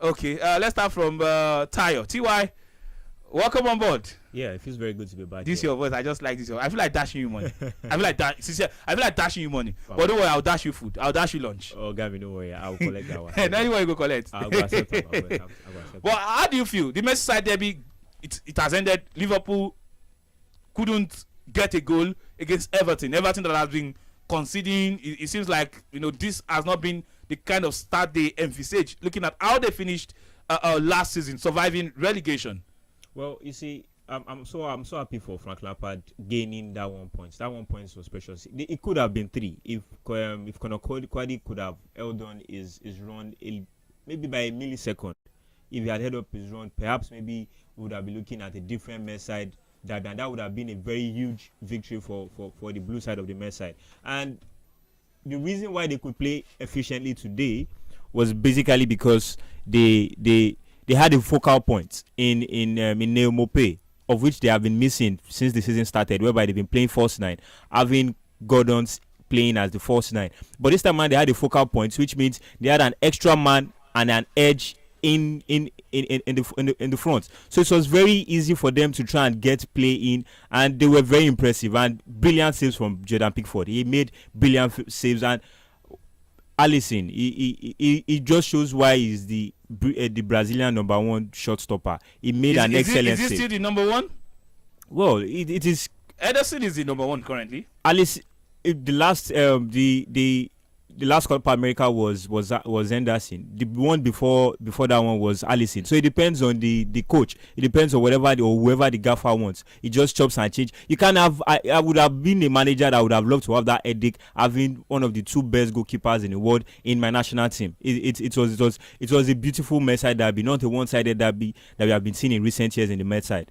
Okay, let's start from Tayo. TY, welcome on board. Yeah, it feels very good to be back. This your voice. I just like this. I feel like dashing you money. I feel like dashing you money. Wow. But don't worry, I'll dash you food. I'll dash you lunch. Oh, Gavin, don't worry. I'll collect that one. And anywhere you go collect. I'll go accept them. Well, how do you feel? The Merseyside derby, it has ended. Liverpool couldn't get a goal against Everton. Everton that has been conceding. It seems like this has not been the kind of start they envisaged. Looking at how they finished last season, surviving relegation. Well, you see. I'm so happy for Frank Lampard gaining that 1 point. That 1 point was precious. It could have been 3 if Conor Kwadi could have held on his run maybe by a millisecond. If he had held up his run, perhaps maybe we would have been looking at a different Merseyside. That would have been a very huge victory for the blue side of the Merseyside. And the reason why they could play efficiently today was basically because they had a focal point in Neil Maupay, of which they have been missing since the season started, whereby they've been playing false 9, having Gordon's playing as the false 9. But this time, they had a focal point, which means they had an extra man and an edge in the front. So it was very easy for them to try and get play in, and they were very impressive and brilliant saves from Jordan Pickford. He made brilliant saves, and Alisson, he just shows why he's the Brazilian number 1 shot stopper. He made an excellent save. Is he still the number 1? Well, it is. Ederson is the number 1 currently. Alisson, the last Copa America was Henderson. The one before that one was Alisson. So it depends on the coach. It depends on whoever the gaffer wants. He just chops and change. You can have. I would have been a manager that would have loved to have that headache, having one of the 2 best goalkeepers in the world in my national team. It was a beautiful Merseyside derby, not a one-sided derby that we have been seeing in recent years in the Merseyside.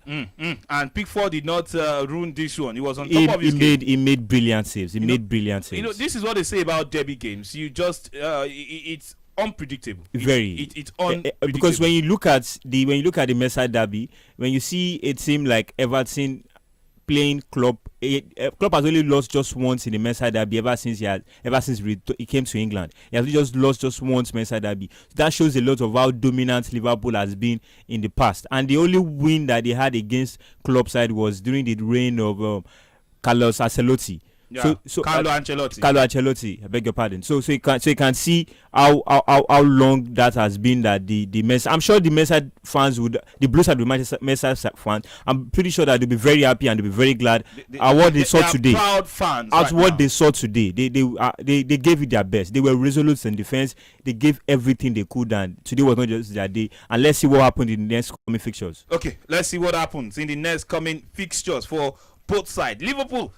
And Pickford did not ruin this one. He was on top of his game. He made brilliant saves. This is what they say about derby games. You just it's unpredictable. It's unpredictable. Because when you look at the Merseyside derby, when you see a team like Everton playing Klopp, Klopp has only lost just once in the Merseyside derby ever since he came to England. He has just lost just once Merseyside derby. So that shows a lot of how dominant Liverpool has been in the past. And the only win that they had against Klopp's side was during the reign of Carlos Ancelotti. Yeah. So Carlo Ancelotti, I beg your pardon. So you can see how long that has been that the Merseyside. I'm sure the Merseyside fans the Blues side, the Merseyside fans. I'm pretty sure that they'll be very happy and they'll be very glad at what they saw today. Proud fans. They saw today, they gave it their best. They were resolute in defense. They gave everything they could, and today was not just their day. And let's see what happened in the next coming fixtures. Okay, let's see what happens in the next coming fixtures for both sides. Liverpool.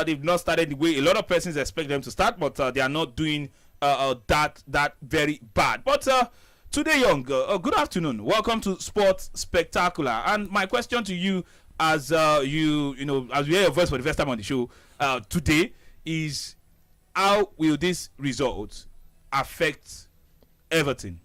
They've not started the way a lot of persons expect them to start, but they are not doing that very bad. But today, Young, good afternoon. Welcome to Sports Spectacular. And my question to you, as as we hear your voice for the first time on the show today, is how will this result affect Everton?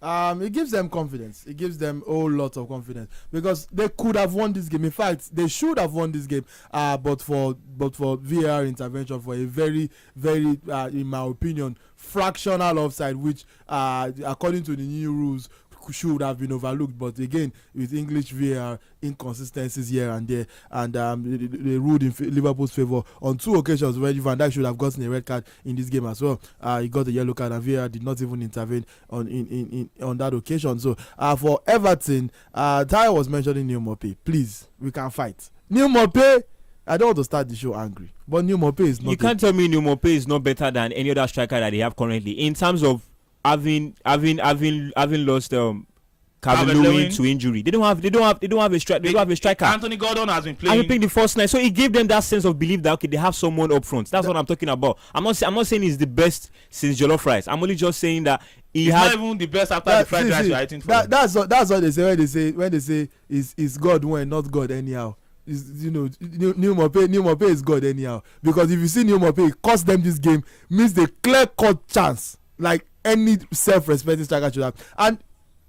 It gives them confidence. It gives them a whole lot of confidence because they could have won this game. In fact, they should have won this game, but for VAR intervention, for a very, very, in my opinion, fractional offside, which, according to the new rules, should have been overlooked. But again, with English VAR inconsistencies here and there, and they ruled in Liverpool's favour on 2 occasions where Van Dijk should have gotten a red card in this game as well. He got a yellow card, and VAR did not even intervene on that occasion. So for Everton, Tayo was mentioning Neil Maupay. Please, we can fight. Neil Maupay, I don't want to start the show angry, but Neil Maupay is not. You can't tell me Neil Maupay is not better than any other striker that they have currently in terms of having lost Calvert-Lewin to injury. They don't have a striker. Anthony Gordon has been playing the first 9, so it gave them that sense of belief that okay, they have someone up front. That's what I'm talking about. I'm not saying he's the best since jollof rice. I'm only just saying that he's not even the best after the fried rice you're eating for. That's what they say when they say is God when not God anyhow. Neil Maupay is God anyhow, because if you see Neil Maupay cost them this game, means the clear-cut chance like any self-respecting striker should have. And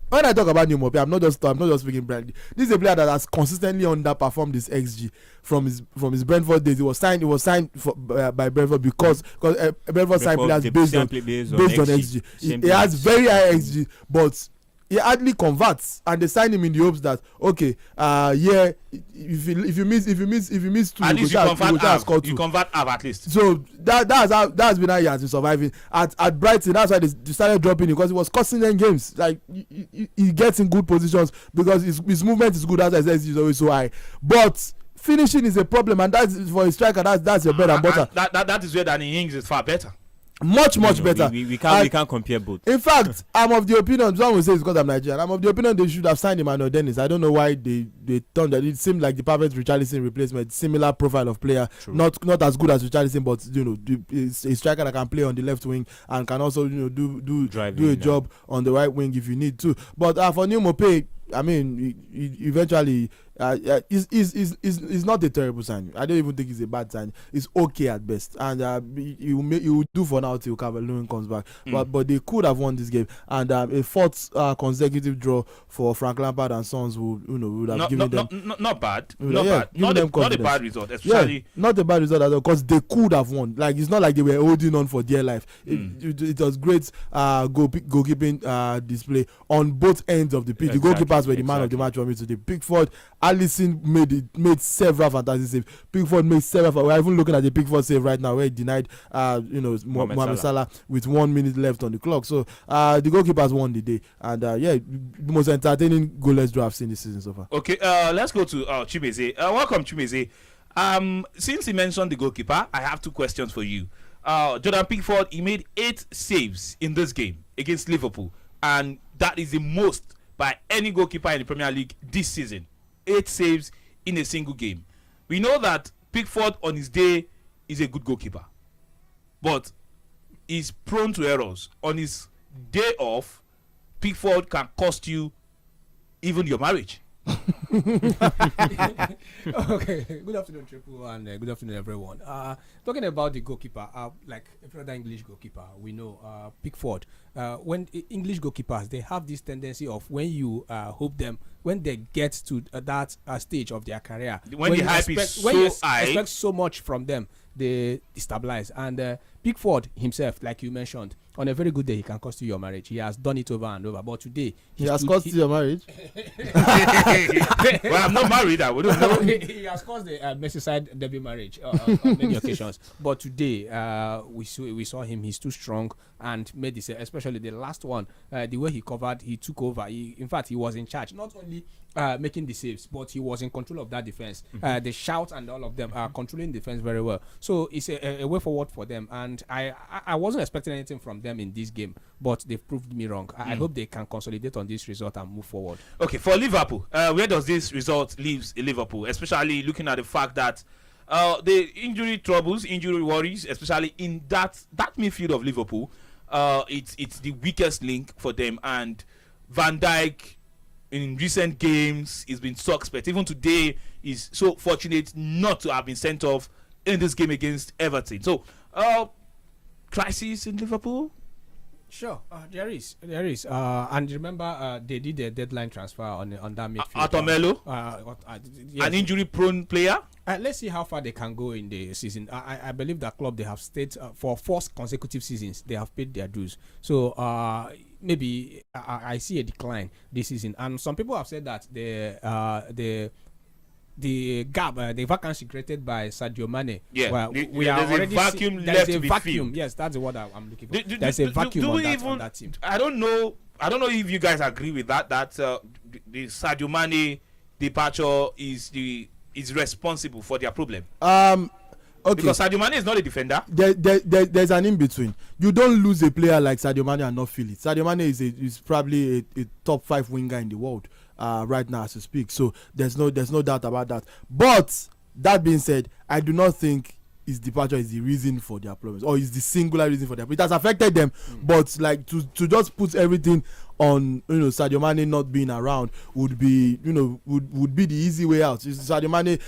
when I talk about Neil Maupay, I'm not just speaking blindly. This is a player that has consistently underperformed his XG from his Brentford days. He was signed by Brentford because Brentford signed players based on XG. He has very high XG, but he hardly converts, and they sign him in the hopes that okay, if you miss two, at least you convert you convert half at least. So that's been how he has been surviving at Brighton. That's why they started dropping him, because he was costing them games. Like he gets in good positions because his movement is good. As I said, he's always so high, but finishing is a problem, and that's for a striker. That's your bread and butter. That is where Danny Ings is far better. Much better. We can't compare both. In fact, I'm of the opinion, someone will say it's because I'm Nigerian, I'm of the opinion they should have signed Emmanuel Dennis. I don't know why they turned that. It seemed like the perfect Richarlison replacement, similar profile of player. True. Not as good as Richarlison, but it's a striker that can play on the left wing and can also do a job on the right wing if you need to. But for Neal Maupay, I mean, eventually, it's not a terrible sign. I don't even think it's a bad sign. It's okay at best, and he will do for now till Calvert-Lewin comes back. But they could have won this game, and a fourth consecutive draw for Frank Lampard and Sons would have given them not bad, not a bad result, especially not a bad result at all, because they could have won. Like, it's not like they were holding on for dear life. It was great goalkeeping display on both ends of the pitch. Exactly, the goalkeepers were the man of the match for me today. Pickford, Alisson made several fantastic saves. Pickford made several. We're even looking at the Pickford save right now where he denied Mohamed Salah with 1 minute left on the clock. So the goalkeepers won the day, and the most entertaining goalless draw I've seen this season so far. Okay, let's go to Chimeze. Welcome, Chimeze. Since he mentioned the goalkeeper, I have two questions for you. Jordan Pickford, he made 8 saves in this game against Liverpool, and that is the most by any goalkeeper in the Premier League this season. 8 saves in a single game. We know that Pickford on his day is a good goalkeeper, but he's prone to errors. On his day off, Pickford can cost you even your marriage. Okay, good afternoon, Triple, and good afternoon, everyone. Talking about the goalkeeper, like every other English goalkeeper, we know Pickford. When English goalkeepers, they have this tendency of when you hope them, when they get to that stage of their career, when the hype is so high, expect so much from them, they destabilize. And Pickford himself, like you mentioned, on a very good day, he can cost you your marriage. He has done it over and over. But today, he has cost you your marriage. Well, I'm not married. I wouldn't know. He has caused the Merseyside debut marriage on many occasions. But today, we saw him. He's too strong and made this, especially the last one. The way he covered, he took over. In fact, he was in charge. Not only making the saves, but he was in control of that defense. The shout and all of them are controlling defense very well. So it's a way forward for them. And I wasn't expecting anything from them in this game, but they've proved me wrong. I hope they can consolidate on this result and move forward. Okay, for Liverpool, where does this result leave Liverpool, especially looking at the fact that the injury troubles, injury worries, especially in that midfield of Liverpool, it's the weakest link for them. And Van Dijk, in recent games, he's been suspect. Even today, he's so fortunate not to have been sent off in this game against Everton. So, crisis in Liverpool? Sure, there is. And remember, they did a deadline transfer on that midfield. Atomelo, yes. an injury-prone player. Let's see how far they can go in the season. I believe that club, they have stayed for 4 consecutive seasons. They have paid their dues. So maybe I see a decline this season. And some people have said that the gap, the vacancy created by Sadio Mane. Yeah, well, we are already vacuum left there's to a be vacuum. filled. Yes, that's the word I'm looking for. There's a vacuum on that team. I don't know if you guys agree with that. That the Sadio Mane departure is responsible for their problem. Okay. Because Sadio Mane is not a defender. There's an in between. You don't lose a player like Sadio Mane and not feel it. Sadio Mane is probably a top 5 winger in the world right now as we speak. So there's no doubt about that. But that being said, I do not think his departure is the reason for their problems, or is the singular reason for their problems. It has affected them, but like to just put everything on Sadio Mane not being around would be would be the easy way out. Sadio Mane,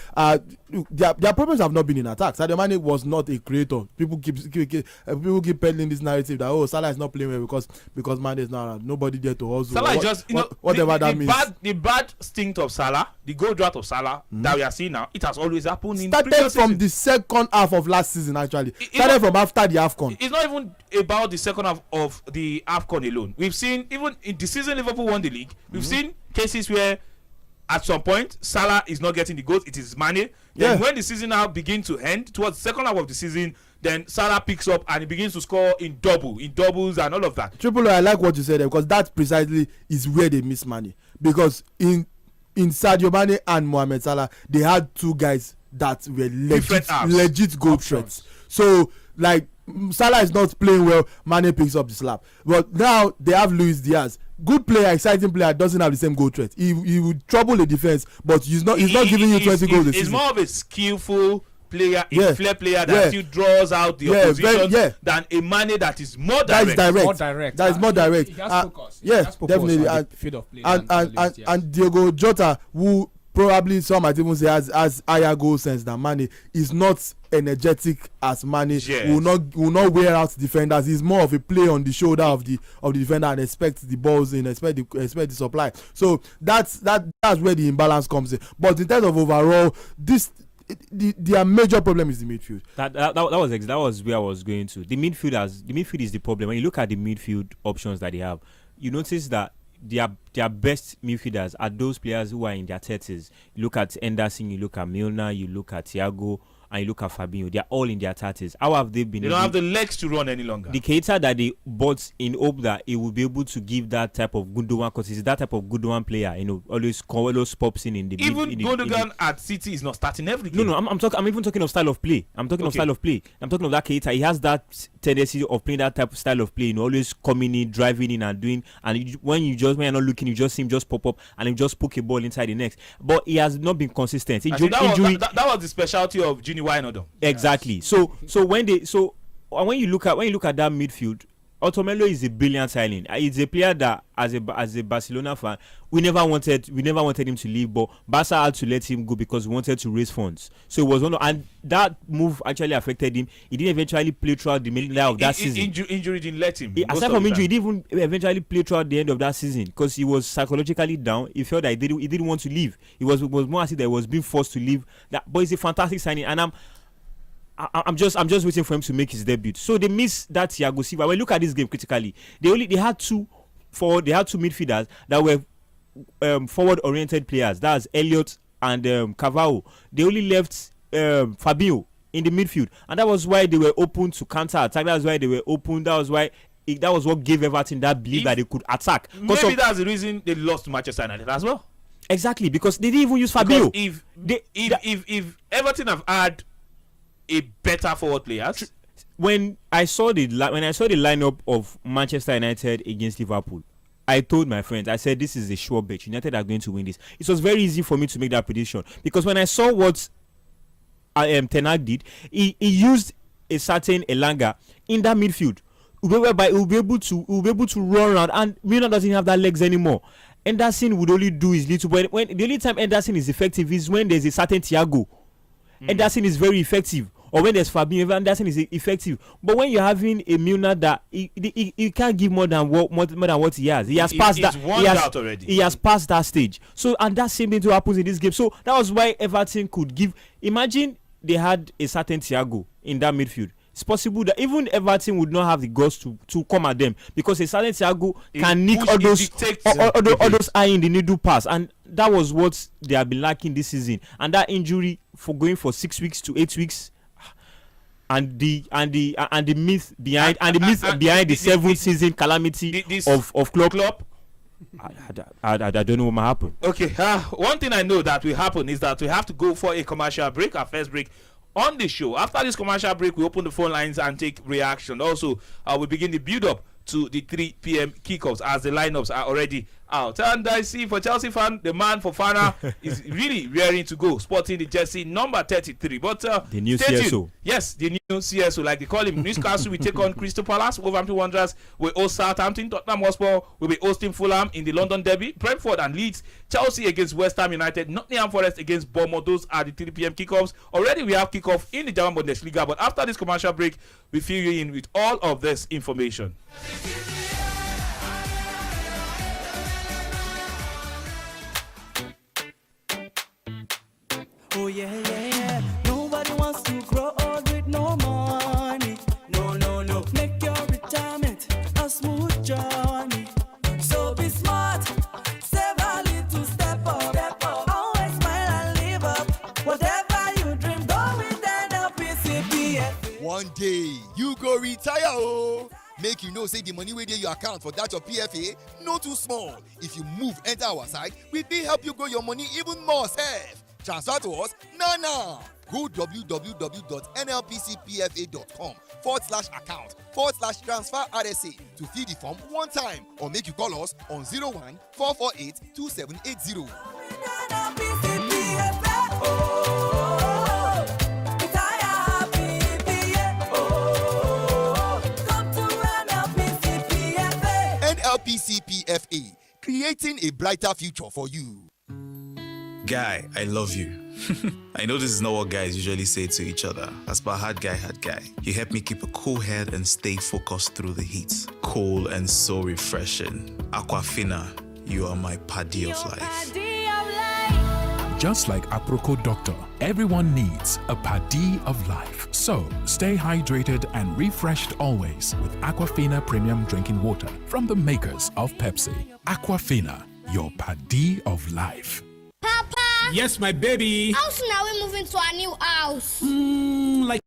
their problems have not been in attack. Sadio Mane was not a creator. People keep peddling this narrative that Salah is not playing well because Mane is not around. Nobody there to hustle. Salah just whatever that means. The bad stint of Salah, the goal drought of Salah that we are seeing now, it has always happened in started previous from season. the second half of last season. Actually, started from after the AFCON. It's not even about the second half of the AFCON alone. We've seen even in the season Liverpool won the league, we've seen cases where at some point Salah is not getting the goals, it is Mane. Then when the season now begins to end, towards the second half of the season, then Salah picks up and he begins to score in doubles and all of that. Triple O, I like what you said there, because that precisely is where they miss Mane. Because in Sadio Mane and Mohamed Salah, they had two guys that were legit goal threats. So like Salah is not playing well, Mane picks up the slap. But now they have Luis Diaz, good player, exciting player, doesn't have the same goal threat. He would trouble the defense, but he's not giving you 20 goals. He's more of a skillful player, a flair player that still draws out the opposition than a Mane that is more direct. That is more direct. He has focus. Definitely. And Diogo Jota, who probably some might even say has higher goal sense than Mane, is not energetic as Mane. Will not wear out defenders. He's more of a play on the shoulder of the defender and expect the balls in, expect the supply. So that's where the imbalance comes in. But in terms of overall, their major problem is the midfield. That was where I was going to. The midfield is the problem. When you look at the midfield options that they have, you notice that their best midfielders are those players who are in their 30s. You look at Henderson, you look at Milner, you look at Thiago, and you look at Fabinho. They are all in their 30s. How have they been? They don't have the legs to run any longer. The Keita that they bought in hope that he will be able to give that type of Gundogan, because he's that type of Gundogan player. Always pops in the even Gundogan at City is not starting every game. No, I'm even talking of style of play. I'm talking of style of play. I'm talking of that Keita. He has that tendency of playing that type of style of play. Always coming in, driving in, and doing. And when you're not looking, you just see him just pop up and he just poke a ball inside the net. But he has not been consistent. That was the specialty of Gini Wijnaldum. Exactly. So when you look at that midfield, Otto is a brilliant signing. He's a player that, as a Barcelona fan, we never wanted him to leave, but Barca had to let him go because we wanted to raise funds. So it was and that move actually affected him. He didn't eventually play throughout the middle of that season. Injury didn't let him. Aside from injury, he didn't even eventually play throughout the end of that season because he was psychologically down. He felt that he didn't want to leave. It was more as if he was being forced to leave. But it's a fantastic signing, and I'm just waiting for him to make his debut. So they miss that Thiago Silva. When you look at this game critically, they had two midfielders that were forward-oriented players. That's Elliott and Carvalho. They only left Fabinho in the midfield, and that was why they were open to counter-attack. That was why they were open. That was what gave Everton that belief that they could attack. Maybe that's the reason they lost to Manchester United as well. Exactly, because they didn't even use Fabinho. If Everton have had a better forward players. When I saw the lineup of Manchester United against Liverpool, I told my friends, I said, this is a sure bet. United are going to win this. It was very easy for me to make that prediction because when I saw what Ten Hag did, he used a certain Elanga in that midfield, whereby he will be able to run around, and Milner doesn't have that legs anymore. Henderson would only do his little. When the only time Henderson is effective is when there's a certain Thiago. Henderson is very effective. Or when there's Fabinho, Anderson is effective. But when you're having a Milner that he can't give more than what he has. He has passed that. He has passed that stage. So and that same thing to happens in this game. So that was why Everton could give. Imagine they had a certain Thiago in that midfield. It's possible that even Everton would not have the guts to come at them because a certain Thiago can nick all those eye in the needle pass, and that was what they have been lacking this season. And that injury for going for 6 weeks to 8 weeks. And the myth behind the 7th season calamity of Klopp. I don't know what might happen. Okay, one thing I know that will happen is that we have to go for a commercial break, our first break on the show. After this commercial break, we open the phone lines and take reaction. Also, we begin the build-up to the 3 p.m. kickoffs as the lineups are already out. And I see for Chelsea fan, the man for Fana is really raring to go, sporting the jersey number 33. But the new CSO. Yes, the new CSO, like they call him. Newcastle will take on Crystal Palace. Wolverhampton Wanderers will host Southampton. Tottenham Hotspur will be hosting Fulham in the London Derby. Brentford and Leeds. Chelsea against West Ham United. Nottingham Forest against Bournemouth. Those are the 3 p.m. kickoffs. Already we have kickoff in the German Bundesliga. But after this commercial break, we fill you in with all of this information. Oh yeah, yeah, yeah. Nobody wants to grow old with no money. No. Make your retirement a smooth journey. So one day you go retire oh. Make you know say the money wey dey your account for that your PFA no too small. If you move enter our side, we fit help you grow your money even more sef. Transfer to us now. Go www.nlpcpfa.com/account/transfer RSA to fill the form one time, or make you call us on 01 448 2780. NLPCPFA, creating a brighter future for you. Guy, I love you. I know this is not what guys usually say to each other. As per hard guy. You help me keep a cool head and stay focused through the heat. Cool and so refreshing. Aquafina, you are my paddy of life. Just like Aproco Doctor, everyone needs a paddy of life. So, stay hydrated and refreshed always with Aquafina Premium Drinking Water from the makers of Pepsi. Aquafina, your paddy of life. Papa! Yes, my baby! How soon are we moving to our new house? Like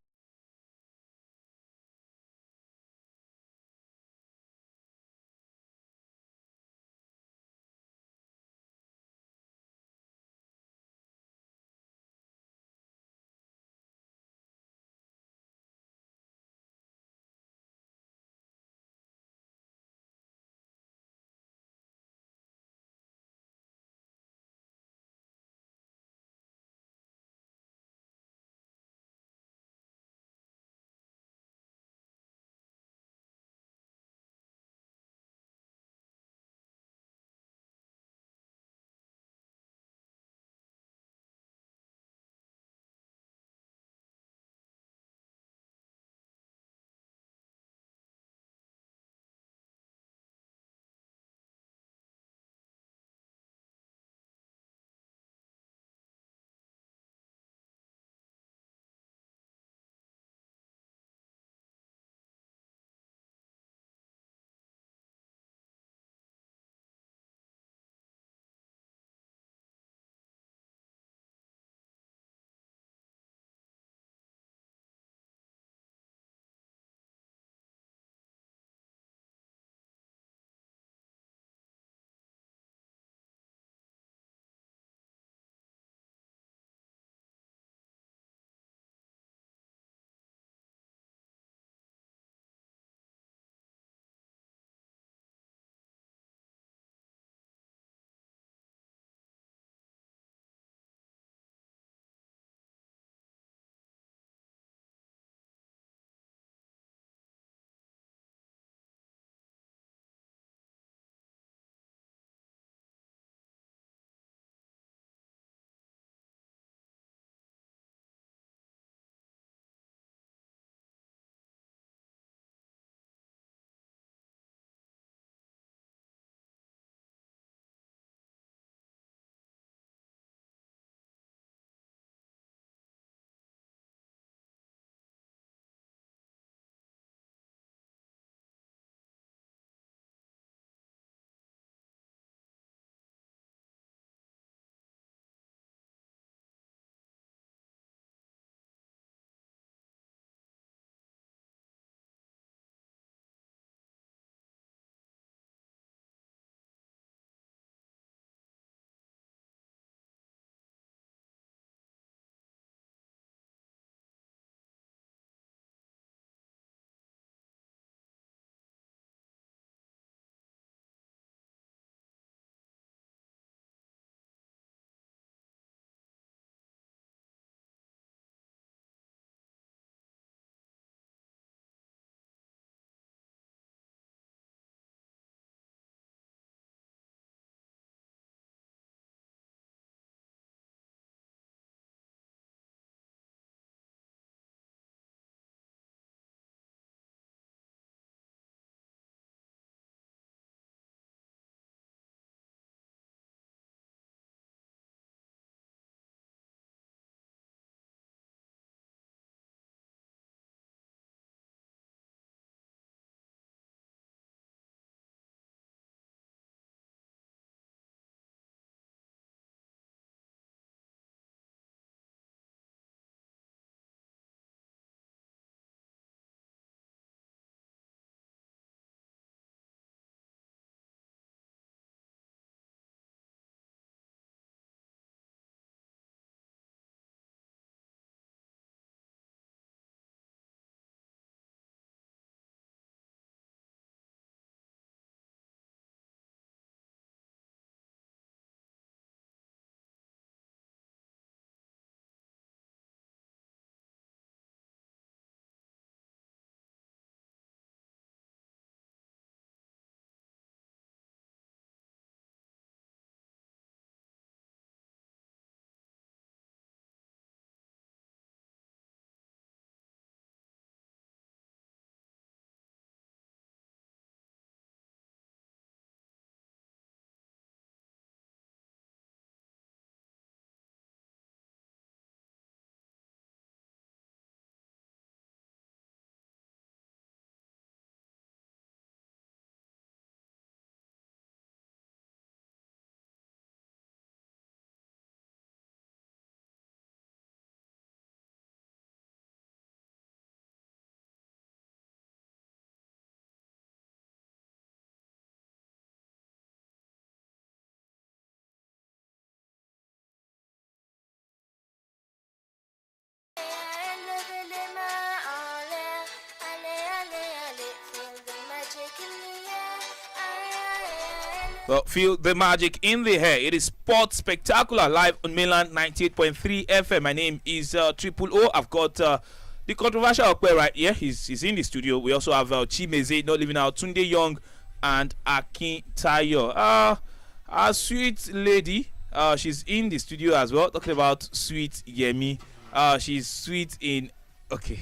Well, feel the magic in the air. It is Sports Spectacular live on mainland 98.3 FM. My name is Triple O. I've got the controversial Okpe right here. He's in the studio. We also have Chimeze not living out, Tunde Young and Akin Tayo. Our sweet lady, she's in the studio as well. Talking about sweet Yemi. She's sweet in. Okay.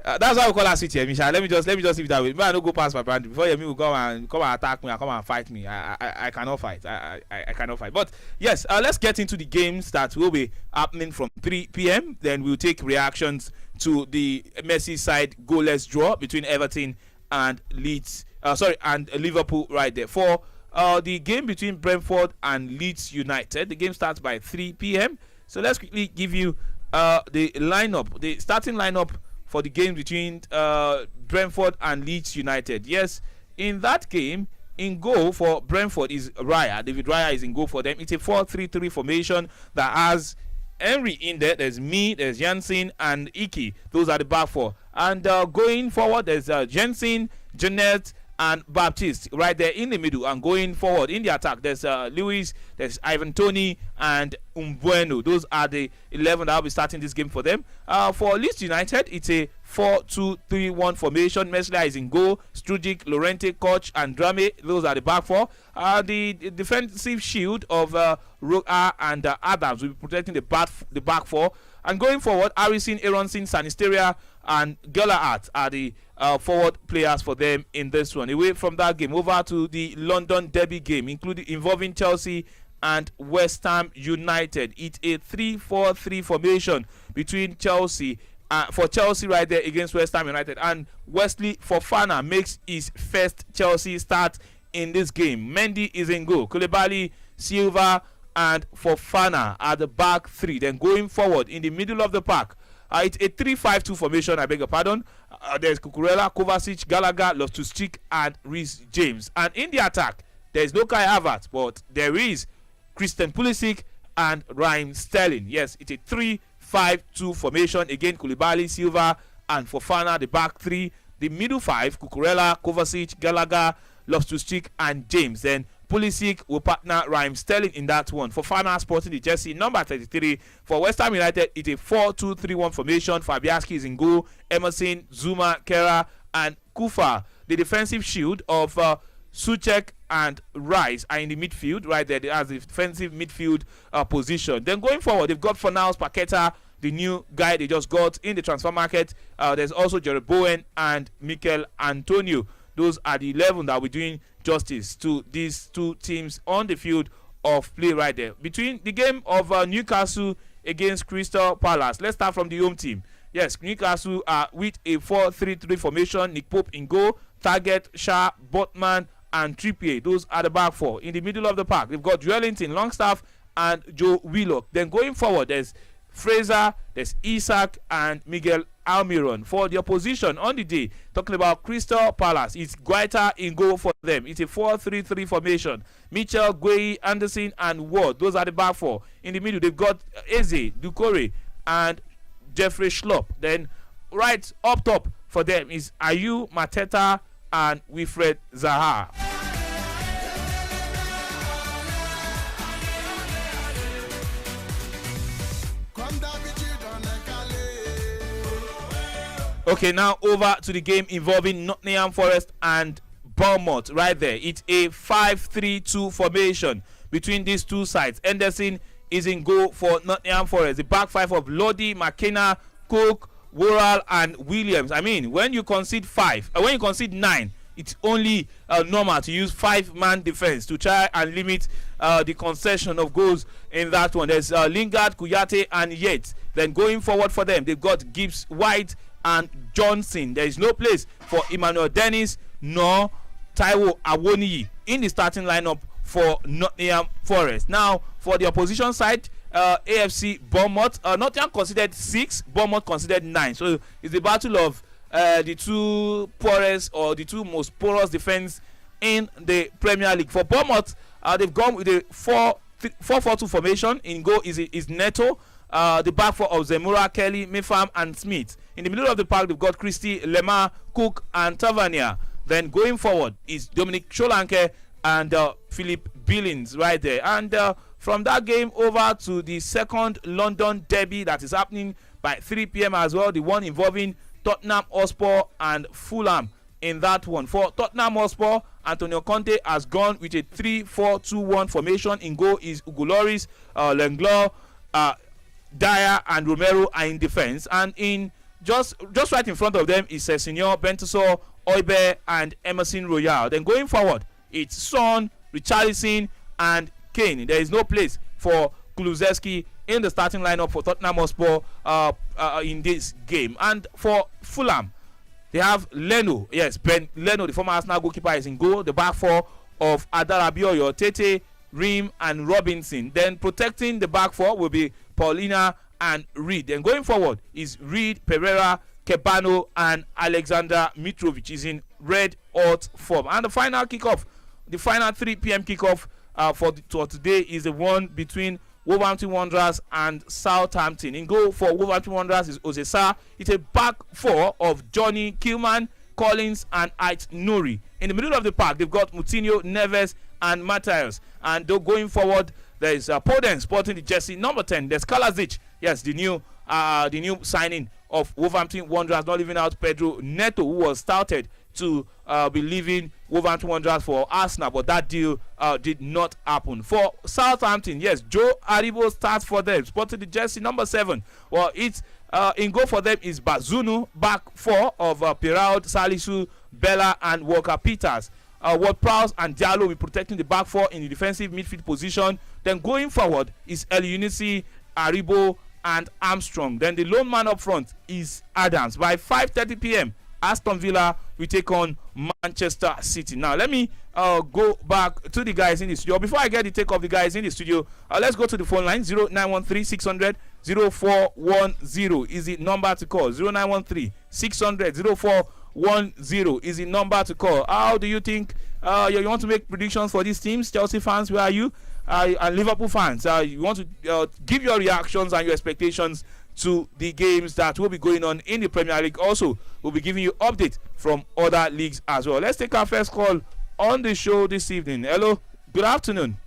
That's why we call her sweet Yemi. Let me just leave it that way. Maybe I don't go past my brand before Yemi will come and attack me and come and fight me. I cannot fight. I cannot fight. But yes, let's get into the games that will be happening from 3 p.m. Then we'll take reactions to the Merseyside goalless draw between Everton and Leeds. And Liverpool right there. For the game between Brentford and Leeds United, the game starts by 3 p.m. So let's quickly give you the starting lineup for the game between Brentford and Leeds United. Yes, in that game, in goal for Brentford is Raya. David Raya is in goal for them. It's a 4-3-3 formation that has Henry in there. There's me, there's Jansen and Iki. Those are the back four. And going forward, there's Jensen, Jeanette, and Baptiste right there in the middle. And going forward in the attack, there's Lewis, there's Ivan Toney, and Umbueno. Those are the 11 that will be starting this game for them. For Leeds United, it's a 4-2-3-1 formation. Meslier is in goal. Strujic, Lorente, Koch, and Drame. Those are the back four. The defensive shield of Roa and Adams will be protecting the back four. And going forward, Harrison, Aronson, Sanisteria, and Gelahart are the forward players for them in this one. Away from that game, over to the London Derby game, involving Chelsea and West Ham United. It's a 3-4-3 formation between Chelsea for Chelsea right there against West Ham United, and Wesley Fofana makes his first Chelsea start in this game. Mendy is in goal. Koulibaly, Silva, and Fofana are the back three. Then going forward in the middle of the park, it's a 3-5-2 formation. I beg your pardon. There's Cucurella, Kovacic, Gallagher, Loftus-Cheek, and Reece James. And in the attack, there's no Kai Havertz, but there is Christian Pulisic and Raheem Sterling. Yes, it's a 3-5-2 formation. Again, Koulibaly, Silva, and Fofana, the back three. The middle five, Cucurella, Kovacic, Gallagher, Loftus-Cheek, and James. Then Pulisic will partner Raheem Sterling in that one. Fofana sporting the jersey number 33. For West Ham United, it's a 4-2-3-1 formation. Fabianski is in goal. Emerson, Zuma, Kera, and Kufa. The defensive shield of Suchek and Rice are in the midfield right there as the defensive midfield position. Then going forward, they've got Fornals, Paqueta, the new guy they just got in the transfer market. There's also Jared Bowen and Mikel Antonio. Those are the 11 that we're doing justice to these two teams on the field of play right there. Between the game of Newcastle against Crystal Palace, let's start from the home team. Yes, Newcastle are with a 4-3-3 formation. Nick Pope in goal, Target, Shah, Botman, and Trippier. Those are the back four. In the middle of the park, they've got Joelinton, Longstaff, and Joe Willock. Then going forward, there's Fraser, there's Isak, and Miguel Almiron. For the opposition on the day, talking about Crystal Palace, it's Guaita in goal for them. It's a 4-3-3 formation. Mitchell, Gueye, Anderson, and Ward. Those are the back four. In the middle, they've got Eze, Doucouré, and Jeffrey Schlupp. Then right up top for them is Ayew, Mateta, and Wilfred Zaha. Okay, now over to the game involving Nottingham Forest and Bournemouth right there. It's a 5-3-2 formation between these two sides. Henderson is in goal for Nottingham Forest. The back five of Lodi, McKenna, Cook, Worrell, and Williams. I mean, when you concede 9, it's only normal to use 5-man defense to try and limit the concession of goals in that one. There's Lingard, Kouyaté, and Yates. Then going forward for them, they've got Gibbs, White, and Johnson. There is no place for Emmanuel Dennis nor Taiwo Awoniyi in the starting lineup for Nottingham Forest. Now, for the opposition side, AFC Bournemouth, Nottingham considered 6, Bournemouth considered 9. So it's the battle of the two poorest or the two most porous defense in the Premier League. For Bournemouth, they've gone with a 4-4-2 formation. In goal is Neto. The back four of Zemura, Kelly, Mifam, and Smith. In the middle of the park, they've got Christie, Lemar, Cook, and Tavernier. Then going forward is Dominic Solanke and Philip Billings right there. And from that game over to the second London derby that is happening by 3 p.m. as well, the one involving Tottenham Hotspur and Fulham. In that one, for Tottenham Hotspur, Antonio Conte has gone with a 3-4-2-1 formation. In goal is Hugo Lloris, Lenglet, Dyer, and Romero are in defense. And in just right in front of them is Sessegnon, Bentancur, Højbjerg, and Emerson Royal. Then going forward, it's Son, Richarlison, and Kane. There is no place for Kulusevski in the starting lineup for Tottenham Hotspur in this game. And for Fulham, they have Leno, yes, Ben Leno, the former Arsenal goalkeeper, is in goal. The back four of Adarabioyo, Tete, Ream, and Robinson. Then protecting the back four will be Paulina and Reed. Then going forward is Reed, Pereira, Kebano, and Alexander Mitrovic is in red hot form. And the final kickoff, the final 3 p.m. kickoff for today is the one between Wolverhampton Wanderers and Southampton. In goal for Wolverhampton Wanderers is Osesa. It's a back four of Johnny Kilman, Collins, and Ait Nouri. In the middle of the park, they've got Moutinho, Neves, and Matthias. And going forward, there is Podence sporting the jersey number 10. There's Kalazic, yes, the new signing of Wolverhampton Wanderers, not leaving out Pedro Neto, who was touted to be leaving Wolverhampton Wanderers for Arsenal, but that deal did not happen. For Southampton, yes, Joe Aribo starts for them, sporting the jersey number 7. Well, it's in goal for them is Bazunu, back four of Piraud, Salisu, Bella, and Walker Peters. Ward-Prowse and Diallo will be protecting the back four in the defensive midfield position. Then going forward is El Unisi, Aribo, and Armstrong. Then the lone man up front is Adams. By 5:30 p.m., Aston Villa will take on Manchester City. Now, let me go back to the guys in the studio. Before I get the take of the guys in the studio, let's go to the phone line. 0913 600 0410 is the number to call. 0913 600 0410 is the number to call. How do you think you want to make predictions for these teams? Chelsea fans, where are you? And Liverpool fans, you want to give your reactions and your expectations to the games that will be going on in the Premier League. Also, we'll be giving you updates from other leagues as well. Let's take our first call on the show this evening. Hello, good afternoon.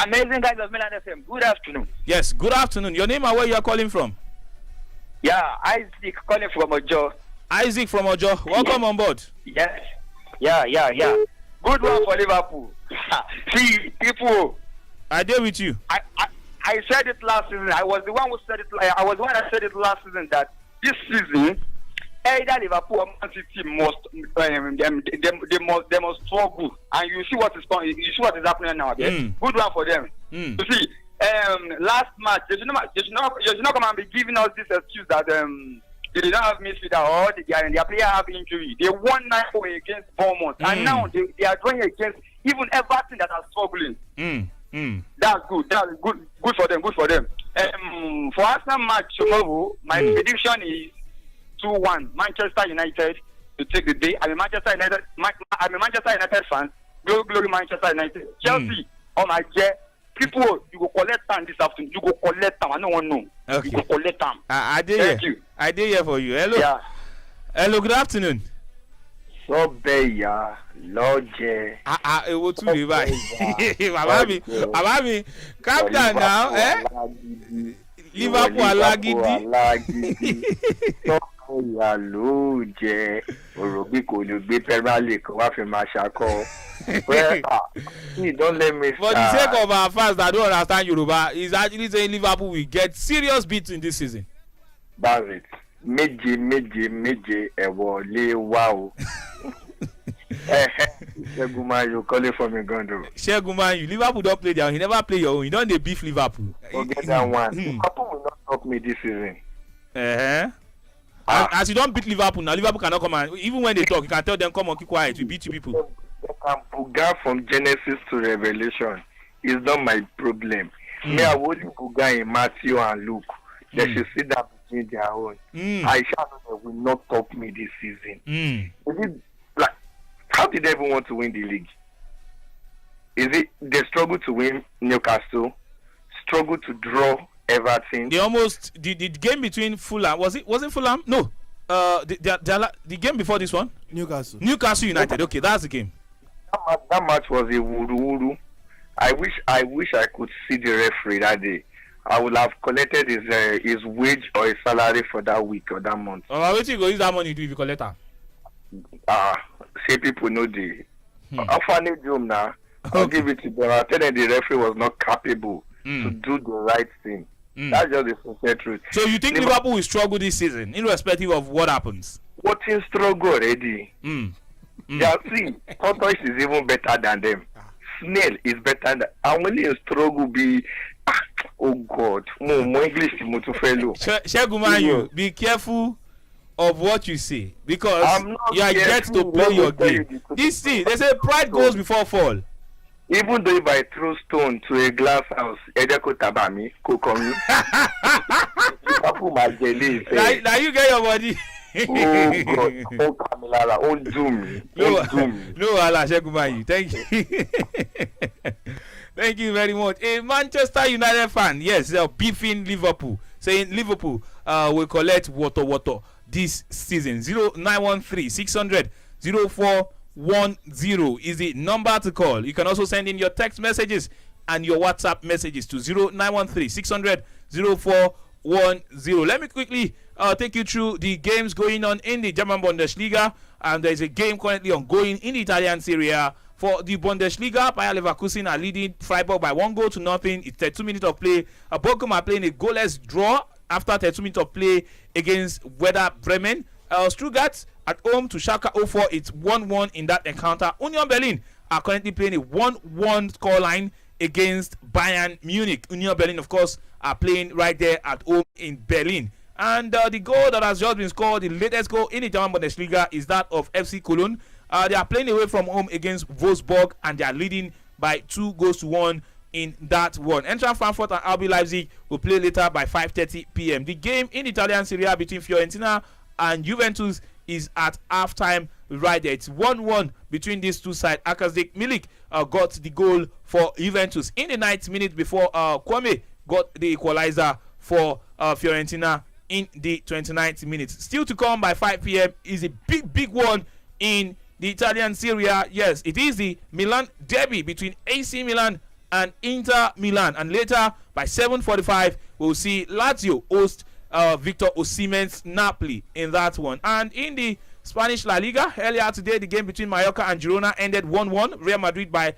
Amazing guys of Milan FM. Good afternoon. Yes, good afternoon. Your name and where you are calling from? Yeah, Isaac calling from Ojo. Isaac from Ojo. Welcome on board. Yes. Yeah. Good one for Liverpool. See, people. I deal with you. I said it last season. I was the one who said it. I was the one that said it last season that this season, either Liverpool or Man City must they must struggle. And you see what is happening now. Good one for them. You see, last match they should not come and be giving us this excuse that they did not have midfielder or their player have injury. They won 9-4 against Bournemouth, and now they are drawing against even Everton that are struggling. That's good. That's good. Good for them. Good for them. For Arsenal match tomorrow, my prediction is 2-1 Manchester United to take the day. I'm a Manchester United fan. Glory Manchester United. Chelsea, oh my God. People, you go collect time this afternoon. You go collect time. I don't want to know. Okay. You go collect time. I did Thank you. I did here for you. Hello. Yeah. Hello. Good afternoon. So beya lọ́jẹ̀. Ewo tún lè báyìí. Bàbá mi, calm down now. Liverpool alágídí. Sọ́kọ̀yà ló jẹ òròbí kò lè gbé Premier League wá fi máa ṣakọ. Don't let me. For the sake of our fans that don't understand Yoruba, he's actually saying Liverpool will get serious beats in this season. That's it. Méje ẹ̀wọ̀ lé wá o. Ṣẹ́gun Man U calling from Igondo. Ṣẹ́gun Man U, Liverpool don't play their own. He never play your own. He don't dey beef Liverpool. Forget that one. Liverpool will not stop me this season. As you don't beat Liverpool now, Liverpool cannot come and even when they talk, you can tell them, come on, keep quiet, we beat you people. They can buga from Genesis to Revelation. It's not my problem. Me, I only buga in Matthew and Luke. They should sit down between their own. I shall know they will not top me this season. How did they even want to win the league? Is it they struggle to win Newcastle, struggle to draw Everton? They almost the game between Fulham was it Fulham? No, the game before this one. Newcastle United. Okay, that's the game. That match was a wuru. I wish I could see the referee that day. I would have collected his wage or his salary for that week or that month. Oh, wait, you go use that money to if you collect her. Say people know the orphanage home now. I'll give it to them. I'll tell them the referee was not capable to do the right thing. That's just the sincere truth. So you think Liverpool will struggle this season, irrespective of what happens? What is struggle already? Yeah, see, Tortoise is even better than them. Snail is better than. And when you struggle, be oh God, more English to fellow. Sheguman, be careful of what you say because you are yet to play your game. This thing, they say pride goes before fall. Even though if I throw stone to a glass house, Edeko Tabami, Kokomi. Now you get your body. Oh God, oh Kamilara, oh Doom. No, Allah, Sheguman, thank you. Thank you very much. A Manchester United fan, yes, beefing Liverpool, saying Liverpool will collect water this season. 0913 600 0410 is the number to call. You can also send in your text messages and your WhatsApp messages to 0913 600 0410. Let me quickly take you through the games going on in the German Bundesliga, and there is a game currently ongoing in the Italian Serie A. For the Bundesliga, Bayer Leverkusen are leading Freiburg by 1-0. It's 32 minutes of play. Bochum are playing a goalless draw after 32 minutes of play against Werder Bremen. Stuttgart at home to Schalke 04. It's 1-1 in that encounter. Union Berlin are currently playing a 1-1 scoreline against Bayern Munich. Union Berlin, of course, are playing right there at home in Berlin. And the goal that has just been scored, the latest goal in the German Bundesliga, is that of FC Cologne. They are playing away from home against Wolfsburg, and they are leading by 2-1 in that one. Eintracht Frankfurt and RB Leipzig will play later by 5:30 p.m. The game in Italian Serie A between Fiorentina and Juventus is at halftime right there. It's 1-1 between these two sides. Akazek Milik got the goal for Juventus in the 9th minute before Kwame got the equalizer for Fiorentina in the 29th minute. Still to come by 5 p.m. is a big one in the Italian Serie A. Yes, it is the Milan derby between AC Milan and Inter Milan. And later by 7:45, we'll see Lazio host Victor Osimhen's Napoli in that one. And in the Spanish La Liga, earlier today, the game between Mallorca and Girona ended 1-1. Real Madrid by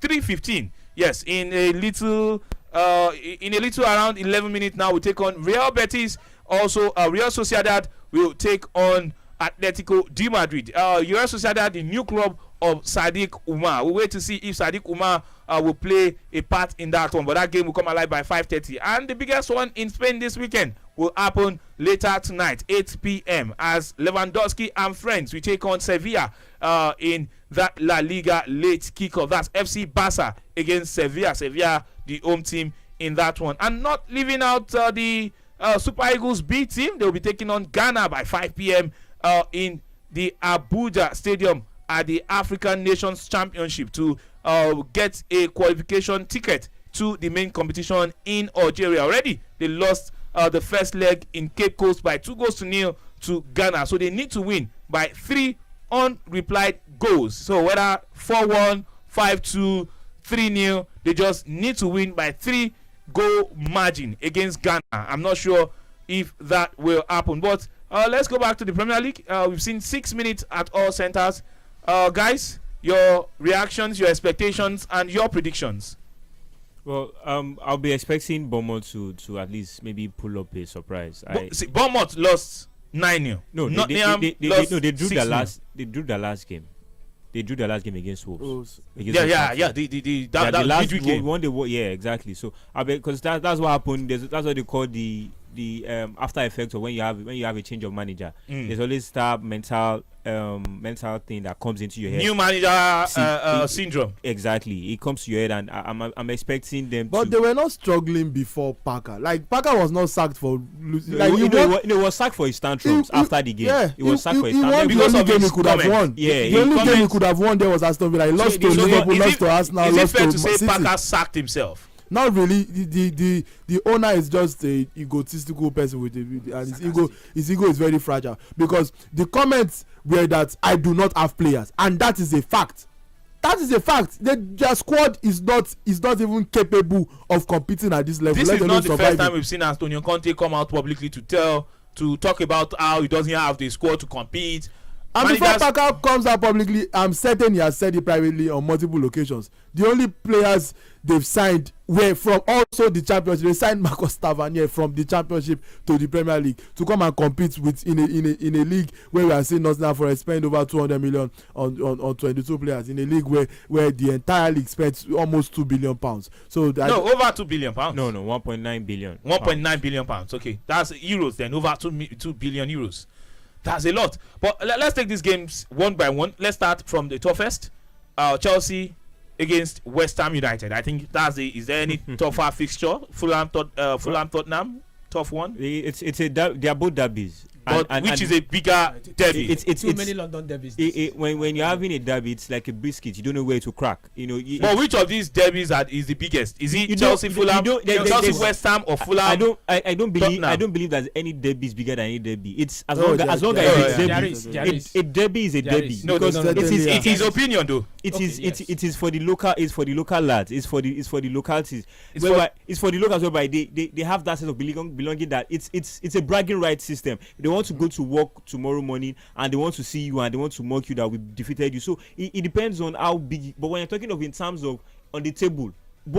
3:15. Yes, in a little around 11 minutes now, we take on Real Betis. Also, Real Sociedad will take on Atletico de Madrid. Real Sociedad, the new club of Sadiq Umar. We'll wait to see if Sadiq Umar will play a part in that one, but that game will come alive by 5:30. And the biggest one in Spain this weekend will happen later tonight, 8 p.m. as Lewandowski and friends will take on Sevilla in that La Liga late kickoff. That's FC Barca against Sevilla. Sevilla, the home team in that one. And not leaving out the Super Eagles B team, they will be taking on Ghana by 5 p.m. In the Abuja Stadium at the African Nations Championship to get a qualification ticket to the main competition in Algeria. Already, they lost the first leg in Cape Coast by 2-0 to Ghana. So they need to win by 3 unreplied goals. So whether 4-1, 5-2, 3-0, they just need to win by 3-goal margin against Ghana. I'm not sure if that will happen, but let's go back to the Premier League. We've seen 6 minutes at all centers. Guys, your reactions, your expectations, and your predictions. Well, I'll be expecting Bournemouth to at least maybe pull up a surprise. Bournemouth lost 9-0. No, they drew their last. They drew their last game. They drew their last game against Wolves. The last game. Yeah, exactly. So because that's what happened. That's what they call the after effects of when you have a change of manager. There's always that mental thing that comes into your head. New manager syndrome. Exactly, it comes to your head, and I'm expecting them. But they were not struggling before Parker. Like Parker was not sacked for losing. Like he was sacked for his tantrums after the game. Yeah, he was sacked for his tantrums because of his he could have won. Yeah, the only game he could have won there was Aston Villa. He lost to Liverpool, lost to Arsenal, lost to City. Is it fair to say Parker sacked himself? Not really. The owner is just a egotistical person and his ego is very fragile, because the comments were that I do not have players, and that is a fact. that is a fact. Their squad is not even capable of competing at this level. This Let is alone not the first surviving. time we've seen Antonio Conte come out publicly to talk about how he doesn't have the squad to compete. And before Managers- Pacquiao comes out publicly, I'm certain he has said it privately on multiple occasions. The only players they've signed were from also the championship. They signed Marcos Tavernier from the championship to the Premier League to come and compete with in a league where we are seeing Nottingham Forest spend over 200 million on 22 players, in a league where the entire league spent almost 2 billion pounds. So that, no, over 2 billion pounds. No, 1.9 billion. 1.9 billion pounds. Okay, that's euros then. Over 2 billion euros. That's a lot. But let's take these games one by one. Let's start from the toughest. Chelsea against West Ham United. I think that's the. Is there any tougher fixture? Fulham Tottenham, tough one. They are both derbies. But which is a bigger derby? It's too many London derbies. When you're having a derby, it's like a biscuit. You don't know where to crack. But which of these derbies is the biggest? Is it Chelsea, Fulham, Chelsea, West Ham, or Fulham? I don't believe there's any derby is bigger than any derby. It's as long as it's derby. A derby is a derby. No, because it's his opinion though. It is for the local. It's for the local lads. It's for the localities. It's for the locals whereby they have that sense of belonging that it's a bragging rights system. They want to go to work tomorrow morning and they want to see you and they want to mock you that we defeated you. So it depends on how big. But when you're talking of in terms of on the table,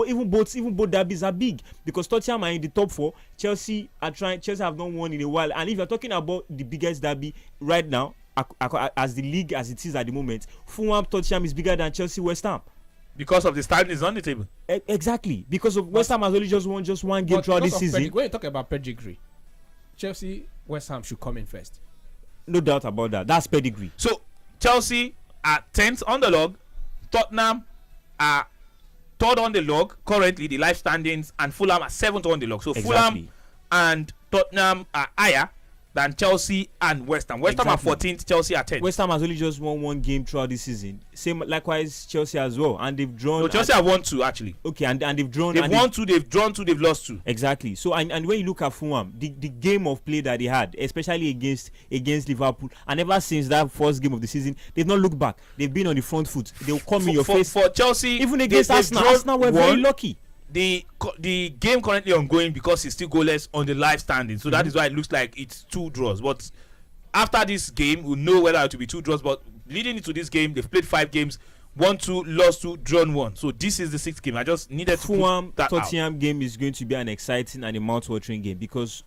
even both derbies are big because Tottenham are in the top 4. Chelsea have not won in a while. And if you're talking about the biggest derby right now, as the league as it is at the moment, Fulham Tottenham is bigger than Chelsea West Ham. Because of the standings on the table. Exactly. Because of West Ham has only just won one game throughout this season. When you talk about pedigree, Chelsea, West Ham should come in first. No doubt about that. That's pedigree. So Chelsea are 10th on the log, Tottenham are 3rd on the log currently, the life standings, and Fulham are 7th on the log. So exactly. Fulham and Tottenham are higher than Chelsea and West Ham. West Ham are 14th, Chelsea are 10th. West Ham has only just won one game throughout this season. Same likewise Chelsea as well, and they've drawn. No, Chelsea have won 2 actually. Okay, and they've drawn. They've won 2, they've drawn 2, they've lost 2. Exactly. So and when you look at Fulham, the game of play that they had, especially against Liverpool, and ever since that first game of the season, they've not looked back. They've been on the front foot. They'll come in your face. For Chelsea, even against Arsenal were very lucky. The game currently ongoing because it's still goalless on the live standing. So that is why it looks like it's 2 draws. But after this game, we'll know whether it will be 2 draws. But leading into this game, they've played 5 games, won 2, lost 2, drawn 1. So this is the 6th game. I just needed to Fulham put that Tottenham out. game is going to be an exciting and a mouth-watering game because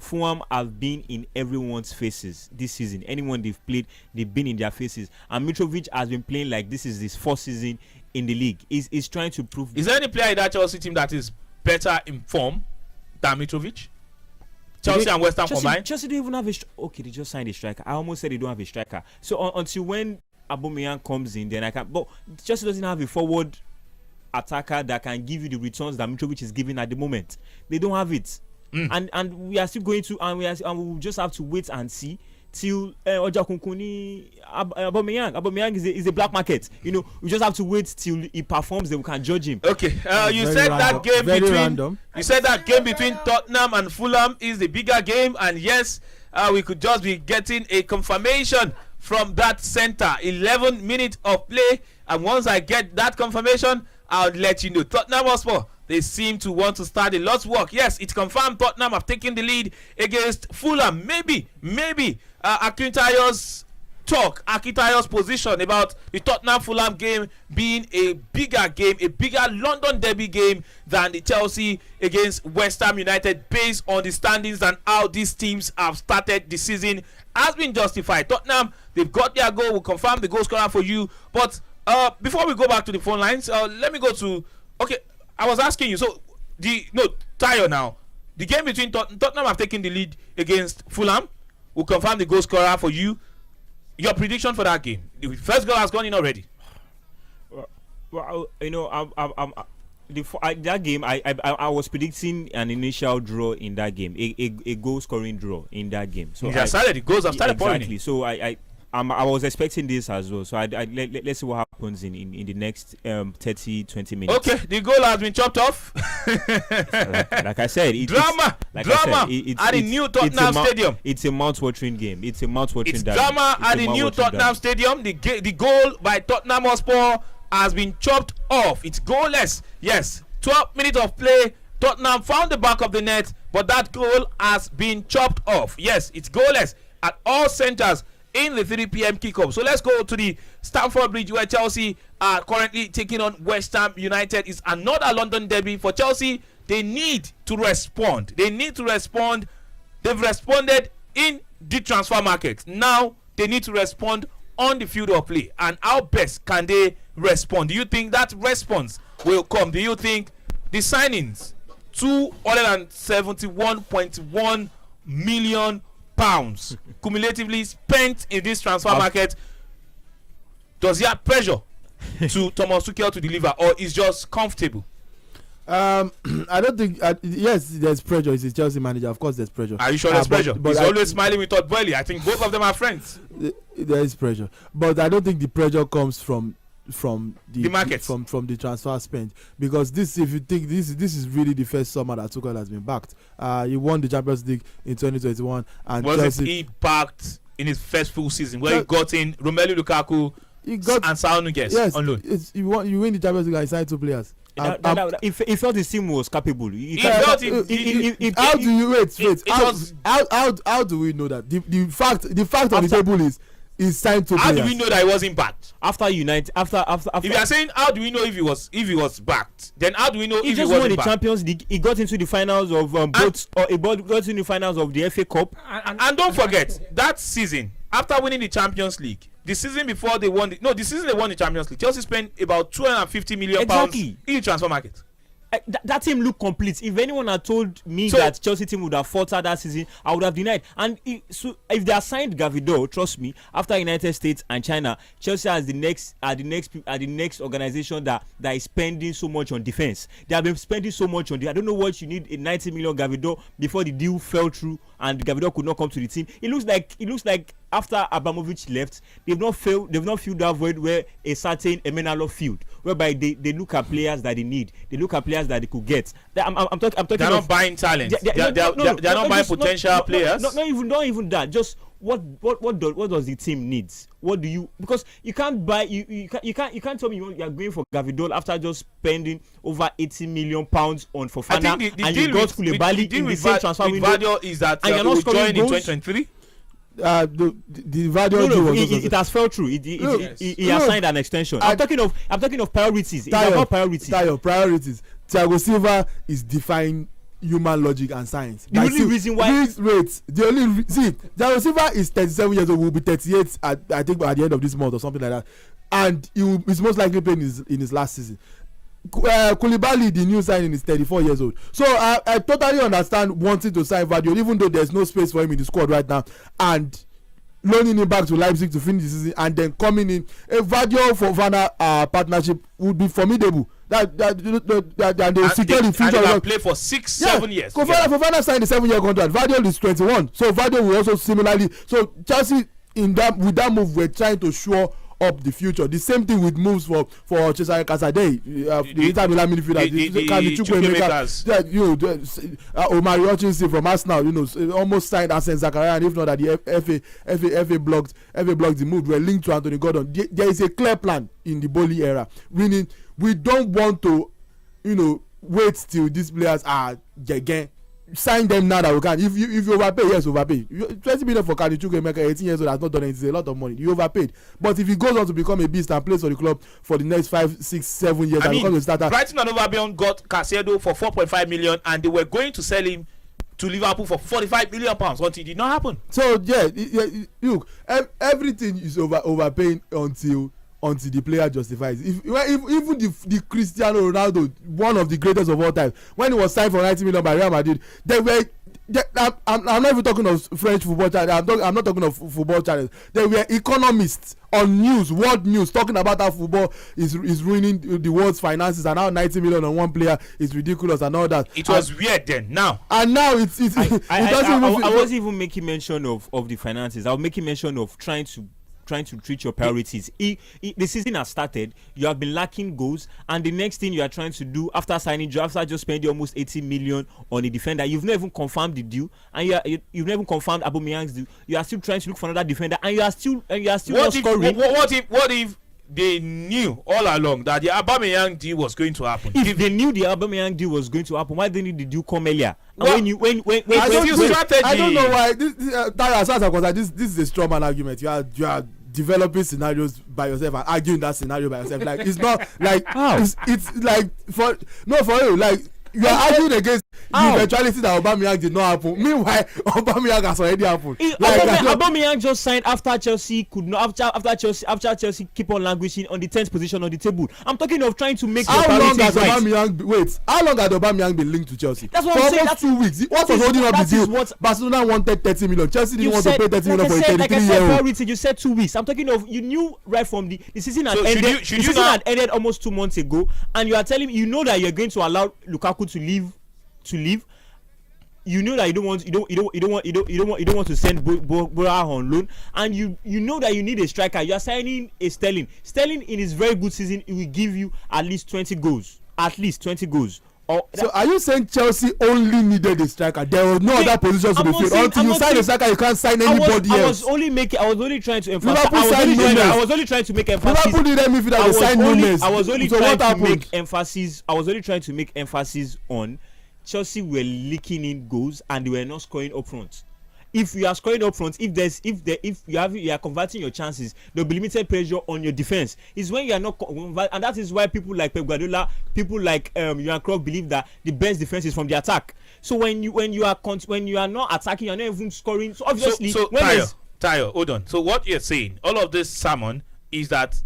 Fulham have been in everyone's faces this season. Anyone they've played, they've been in their faces. And Mitrovic has been playing like this is his 4th season in the league. He's trying to prove. Is there any player in that Chelsea team that is better in form than Mitrovic? Chelsea and West Ham combined? Chelsea don't even have a okay, they just signed a striker. I almost said they don't have a striker. So until when Aubameyang comes in, then I can. But Chelsea doesn't have a forward attacker that can give you the returns that Mitrovic is giving at the moment. They don't have it, and we are still going to, and we will just have to wait and see till Ojakunkuni Aubameyang is a black market. We just have to wait till he performs, then we can judge him. Okay, you said that game between you said that game between Tottenham and Fulham is the bigger game, and yes, we could just be getting a confirmation from that center. 11 minutes of play, and once I get that confirmation, I'll let you know. Tottenham Hotspur, they seem to want to start a lot's work. Yes, it's confirmed Tottenham have taken the lead against Fulham. Maybe Akintayo's position about the Tottenham Fulham game being a bigger game, a bigger London derby game than the Chelsea against West Ham United, based on the standings and how these teams have started the season, has been justified. Tottenham, they've got their goal. We'll confirm the goal scorer for you. But before we go back to the phone lines, let me go to. Okay, I was asking you. So Tayo now. The game between Tottenham have taken the lead against Fulham. We'll confirm the goal scorer for you. Your prediction for that game? The first goal has gone in already. Well, that game, I was predicting an initial draw in that game, a goal scoring draw in that game. So the goals have started pouring in. So I was expecting this as well. So let's see what happens. happens in the next 30-20 minutes. Okay, the goal has been chopped off. like I said, drama at the new Tottenham Stadium. It's a mouth-watering game. It's a mouth-watering It's drama at the new Tottenham Stadium. The goal by Tottenham Hotspur has been chopped off. It's goalless. Yes, 12 minutes of play. Tottenham found the back of the net, but that goal has been chopped off. Yes, it's goalless at all centers in the 3 p.m. kickoff. So let's go to the Stamford Bridge, where Chelsea are currently taking on West Ham United. It's another London derby for Chelsea. They need to respond. They've responded in the transfer market. Now they need to respond on the field of play. And how best can they respond? Do you think that response will come? Do you think the signings, £271.1 million cumulatively spent in this transfer market, does he have pressure to Thomas Tuchel to deliver, or is just comfortable? I don't think. Yes, there's pressure. He's a Chelsea manager. Of course, there's pressure. Are you sure there's pressure? But he's always smiling with Todd Boehly. I think both of them are friends. There is pressure, but I don't think the pressure comes from the market, from the transfer spend, because this, if you think this is really the first summer that Tuchel has been backed. He won the Champions League in 2021, and wasn't he backed in his first full season where he got in Romelu Lukaku and Saul Niguez on loan? You win the Champions League and sign 2 players. He felt his team was capable. How do you wait? How do we know that? The fact on the table is signed 2 players. How do we know that he wasn't backed? After United, after if you are saying how do we know if he was backed, then how do we know if he wasn't backed? He just won the Champions League. He got into the finals of he got into the finals of the FA Cup. And don't forget that season, after winning the Champions League, the season before they won the season they won the Champions League, Chelsea spent about £250 million in the transfer market. That team looked complete. If anyone had told me that Chelsea team would have faltered that season, I would have denied. And if they assigned Gavido, trust me, after United States and China, Chelsea are the next organization that is spending so much on defense. They have been spending so much on I don't know what you need a 90 million Gavido before the deal fell through and Gavido could not come to the team. It looks like after Abramovich left, they've not filled that void where a certain Emenalo filled, whereby they look at players that they need, they look at players that they could get. I'm talking. They're not buying talent. They're not buying potential players. Not even that. Just what does the team needs? What do you, because you can't buy you can't tell me you're going for Gavidol after just spending over £80 million on Fofana, and you got Koulibaly in the same transfer window. Is that and you're not join in 2023? The it has fell through. He has signed an extension. I'm talking of priorities. It's about priorities. Priorities. Thiago Silva is defying human logic and science. The only reason why Thiago Silva is 37 years old, will be 38 I think at the end of this month or something like that, and he's most likely playing in his last season. Koulibaly, the new signing, is 34 years old. So I totally understand wanting to sign Vardy, even though there's no space for him in the squad right now, and loaning him back to Leipzig to finish the season, and then coming in. A Vardy for Fofana partnership would be formidable. That they secure the future. And they can play for 6-7 years. Fofana signed a 7-year contract. Vardy is 21, so Vardy will also similarly. So Chelsea with that move, we're trying to shore up the future. The same thing with moves for Cesare Casadei, the Inter Milan midfielder, Omari Hutchinson from Arsenal, almost signed Arsene Zakaria, and if not that the FA blocked the move. We're linked to Anthony Gordon. There is a clear plan in the Boehly era, meaning we don't want to wait till these players are again. Sign them now that we can. If you overpay, yes, overpay. 20 million for Carlos Chukwuemeka, 18 years old, has not done anything. It's a lot of money. You overpaid. But if he goes on to become a beast and plays for the club for the next 5, 6, 7 years, Brighton and Hove Albion got Caicedo for 4.5 million, and they were going to sell him to Liverpool for £45 million, but it did not happen. So look, everything is overpaying until the player justifies. Even the Cristiano Ronaldo, one of the greatest of all time, when he was signed for 90 million by Real Madrid, I'm not even talking of French football channels. I'm not talking of football channels. There were economists on world news, talking about how football is ruining the world's finances, and how 90 million on one player is ridiculous and all that. It was weird then. Now I wasn't even making mention of the finances. I was making mention of trying to trying to treat your priorities. The season has started. You have been lacking goals, and the next thing you are trying to do after signing, after just spending almost 80 million on a defender, you've not even confirmed the deal, and you've not even confirmed Aubameyang's deal. You are still trying to look for another defender, and you are still not scoring. What if they knew all along that the Aubameyang deal was going to happen? If they knew the Aubameyang deal was going to happen, why didn't the deal come earlier? Well, I don't know why as far as I'm concerned, this is a straw man argument. You are developing scenarios by yourself and arguing that scenario by yourself. Like, it's not like it's like for you, like you are arguing against the eventuality that Aubameyang did not happen. Meanwhile, Aubameyang has already happened. Aubameyang just signed after Chelsea could not after Chelsea keep on languishing on the 10th position on the table. I'm talking of trying to make how long has Aubameyang been linked to Chelsea? That's what for I'm saying. Almost 2 weeks. What was holding up the deal? Barcelona wanted 30 million. Chelsea didn't want to pay 30 million for a 33-year-old. You said 2 weeks. I'm talking of, you knew right from the season had ended. The season had ended almost 2 months ago, and you are telling me you know that you're going to allow Lukaku to leave. You know that you don't want to send Bora on loan, and you know that you need a striker. You are signing a Sterling. Sterling in his very good season, it will give you at least 20 goals. So are you saying Chelsea only needed a striker? There was no other positions to be filled. Until you sign a striker, you can't sign anybody else. I was only trying to emphasize. I was only trying to make emphasis. Liverpool didn't midfielder to sign Nunes. I was only trying to make emphasis on Chelsea were leaking in goals and they were not scoring up front. If you are scoring up front, if you are converting your chances, there'll be limited pressure on your defense. It's when you are not and that is why people like Pep Guardiola, people like Johan Cruyff believe that the best defense is from the attack. So when you are not attacking, you're not even scoring. So obviously, Tayo, hold on. So what you're saying, all of this sermon is that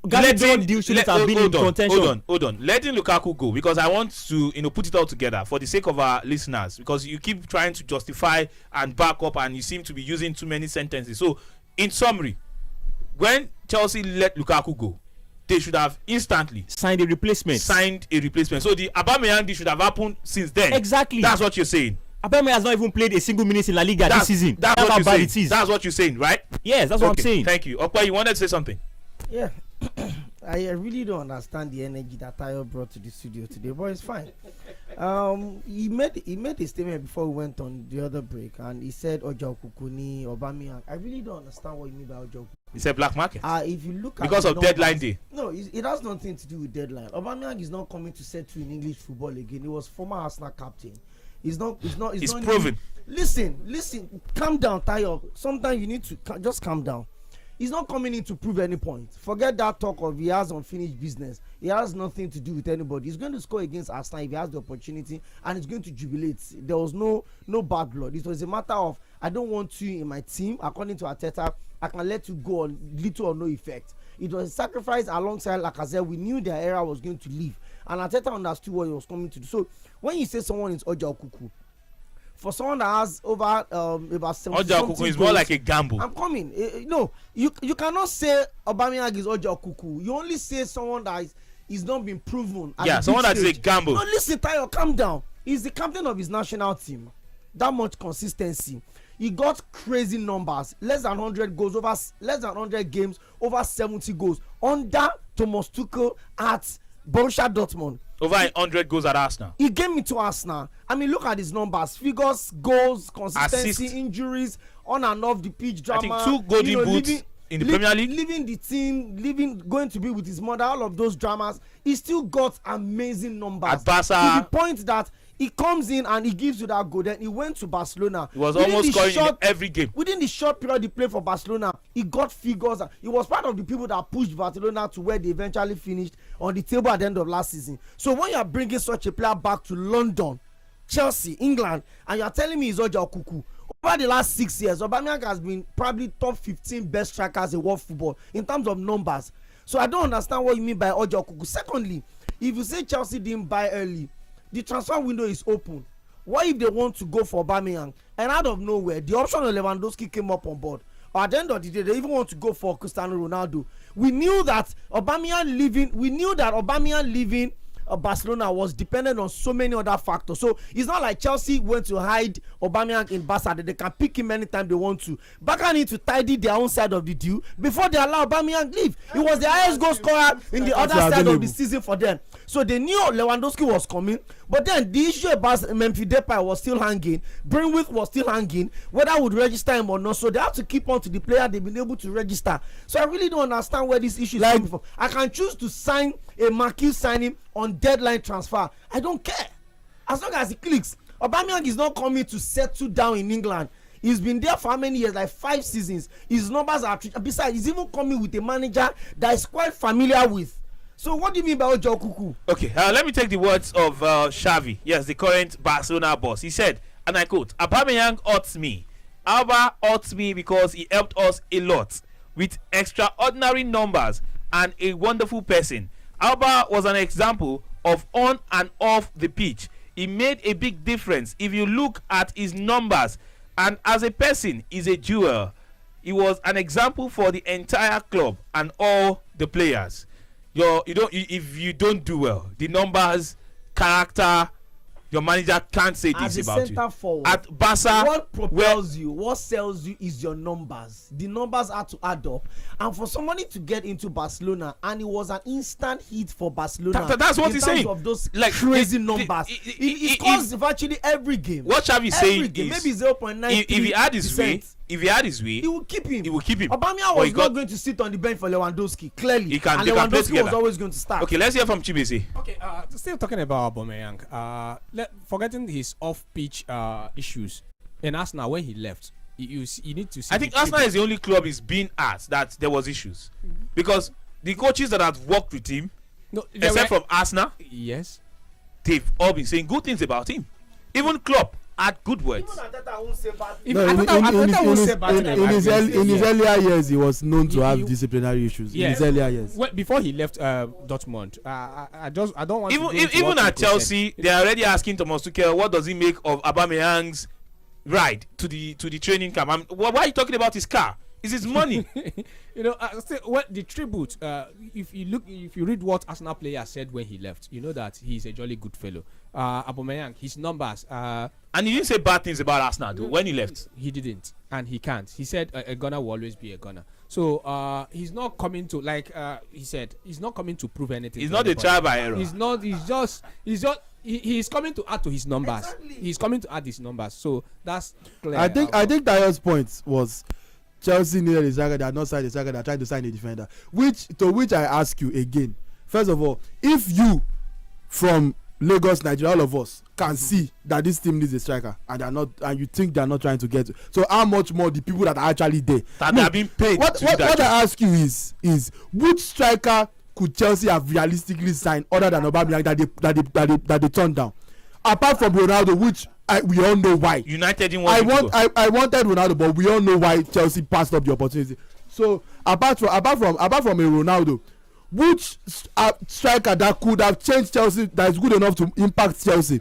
deal shouldn't have been in contention. Hold on. Letting Lukaku go, because I want to put it all together for the sake of our listeners, because you keep trying to justify and back up and you seem to be using too many sentences. So in summary, when Chelsea let Lukaku go, they should have instantly signed a replacement. So the Aubameyang deal should have happened since then. Exactly. That's what you're saying. Aubameyang has not even played a single minute in La Liga this season. That's what you're saying. That's what you're saying, right? Yes, that's what I'm saying. Thank you. Okpa, you wanted to say something? Yeah. I really don't understand the energy that Tayo brought to the studio today, but it's fine. He made a statement before we went on the other break, and he said Ojo Kukuni, Aubameyang. I really don't understand what you mean by Ojo. He said black market. If you look at because of deadline day. No, it has nothing to do with deadline. Aubameyang is not coming to settle in English football again. He was former Arsenal captain. He's proven. Listen. Calm down, Tayo. Sometimes you need to just calm down. He's not coming in to prove any point. Forget that talk of he has unfinished business. He has nothing to do with anybody. He's going to score against Arsenal if he has the opportunity, and he's going to jubilate. There was no bad blood. It was a matter of, I don't want you in my team. According to Arteta, I can let you go on little or no effect. It was a sacrifice alongside Lacazette. We knew their era was going to leave, and Arteta understood what he was coming to do. So when you say someone is Ojo Kuku, for someone that has over about 70 Ojo Kuku is more like a gamble. I'm coming. No, you cannot say Aubameyang is Ojo Kuku. You only say someone that is not been proven. Yeah, someone that is a gamble. No, listen, Tayo, calm down. He's the captain of his national team. That much consistency. He got crazy numbers. Less than 100 goals, less than 100 games, over 70 goals under Thomas Tuchel at Borussia Dortmund. Over 100 goals at Arsenal. He came into Arsenal. I mean, look at his numbers, figures, goals, consistency, injuries, on and off the pitch drama. I think 2 golden boots in the Premier League. Leaving the team, going to be with his mother, all of those dramas. He still got amazing numbers. At Barca. To the point that he comes in and he gives you that goal. Then he went to Barcelona. He was almost scoring in every game. Within the short period he played for Barcelona, he got figures. He was part of the people that pushed Barcelona to where they eventually finished on the table at the end of last season. So when you are bringing such a player back to London, Chelsea, England, and you are telling me he's Ojo Kuku, over the last 6 years, Aubameyang has been probably top 15 best strikers in world football in terms of numbers. So I don't understand what you mean by Ojo Kuku. Secondly, if you say Chelsea didn't buy early, the transfer window is open. What if they want to go for Aubameyang, and out of nowhere the option of Lewandowski came up on board, or at the end of the day they even want to go for Cristiano Ronaldo? We knew that Aubameyang leaving Barcelona was dependent on so many other factors. So it's not like Chelsea went to hide Aubameyang in Barca that they can pick him anytime they want to. Barca need to tidy their own side of the deal before they allow Aubameyang leave. He was the highest goal scorer in the other side of the season for them. So they knew Lewandowski was coming, but then the issue about Memphis Depay was still hanging. Greenwood was still hanging, whether would register him or not. So they have to keep on to the player they've been able to register. So I really don't understand where this issue is coming from. I can choose to sign a Marquis signing on deadline transfer. I don't care as long as it clicks. Aubameyang is not coming to settle down in England. He's been there for how many years? Like 5 seasons. His numbers are. Besides, he's even coming with a manager that is quite familiar with. So what do you mean by Ojo Kuku? Okay, let me take the words of Xavi. Yes, the current Barcelona boss. He said, and I quote, "Aubameyang hurts me. Alba hurts me because he helped us a lot with extraordinary numbers and a wonderful person. Alba was an example of on and off the pitch. He made a big difference if you look at his numbers, and as a person, he's a jewel. He was an example for the entire club and all the players. If you don't do well, the numbers, character, your manager can't say this about you. Forward, at Barca, what propels you, what sells you is your numbers. The numbers are to add up, and for somebody to get into Barcelona, and it was an instant hit for Barcelona. That's what he's saying. Of those like crazy numbers, it scores virtually every game. What Xavi is saying game, is maybe 0.9. If he had his way. If he had his way, he will keep him. Aubameyang was not going to sit on the bench for Lewandowski. Clearly, and Lewandowski was always going to start. Okay, let's hear from Chibese. Okay, still talking about Aubameyang. Forgetting his off-pitch issues in Arsenal when he left, you need to see. I think Arsenal is the only club he's been at that there was issues, because the coaches that have worked with him, except from Arsenal, yes, they've all been saying good things about him. Even Klopp had good words. In his earlier years, he was known to have disciplinary issues. In his earlier years, before he left Dortmund, I don't want. Even at Chelsea, they are already asking Thomas Tuchel, what does he make of Aubameyang's ride to the training camp? Why are you talking about his car? It's his money. The tribute. If you read what Arsenal player said when he left, you know that he's a jolly good fellow. Aubameyang, his numbers. And he didn't say bad things about Arsenal though, when he left. He didn't, and he can't. He said a gunner will always be a gunner. So he's not coming to he said he's not coming to prove anything. He's not a trial by error. He's not. He's coming to add to his numbers. Exactly. He's coming to add his numbers. So that's clear. I think Dayo's point was Chelsea needed a striker. They are not signed a striker. They are trying to sign a defender. Which I ask you again. First of all, if you from Lagos, Nigeria, all of us can see that this team needs a striker, and they're not, and you think they're not trying to get. So how much more the people that are actually there that are being paid? What I ask you is which striker could Chelsea have realistically signed other than Aubameyang that they turned down, apart from Ronaldo, which we all know why. United didn't want. I wanted Ronaldo, but we all know why Chelsea passed up the opportunity. So apart from a Ronaldo, which striker that could have changed Chelsea, that is good enough to impact Chelsea,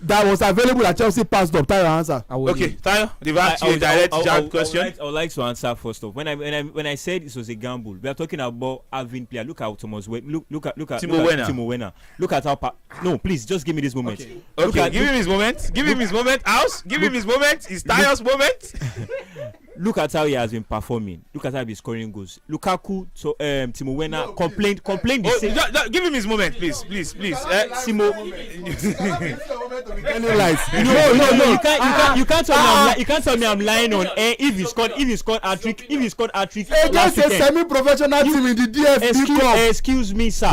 that was available at Chelsea passed up? Tayo, answer. Okay, Tayo, the direct question. I would like to answer first off. When I said it was a gamble, we are talking about having player. Look at Thomas. Look at Timo Werner. Look at how. No, please, just give me this moment. Okay, give him his moment. Give him his moment. House, give him his moment. It's Tayo's moment. Look at how he has been performing. Look at how he's scoring goals. Lukaku, Timo Werner complained the same. Give him his moment, please. Timo. No. You can't tell me I'm lying on air. If he scored hat-trick. Against a semi-professional team in the DFB Cup. Excuse me, sir.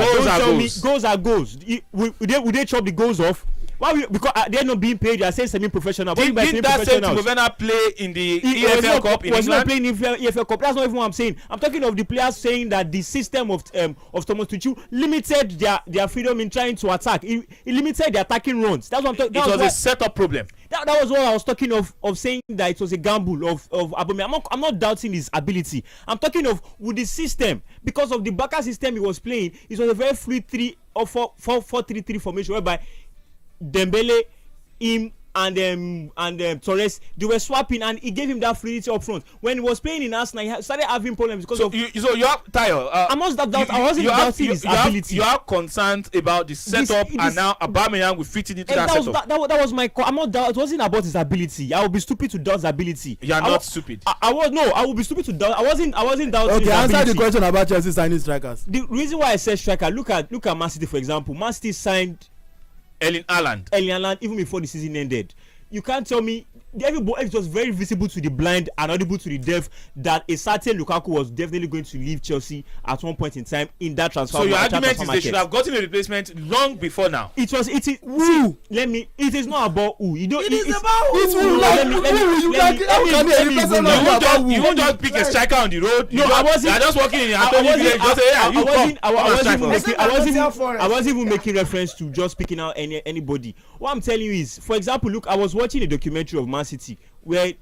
Goals are goals. Would they chop the goals off? Why? Because they're not being paid. They are saying semi-professional. Did that same Timo Werner play in the EFL Cup in England? Was not playing in the EFL Cup. That's not even what I'm saying. I'm talking of the players saying that the system of Thomas Tuchel limited their freedom in trying to attack. It limited their attacking runs. That's what I'm talking. It was a setup problem. That was what I was talking of saying that it was a gamble of Aubameyang. I'm not doubting his ability. I'm talking of with the system, because of the Barca system he was playing. It was a very fluid 4-3-3 formation whereby Dembele, him, and Torres, they were swapping, and it gave him that fluidity up front. When he was playing in Arsenal, he started having problems because of. So you are Tayo. I wasn't doubting his ability. You are concerned about the setup, and now Aubameyang will fit it into that setup. That was my. I'm not doubt. It wasn't about his ability. I would be stupid to doubt his ability. You are not stupid. I would be stupid to doubt. I wasn't doubting. Okay, his answer ability. the question about Chelsea signing strikers. The reason why I said striker, look at Man City, for example. Man City signed Erling Haaland even before the season ended. You can't tell me it was very visible to the blind and audible to the deaf that a certain Lukaku was definitely going to leave Chelsea at one point in time in that transfer. So your argument is they should have gotten a replacement long before now. It is not about who. You don't. It is about who. You won't just pick a striker on the road. No, I wasn't. You are just walking in. I wasn't even making reference to just picking out anybody. What I'm telling you is, for example, look, I was watching a documentary of Man City where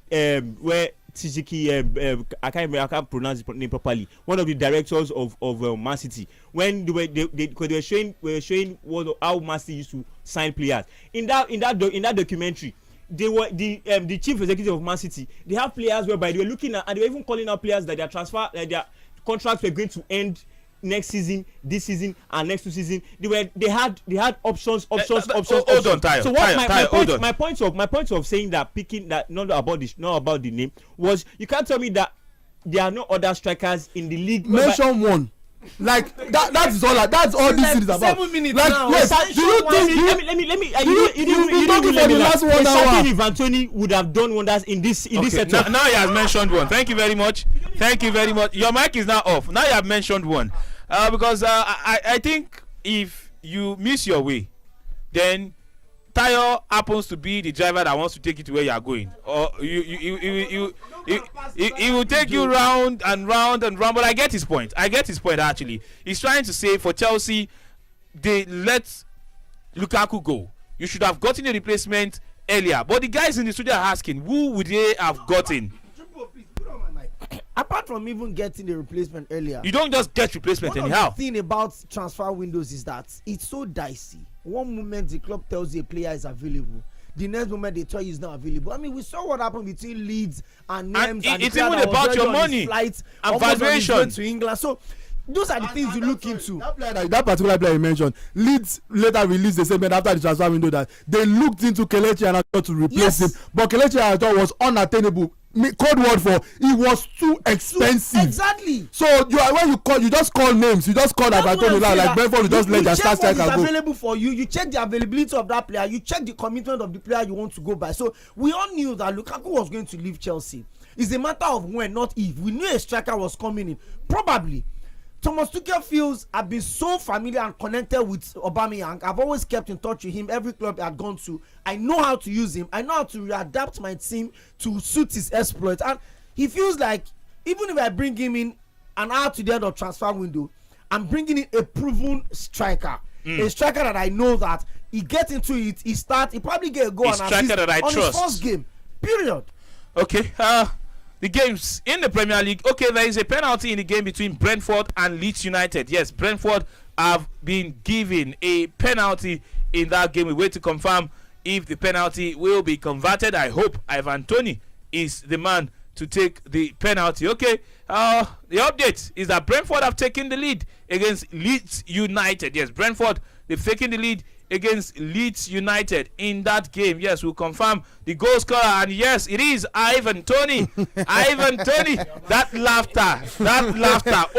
Tijiki I can't pronounce his name properly. One of the directors of Man City, when they were showing how Man City used to sign players. In that documentary, they were the chief executive of Man City. They have players whereby they were looking at, and they were even calling out players that their contracts were going to end next season, this season, and next 2 seasons. They had options. Hold on, Tayo. So what my point of saying that, picking that not about the name, was you can't tell me that there are no other strikers in the league. Mention one. Like that's all this is about. 7 minutes like, now. Yes, do you think you talking for the last 1 hour? If Anthony would have done wonders in this setup. Now he has mentioned one. Thank you very much. Your mic is now off. Now you have mentioned one. Because I think if you miss your way, then Tayo happens to be the driver that wants to take you to where you are going, or he will take you round and round and round. But I get his point. Actually, he's trying to say for Chelsea, they let Lukaku go. You should have gotten a replacement earlier. But the guys in the studio are asking, who would they have gotten? Apart from even getting the replacement earlier, you don't just get replacement anyhow. The thing about transfer windows is that it's so dicey. One moment the club tells you a player is available, the next moment they tell you he's not available. I mean, we saw what happened between Leeds and Nems, and it's even about your money and valuation to England. So those are the things you look into. That particular player you mentioned, Leeds later released the statement after the transfer window that they looked into Kelechi Iheanacho to replace him, but Kelechi Iheanacho was unattainable. Code word for it was too expensive. Exactly. So you just call names. You just call Antonio like Brentford. You just let their star striker go. Available for you. You check the availability of that player. You check the commitment of the player you want to go by. So we all knew that Lukaku was going to leave Chelsea. It's a matter of when, not if. We knew a striker was coming in. Probably. Thomas Tuchel feels I've been so familiar and connected with Aubameyang. I've always kept in touch with him every club I've gone to. I know how to use him. I know how to readapt my team to suit his exploits. And he feels like even if I bring him in an hour to the end of transfer window, I'm bringing in a proven striker. A striker that I know that he gets into it, he probably get a goal and assist on his first game. Period. Okay. The games in the Premier League. Okay, there is a penalty in the game between Brentford and Leeds United. Yes, Brentford have been given a penalty in that game. We wait to confirm if the penalty will be converted. I hope Ivan Toney is the man to take the penalty. Okay, the update is that Brentford have taken the lead against Leeds United. Yes, Brentford, they've taken the lead against Leeds United in that game. Yes, we'll confirm the goal scorer, and yes, it is Ivan Toney. Ivan Toney. That laughter.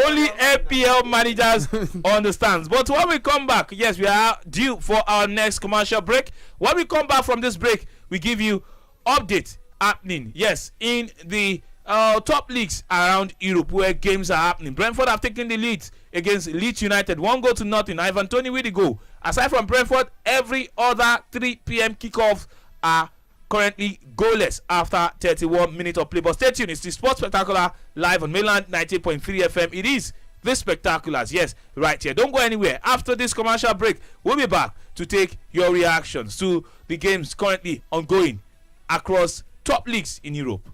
Only FPL managers understands. But when we come back, yes, we are due for our next commercial break. When we come back from this break, we give you update happening. Yes, in the top leagues around Europe where games are happening. Brentford have taken the lead against Leeds United, 1-0. Ivan Toney with the goal. Aside from Brentford, every other 3 p.m. kickoffs are currently goalless after 31 minutes of play. But stay tuned, it's the Sports Spectacular live on Mainland 98.3 FM. It is the Spectaculars, yes, right here. Don't go anywhere. After this commercial break, we'll be back to take your reactions to the games currently ongoing across top leagues in Europe.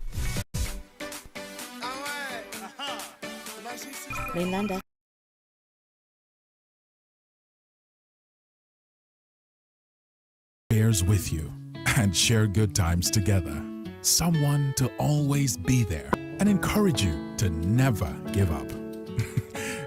Mainland bears with you. and share good times together. Someone to always be there and encourage you to never give up.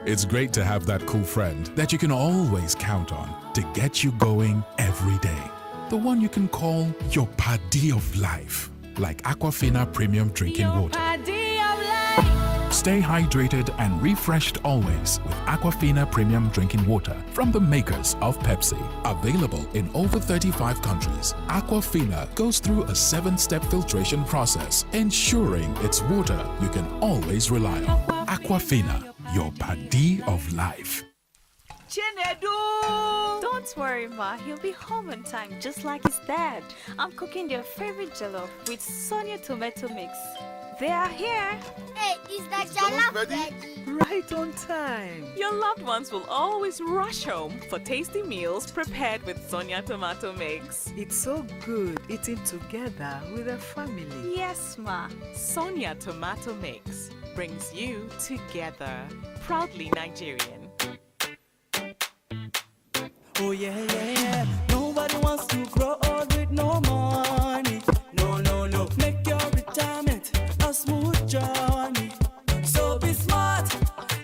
It's great to have that cool friend that you can always count on to get you going every day. The one you can call your paddy of life, like Aquafina Premium Drinking Water. Stay hydrated and refreshed always with Aquafina Premium Drinking Water from the makers of Pepsi. Available in over 35 countries, Aquafina goes through a 7-step filtration process, ensuring it's water you can always rely on. Aquafina, your paddy of life. Chinedu! Don't worry, Ma. He'll be home on time, just like his dad. I'm cooking their favorite jollof with Sonia tomato mix. They are here. Hey, is that jollof ready? Right on time. Your loved ones will always rush home for tasty meals prepared with Sonia tomato mix. It's so good eating together with a family. Yes, Ma. Sonia tomato mix brings you together. Proudly Nigerian. Oh yeah, yeah, yeah. Nobody wants to grow old with no money. No, no, no. Make your retirement a smooth journey. So be smart.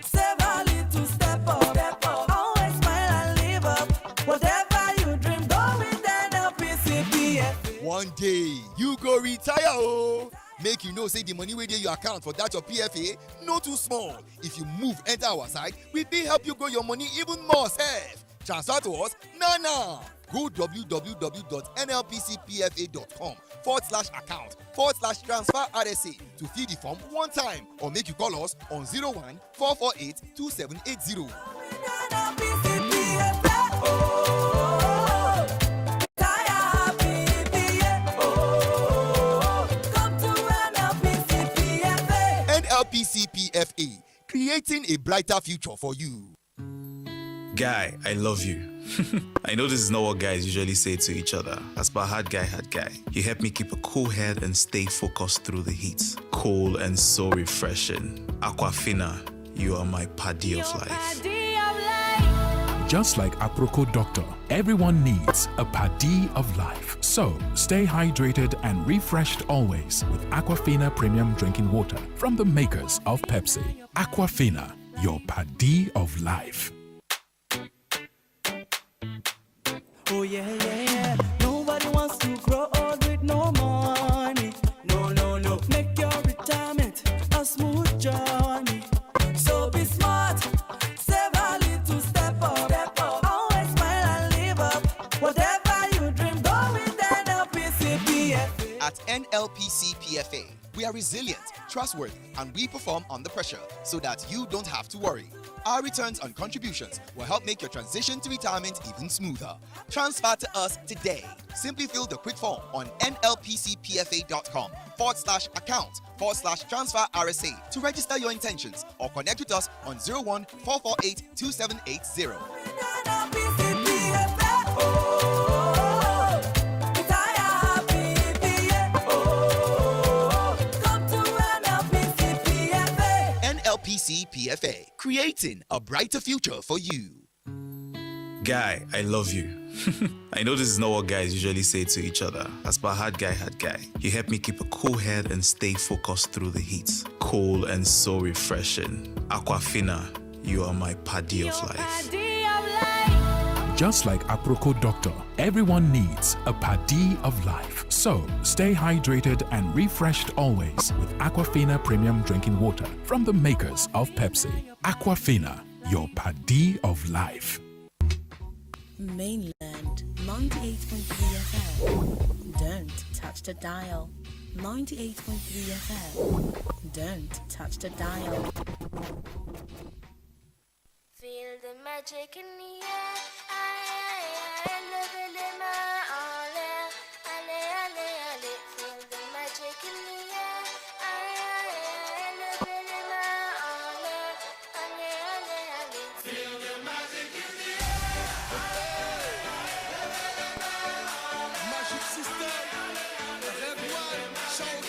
Save a little step up. Step up. Always smile and live up. Whatever you dream, go with NLPCPF. One day, you go retire, oh. Make you know say the money wey dey your account for that your PFA no too small. If you move enter our side, we fit help you grow your money even more safe. Transfer to us now. Go www.nlpcpfa.com/account/transfer RSA to fill the form one time or make you call us on 01-448-2780. NLPCPFA, creating a brighter future for you. Guy, I love you. I know this is not what guys usually say to each other. As per hard guy, you help me keep a cool head and stay focused through the heat. Cool and so refreshing. Aquafina, you are my paddy of life. Just like Aproko Doctor, everyone needs a paddy of life. So stay hydrated and refreshed always with Aquafina Premium Drinking Water from the makers of Pepsi. Aquafina, your paddy of life. Oh yeah, yeah, yeah. Nobody wants to grow old with no money. No, no, no. Make your retirement a smooth journey. So be smart. Save a little step up. Step up. Always smile and live up. Whatever you dream, go with NLPCPFA. At NLPCPFA, we are resilient, trustworthy, and we perform under pressure so that you don't have to worry. Our returns on contributions will help make your transition to retirement even smoother. Transfer to us today. Simply fill the quick form on nlpcpfa.com/account/transfer RSA to register your intentions or connect with us on 01-448-2780. NLPCPFA, creating a brighter future for you. Guy, I love you. I know this is not what guys usually say to each other. As per hard guy, you help me keep a cool head and stay focused through the heat. Cool and so refreshing. Aquafina, you are my paddy of life. Just like Aproko Doctor, everyone needs a paddy of life. So stay hydrated and refreshed always with Aquafina Premium Drinking Water from the makers of Pepsi. Aquafina, your paddy of life. Mainland 98.3 FM. Don't touch the dial. 98.3 FM. Don't touch the dial. Feel the magic in the air. Love it in my all air. Feel the magic in the air. Love it in my all air. Feel the magic in the air. Magic system. Everyone shout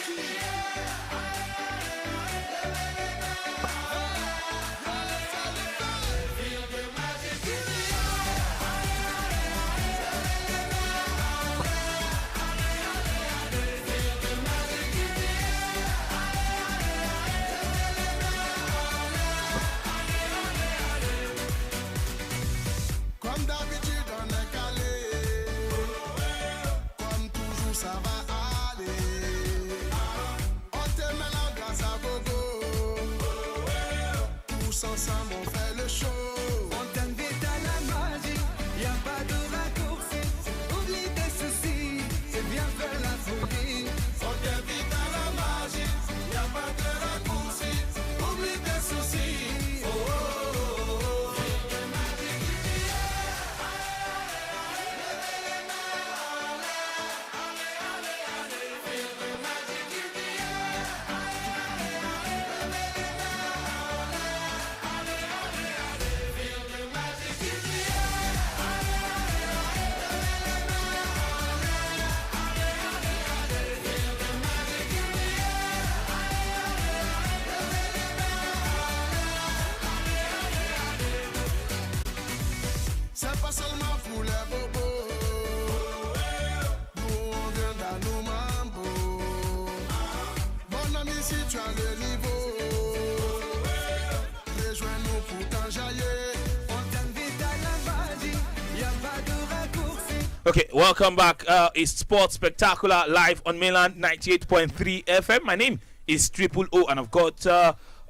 Okay, welcome back. It's Sports Spectacular live on Mainland 98.3 FM. My name is Triple O, and I've got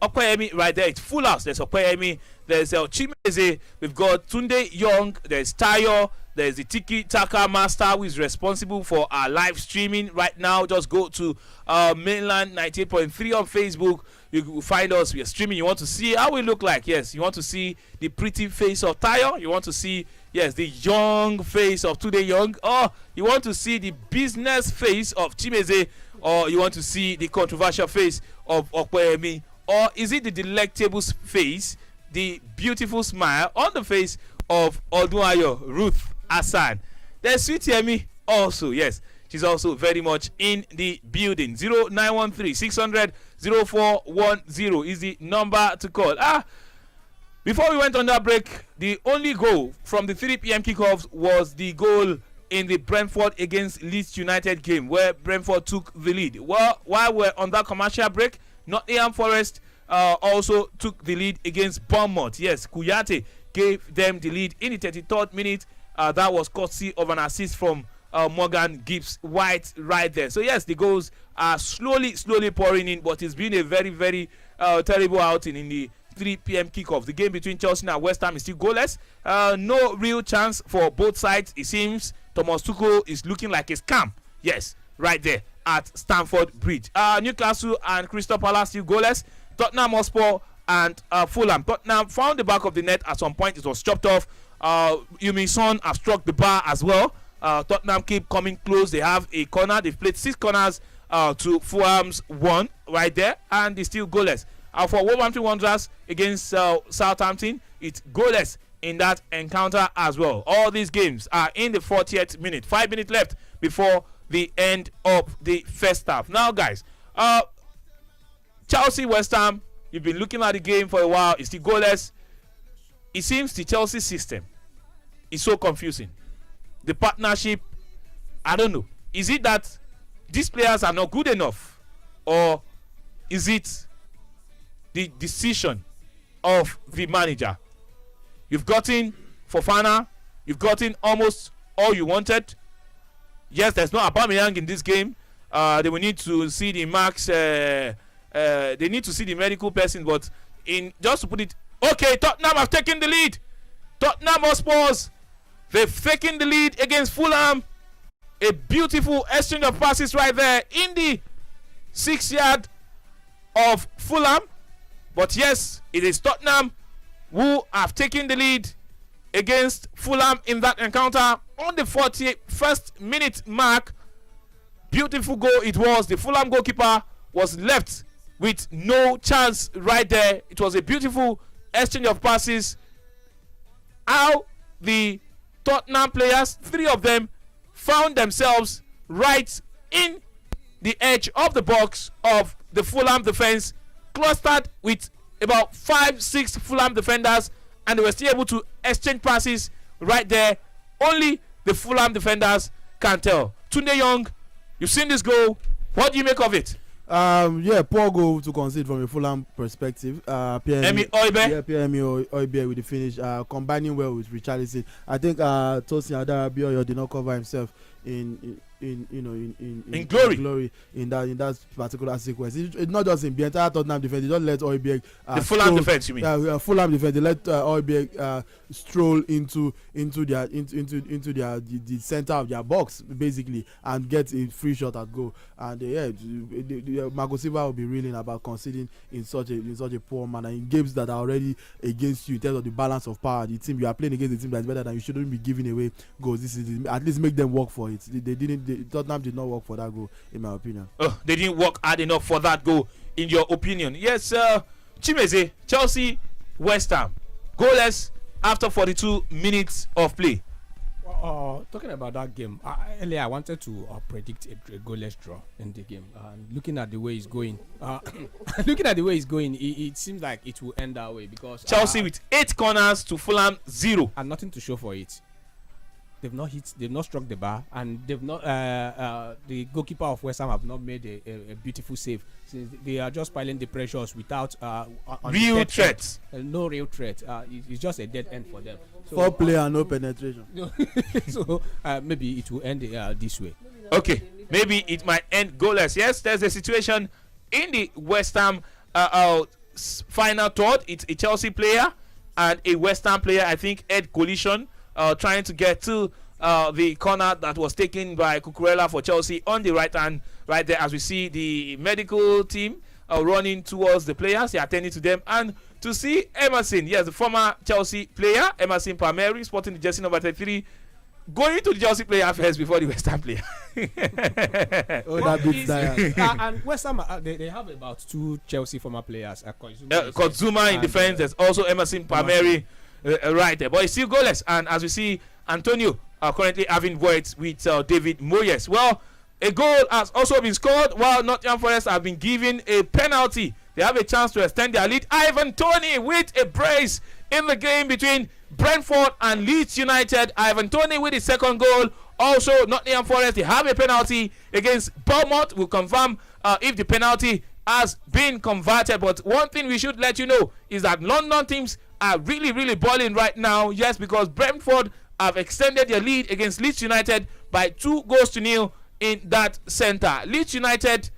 Okoyemi right there. It's full house. There's Okoyemi, there's Chimeze, we've got Tunde Young, there's Tayo, there's the Tiki Taka Master who is responsible for our live streaming right now. Just go to Mainland 98.3 on Facebook. You will find us. We are streaming. You want to see how we look like? Yes. You want to see the pretty face of Tayo? You want to see, yes, the young face of Tunde Young? Or you want to see the business face of Chimeze? Or you want to see the controversial face of Okoyemi? Or is it the delectable face, the beautiful smile on the face of Odunayo Ruth Hassan? There's Sweet Yemi also, yes. She's also very much in the building. 0913 600 0410 is the number to call. Before we went on that break, the only goal from the 3 p.m. kickoffs was the goal in the Brentford against Leeds United game where Brentford took the lead. Well, while we're on that commercial break, Nottingham Forest also took the lead against Bournemouth. Yes, Kuyate gave them the lead in the 33rd minute. That was courtesy of an assist from Morgan Gibbs White right there. So yes, the goals are slowly pouring in, but it's been a very, very terrible outing in the 3 p.m. kickoff. The game between Chelsea and West Ham is still goalless. No real chance for both sides. It seems Thomas Tuchel is looking like a scam. Yes, right there at Stamford Bridge. Newcastle and Crystal Palace still goalless. Tottenham Hotspur and Fulham. Tottenham found the back of the net at some point. It was chopped off. Heung-min Son have struck the bar as well. Tottenham keep coming close. They have a corner. They've played 6 corners to Fulham's 1 right there, and they still goalless. For Wolverhampton Wanderers against Southampton, it's goalless in that encounter as well. All these games are in the 40th minute. 5 minutes left before the end of the first half. Now, guys, Chelsea West Ham, you've been looking at the game for a while. It's still goalless. It seems the Chelsea system is so confusing. The partnership, I don't know. Is it that these players are not good enough, or is it the decision of the manager? You've gotten Fofana, you've gotten almost all you wanted. Yes, there's no Aubameyang in this game. They will need to see the marks. They need to see the medical person, but in just to put it, okay, Tottenham have taken the lead. Tottenham Hotspurs, they've taken the lead against Fulham. A beautiful exchange of passes right there in the 6-yard of Fulham. But yes, it is Tottenham who have taken the lead against Fulham in that encounter on the 41st minute mark. Beautiful goal it was. The Fulham goalkeeper was left with no chance right there. It was a beautiful exchange of passes. How the Tottenham players, 3 of them, found themselves right in the edge of the box of the Fulham defense, clustered with about 5-6 Fulham defenders, and they were still able to exchange passes right there. Only the Fulham defenders can tell. Tunde Young, you've seen this goal. What do you make of it? Yeah, poor goal to concede from a Fulham perspective. Pierre-Emile Oibe with the finish, combining well with Richarlison. I think Tosin Adarabioyo did not cover himself in glory in that particular sequence. It's not just in the entire Tottenham defense. They don't let Oiberg the Fulham defense, you mean? Fulham defense. They let Oiberg stroll into the center of their box basically and get a free shot at goal. And Marco Silva will be reeling about conceding in such a poor manner in games that are already against you in terms of the balance of power. The team you are playing against, the team that's better than you, shouldn't be giving away goals. This is at least make them work for it. Tottenham did not work for that goal, in my opinion. They didn't work hard enough for that goal, in your opinion? Yes, Chimeze, Chelsea, West Ham, goalless after 42 minutes of play. Talking about that game, earlier I wanted to predict a goalless draw in the game. Looking at the way it's going, it seems like it will end that way because Chelsea with 8 corners to Fulham 0, and nothing to show for it. They've not struck the bar, and they've not. The goalkeeper of West Ham have not made a beautiful save. Since they are just piling the pressures without real threats. No real threat. It's just a dead end for them. So, 4 player and no penetration. So maybe it will end this way. Okay, maybe it might end goalless. Yes, there's a situation in the West Ham final third. It's a Chelsea player and a West Ham player. I think head collision. Trying to get to the corner that was taken by Cucurella for Chelsea on the right hand, right there, as we see the medical team running towards the players. They're attending to them, and to see Emerson, yes, the former Chelsea player, Emerson Palmieri, sporting the jersey number 33, going to the Chelsea player first before the West Ham player. That beats Diane. And West Ham, they have about 2 Chelsea former players. Kozuma in defense. There's also Emerson Palmieri. Right there, but it's still goalless. And as we see, Antonio currently having words with David Moyes. Well, a goal has also been scored while Nottingham Forest have been given a penalty. They have a chance to extend their lead. Ivan Toney with a brace in the game between Brentford and Leeds United. Ivan Toney with his second goal. Also, Nottingham Forest, they have a penalty against Bournemouth. We'll confirm if the penalty has been converted. But one thing we should let you know is that London teams are really balling right now. Yes, because Brentford have extended their lead against Leeds United by 2-0 in that center. Leeds United,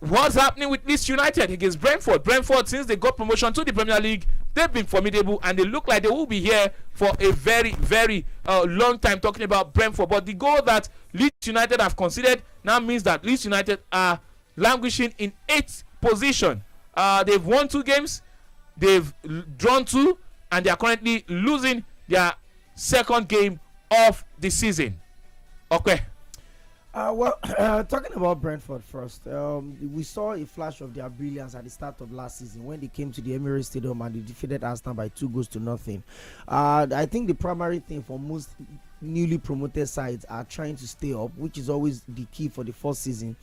what's happening with Leeds United against Brentford? Brentford, since they got promotion to the Premier League, they've been formidable, and they look like they will be here for a very long time. Talking about Brentford, but the goal that Leeds United have conceded now means that Leeds United are languishing in 8th position. They've won 2 games. They've drawn 2, and they are currently losing their second game of the season. Okay. Talking about Brentford first, we saw a flash of their brilliance at the start of last season when they came to the Emirates Stadium and they defeated Arsenal by 2-0. I think the primary thing for most newly promoted sides are trying to stay up, which is always the key for the first season.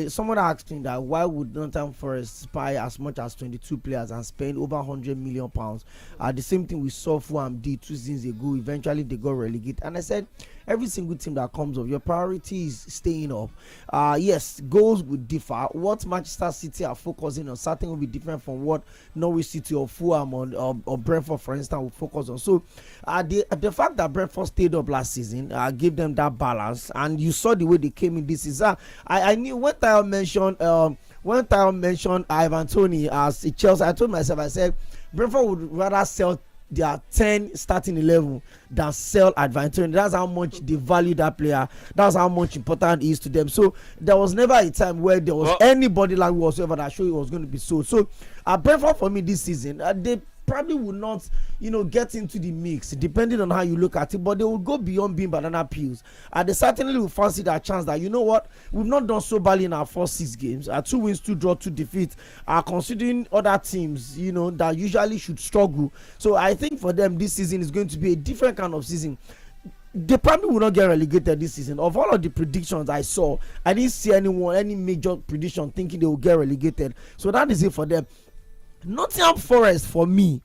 Someone asked me that why would Nottingham Forest buy as much as 22 players and spend over £100 million? The same thing we saw Fulham did 2 seasons ago. Eventually they got relegated, and I said every single team that comes up, your priority is staying up. Yes, goals would differ. What Manchester City are focusing on certainly will be different from what Norwich City or Fulham or Brentford, for instance, will focus on. So the fact that Brentford stayed up last season gave them that balance, and you saw the way they came in this season. I knew when Tayo mentioned Ivan Toney as a Chelsea, I told myself, I said Brentford would rather sell their 10 starting 11 than sell Ivan Toney. That's how much they value that player. That's how much important he is to them. So there was never a time where there was anybody like whatsoever that showed it was going to be sold. So Brentford for me this season, they probably would not, get into the mix depending on how you look at it, but they will go beyond being banana peels, and they certainly will fancy that chance that, you know what, we've not done so badly in our first 6 games, 2 wins, 2 draws, 2 defeats, considering other teams that usually should struggle. So I think for them this season is going to be a different kind of season. They probably will not get relegated this season. Of all of the predictions I saw, I didn't see any major prediction thinking they will get relegated. So that is it for them. Nottingham Forest for me,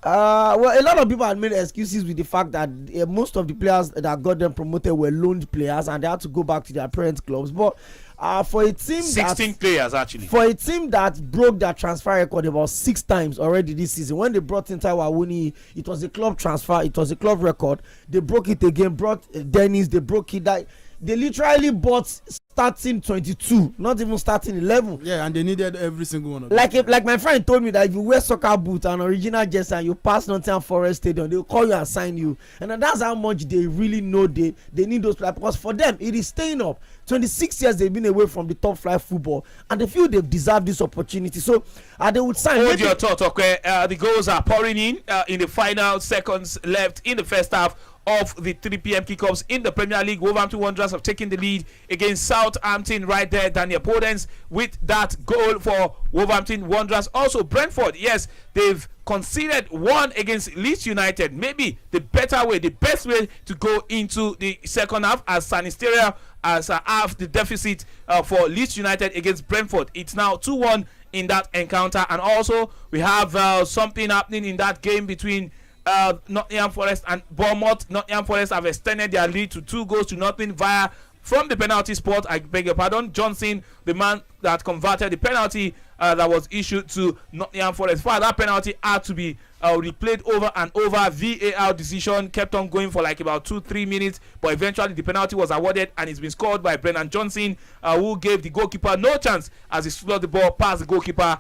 a lot of people had made excuses with the fact that most of the players that got them promoted were loaned players and they had to go back to their parent clubs. But for a team 16 players actually, for a team that broke their transfer record about 6 times already this season, when they brought in Taiwo Awoniyi, it was a club transfer, it was a club record. They broke it again, brought Dennis, they broke it. They literally bought starting 22, not even starting 11. Yeah, and they needed every single one of them. Like my friend told me that if you wear soccer boots and original jersey and you pass Nottingham Forest Stadium, they'll call you and sign you. And that's how much they really know they need those players, because for them it is staying up. 26 years they've been away from the top flight football, and they feel they've deserved this opportunity. So they would sign. Hold your thought, okay? The goals are pouring in the final seconds left in the first half of the 3 p.m. kickoffs in the Premier League. Wolverhampton Wanderers have taken the lead against Southampton right there. Daniel Podence with that goal for Wolverhampton Wanderers. Also Brentford, yes, they've conceded 1 against Leeds United. Maybe the better way, the best way to go into the second half, as Sanisteria as half the deficit for Leeds United against Brentford. It's now 2-1 in that encounter. And also we have something happening in that game between Nottingham Forest and Bournemouth. Nottingham Forest have extended their lead to 2-0 via from the penalty spot. I beg your pardon. Johnson, the man that converted the penalty that was issued to Nottingham Forest. For that penalty had to be replayed over and over. VAR decision kept on going for like about 2-3 minutes, but eventually the penalty was awarded and it's been scored by Brennan Johnson, who gave the goalkeeper no chance as he slid the ball past the goalkeeper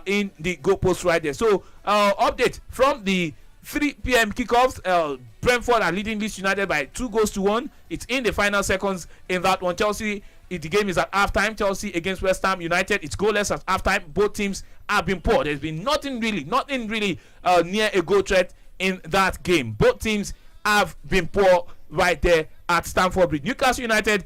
in the goalpost right there. So update from the 3 p.m. kickoffs. Brentford are leading Leeds United by 2-1. It's in the final seconds in that one. Chelsea, the game is at halftime. Chelsea against West Ham United. It's goalless at halftime. Both teams have been poor. There's been nothing really near a goal threat in that game. Both teams have been poor right there at Stamford Bridge. Newcastle United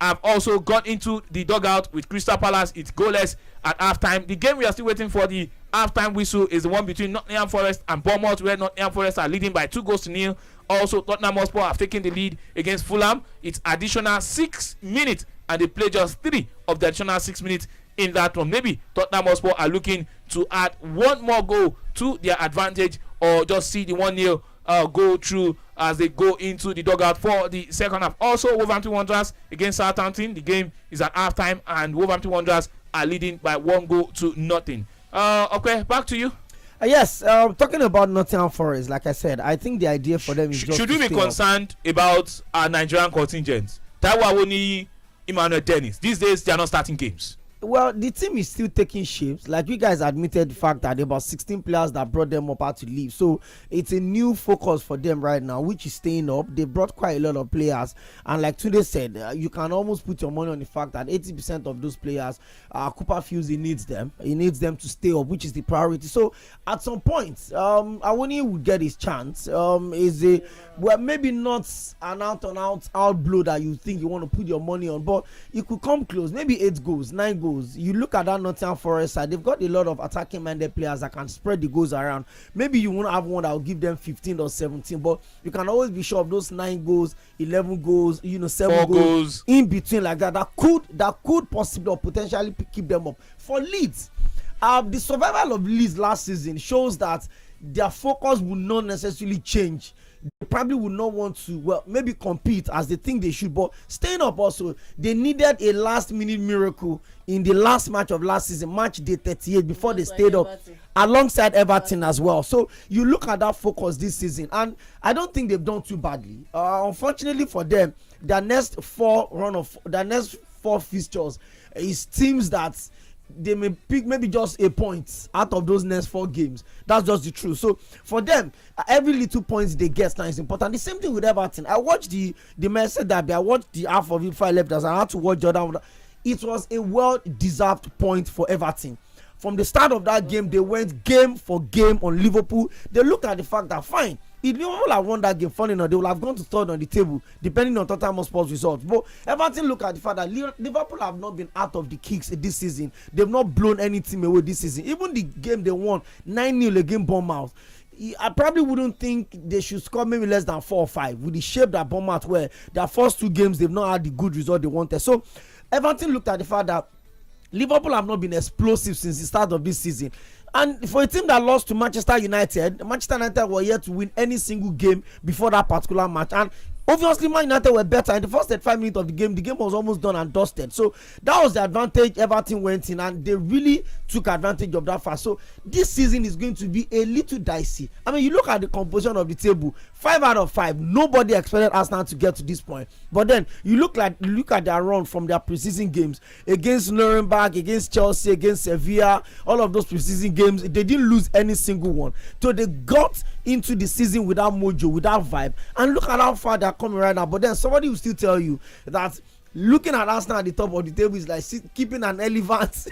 have also gone into the dugout with Crystal Palace. It's goalless at halftime. The game we are still waiting for the halftime whistle is the one between Nottingham Forest and Bournemouth, where Nottingham Forest are leading by 2-0. Also, Tottenham Hotspur have taken the lead against Fulham. It's additional 6 minutes, and they play just 3 of the additional 6 minutes in that one. Maybe Tottenham Hotspur are looking to add one more goal to their advantage, or just see the 1-0 go through as they go into the dugout for the second half. Also, Wolverhampton Wanderers against Southampton. The game is at halftime, and Wolverhampton Wanderers are leading by 1-0. Okay, back to you. Yes, talking about Nottingham Forest, like I said, I think the idea for them is just should we be concerned about our Nigerian contingent? Taiwo Awoniyi, Emmanuel Dennis. These days, they are not starting games. Well, the team is still taking shapes. Like you guys admitted the fact that there are about 16 players that brought them up had to leave. So it's a new focus for them right now, which is staying up. They brought quite a lot of players. And like Tunde said, you can almost put your money on the fact that 80% of those players, Cooper feels he needs them. He needs them to stay up, which is the priority. So at some point, Awoniyi will get his chance. Well, maybe not an out blow that you think you want to put your money on, but it could come close. Maybe 8 goals, 9 goals. You look at that Nottingham Forest side, they've got a lot of attacking minded players that can spread the goals around. Maybe you won't have one that will give them 15 or 17, but you can always be sure of those 9 goals, 11 goals, 7 goals in between like that. That could possibly or potentially keep them up. For Leeds, the survival of Leeds last season shows that their focus will not necessarily change. They probably would not want to, well, maybe compete as they think they should, but staying up also, they needed a last minute miracle in the last match of last season, match day 38, before they stayed up alongside Everton as well. So you look at that focus this season, and I don't think they've done too badly. Unfortunately for them, their next 4 fixtures is teams that they may pick maybe just a point out of those next 4 games. That's just the truth. So for them, every little points they get now is important. The same thing with Everton. I watched the Merseyside derby. I watched the half of it before I left, as I had to watch Jordan. It was a well-deserved point for Everton. From the start of that game, they went game for game on Liverpool. They looked at the fact that fine, if Liverpool have won that game, funny enough, they would have gone to 3rd on the table, depending on Tottenham Hotspur's results. But Everton look at the fact that Liverpool have not been out of the kicks this season. They've not blown any team away this season. Even the game they won 9-0 against Bournemouth, I probably wouldn't think they should score maybe less than 4 or 5 with the shape that Bournemouth were. Their first 2 games, they've not had the good result they wanted. So Everton looked at the fact that Liverpool have not been explosive since the start of this season. And for a team that lost to Manchester United were yet to win any single game before that particular match. And obviously, Man United were better. In the first 35 minutes of the game was almost done and dusted. So that was the advantage Everton went in, and they really took advantage of that fast. So this season is going to be a little dicey. I mean, you look at the composition of the table, 5 out of 5. Nobody expected Arsenal to get to this point. But then you look at their run from their preseason games against Nuremberg, against Chelsea, against Sevilla, all of those preseason games, they didn't lose any single one. So they got into the season without mojo, without vibe. And look at how far they're coming right now. But then somebody will still tell you that looking at Arsenal at the top of the table is like keeping an elephant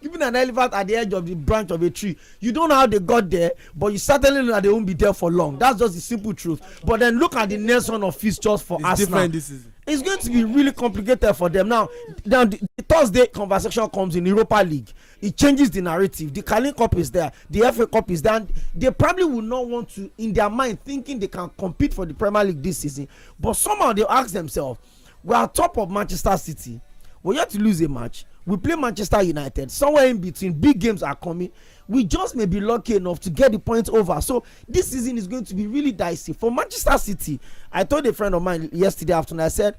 keeping an elephant at the edge of the branch of a tree. You don't know how they got there, but you certainly know that they won't be there for long. That's just the simple truth. But then look at the next one of fixtures for Arsenal. Different this season. It's going to be really complicated for them. Now the Thursday conversation comes in Europa League. It changes the narrative. The Carling Cup is there. The FA Cup is there. And they probably will not want to, in their mind, thinking they can compete for the Premier League this season. But somehow they'll ask themselves, we are top of Manchester City. We're yet to lose a match. we play Manchester United. Somewhere in between, big games are coming. We just may be lucky enough to get the points over. So this season is going to be really dicey for Manchester City. I told a friend of mine yesterday afternoon, I said,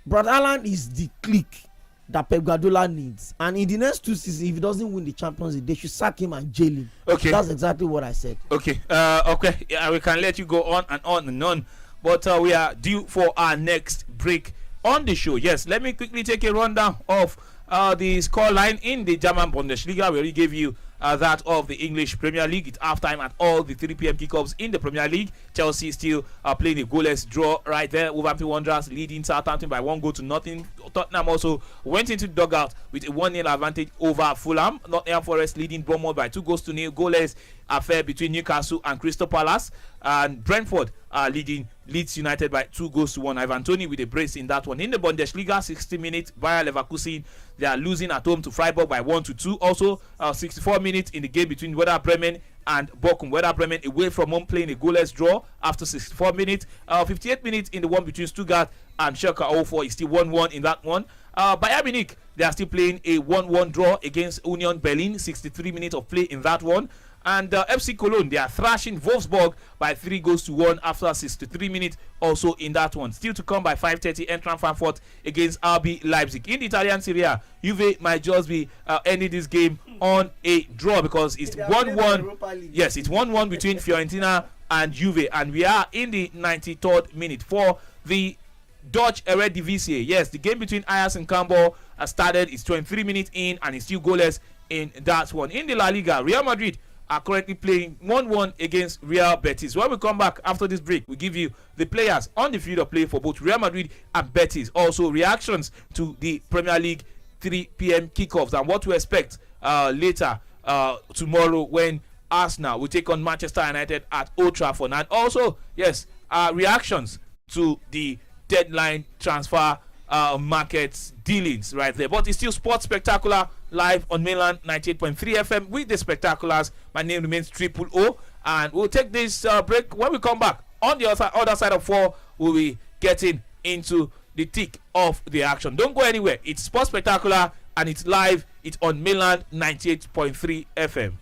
Brad Allen is the clique that Pep Guardiola needs, and in the next 2 seasons, if he doesn't win the Champions League, they should sack him and jail him. Okay, that's exactly what I said. Okay, yeah, we can let you go on and on and on, but we are due for our next break on the show. Yes, let me quickly take a rundown of the scoreline in the German Bundesliga. We already gave you that of the English Premier League. It's halftime at all the 3 p.m. kickoffs in the Premier League. Chelsea still playing a goalless draw right there. Wolverhampton Wanderers leading Southampton by 1-0. Tottenham also went into the dugout with a 1-0 advantage over Fulham. Nottingham Forest leading Bournemouth by 2-0. Goalless affair between Newcastle and Crystal Palace, and Brentford leading Leeds United by 2-1. Ivan Toney with a brace in that one. In the Bundesliga, 60 minutes, Bayer Leverkusen, they are losing at home to Freiburg by 1-2. Also 64 minutes in the game between Werder Bremen and Bochum. Werder Bremen away from home playing a goalless draw after 64 minutes. 58 minutes in the one between Stuttgart and Schalke 04 is still 1-1 in that one. Bayern Munich, they are still playing a 1-1 draw against Union Berlin. 63 minutes of play in that one. And FC Cologne, they are thrashing Wolfsburg by 3-1 after 63 minutes also in that one. Still to come by 5:30, Eintracht Frankfurt against RB Leipzig. In the Italian Serie A, Juve might just be ending this game on a draw because it's 1-1. Yes, it's 1-1 between Fiorentina and Juve. And we are in the 93rd minute for the Dutch Eredivisie. Yes, the game between Ajax and Cambuur has started. It's 23 minutes in and it's still goalless in that one. In the La Liga, Real Madrid are currently playing 1-1 against Real Betis. When we come back after this break, we give you the players on the field of play for both Real Madrid and Betis. Also, reactions to the Premier League 3 p.m. kickoffs and what to expect later tomorrow when Arsenal will take on Manchester United at Old Trafford. And also, yes, reactions to the deadline transfer markets dealings right there. But it's still Sports Spectacular live on Mainland 98.3 FM with the Spectaculars. My name remains Triple O, and we'll take this break. When we come back on the other side of 4, we'll be getting into the thick of the action. Don't go anywhere. It's Sports Spectacular and it's live. It's on Mainland 98.3 FM.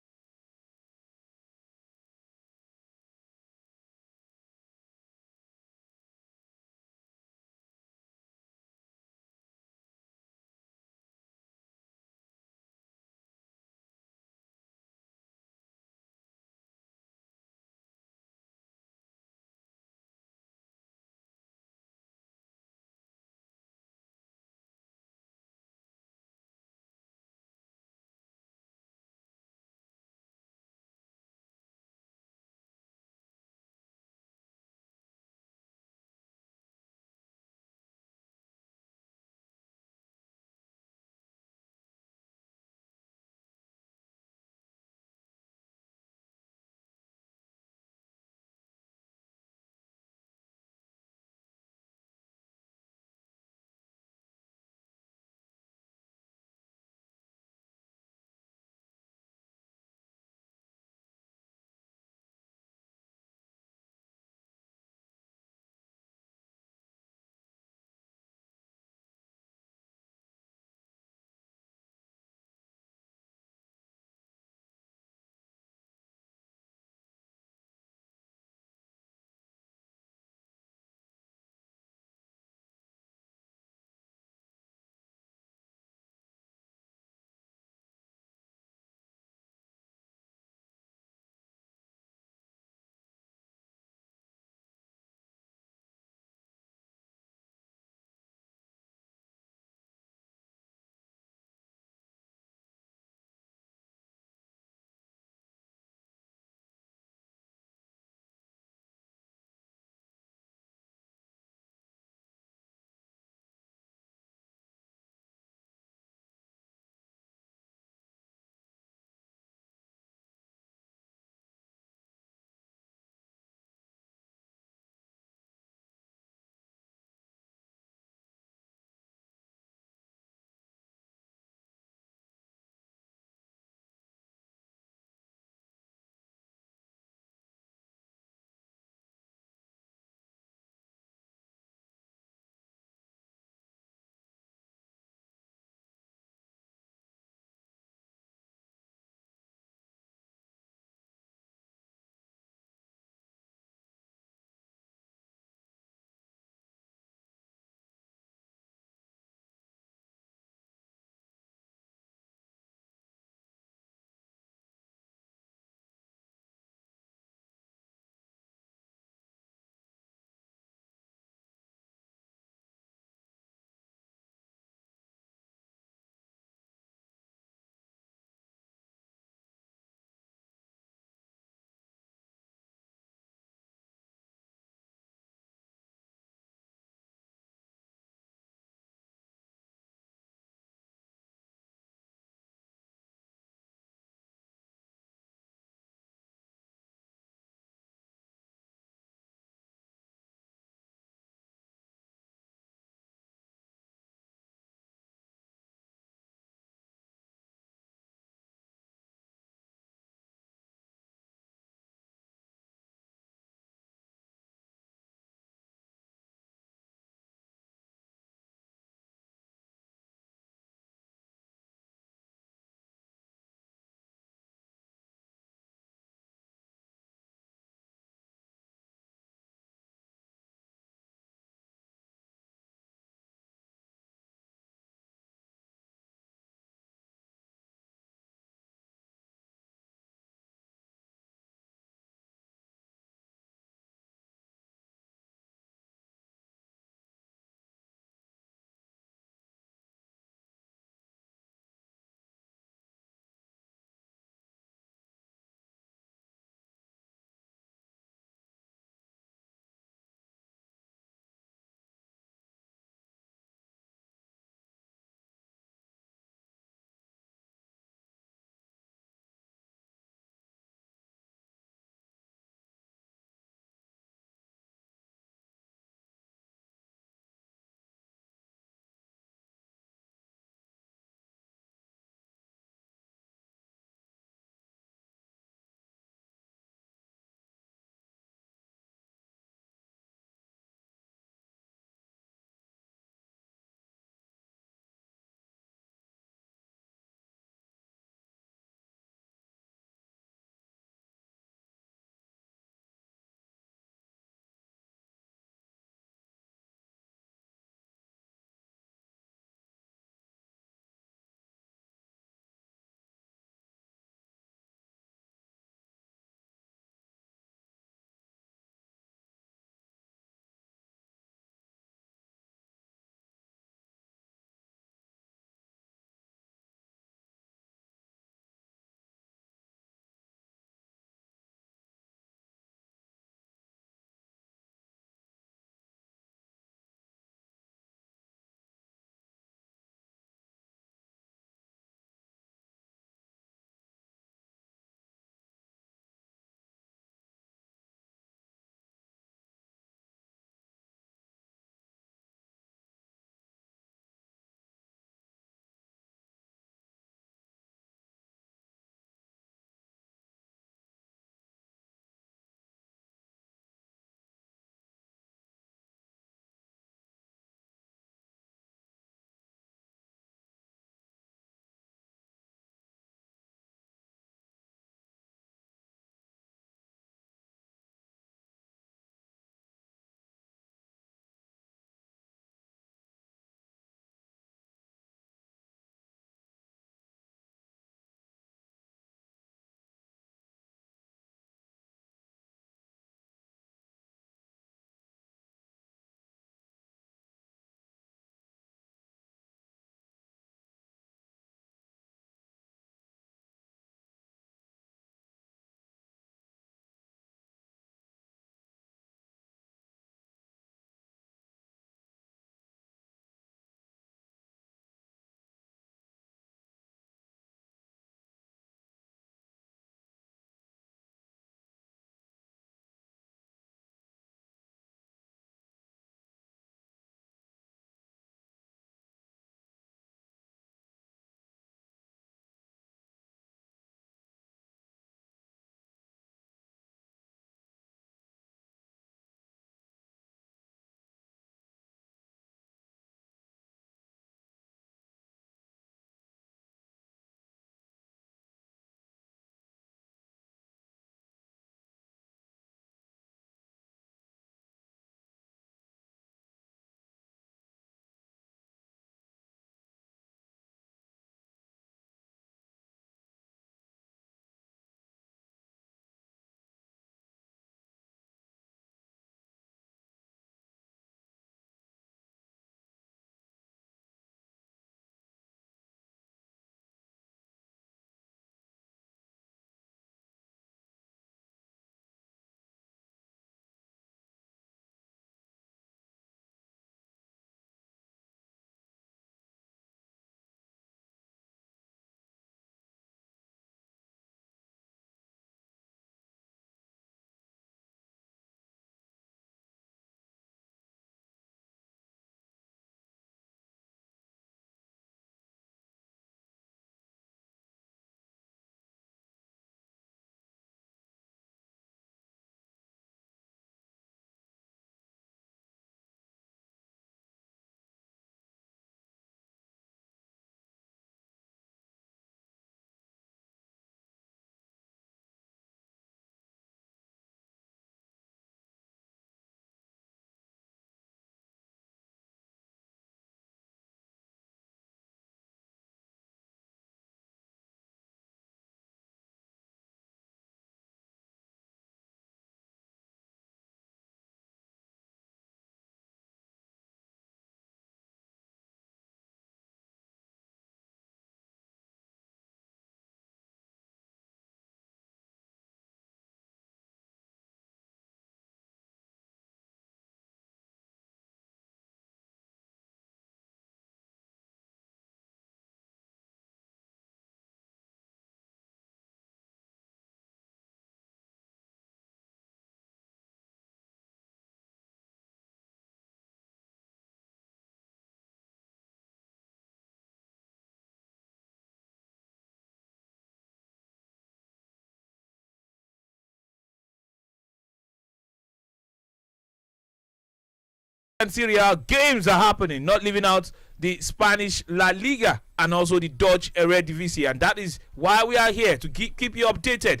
and Serie A games are happening, not leaving out the Spanish La Liga and also the Dutch Eredivisie, and that is why we are here to keep you updated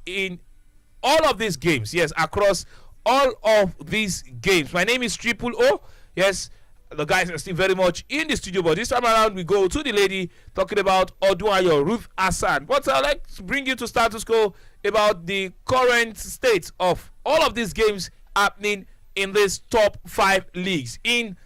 in all of these games. Yes, across all of these games. My name is Triple O. Yes, the guys are still very much in the studio, but this time around we go to the lady talking about Odunayo, Ruth Hassan. But I'd like to bring you to status quo about the current state of all of these games happening in these top 5 leagues. In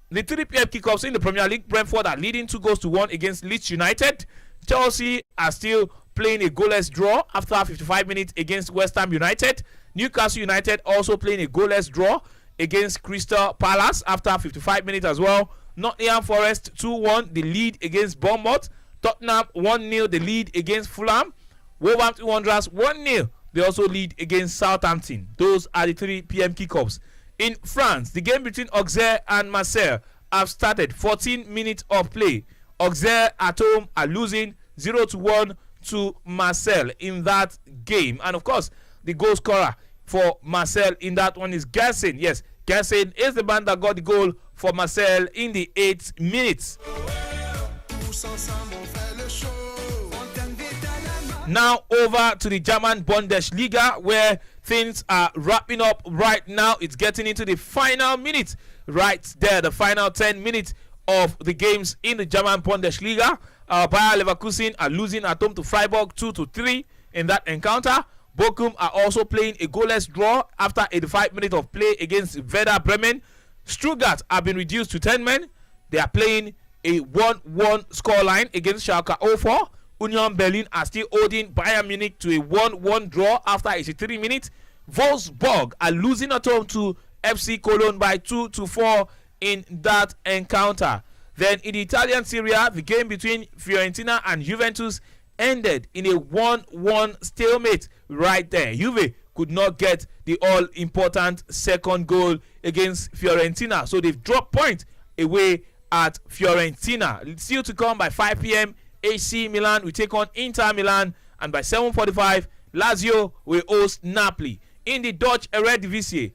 the 3 p.m. kickoffs in the Premier League, Brentford are leading 2-1 against Leeds United. Chelsea are still playing a goalless draw after 55 minutes against West Ham United. Newcastle United also playing a goalless draw against Crystal Palace after 55 minutes as well. Nottingham Forest 2-1 the lead against Bournemouth. Tottenham 1-0 the lead against Fulham. Wolverhampton Wanderers 1-0 they also lead against Southampton. Those are the 3 p.m. kickoffs. In France, the game between Auxerre and Marseille have started. 14 minutes of play. Auxerre at home are losing 0-1 to Marseille in that game. And of course, the goal scorer for Marseille in that one is Gerson. Yes, Gerson is the man that got the goal for Marseille in the 8th minute. Now over to the German Bundesliga, where things are wrapping up right now. It's getting into the final minute right there, the final 10 minutes of the games in the German Bundesliga. Bayer Leverkusen are losing at home to Freiburg 2-3 in that encounter. Bochum are also playing a goalless draw after 85 minutes of play against Werder Bremen. Stuttgart have been reduced to 10 men. They are playing a 1-1 scoreline against Schalke 04. Union Berlin are still holding Bayern Munich to a 1-1 draw after 83 minutes. Wolfsburg are losing at home to FC Cologne by 2-4 in that encounter. Then in the Italian Serie A, the game between Fiorentina and Juventus ended in a 1-1 stalemate right there. Juve could not get the all-important second goal against Fiorentina, so they've dropped points away at Fiorentina. Still to come by 5 p.m. AC Milan will take on Inter Milan, and by 7:45 Lazio will host Napoli. In the Dutch Eredivisie,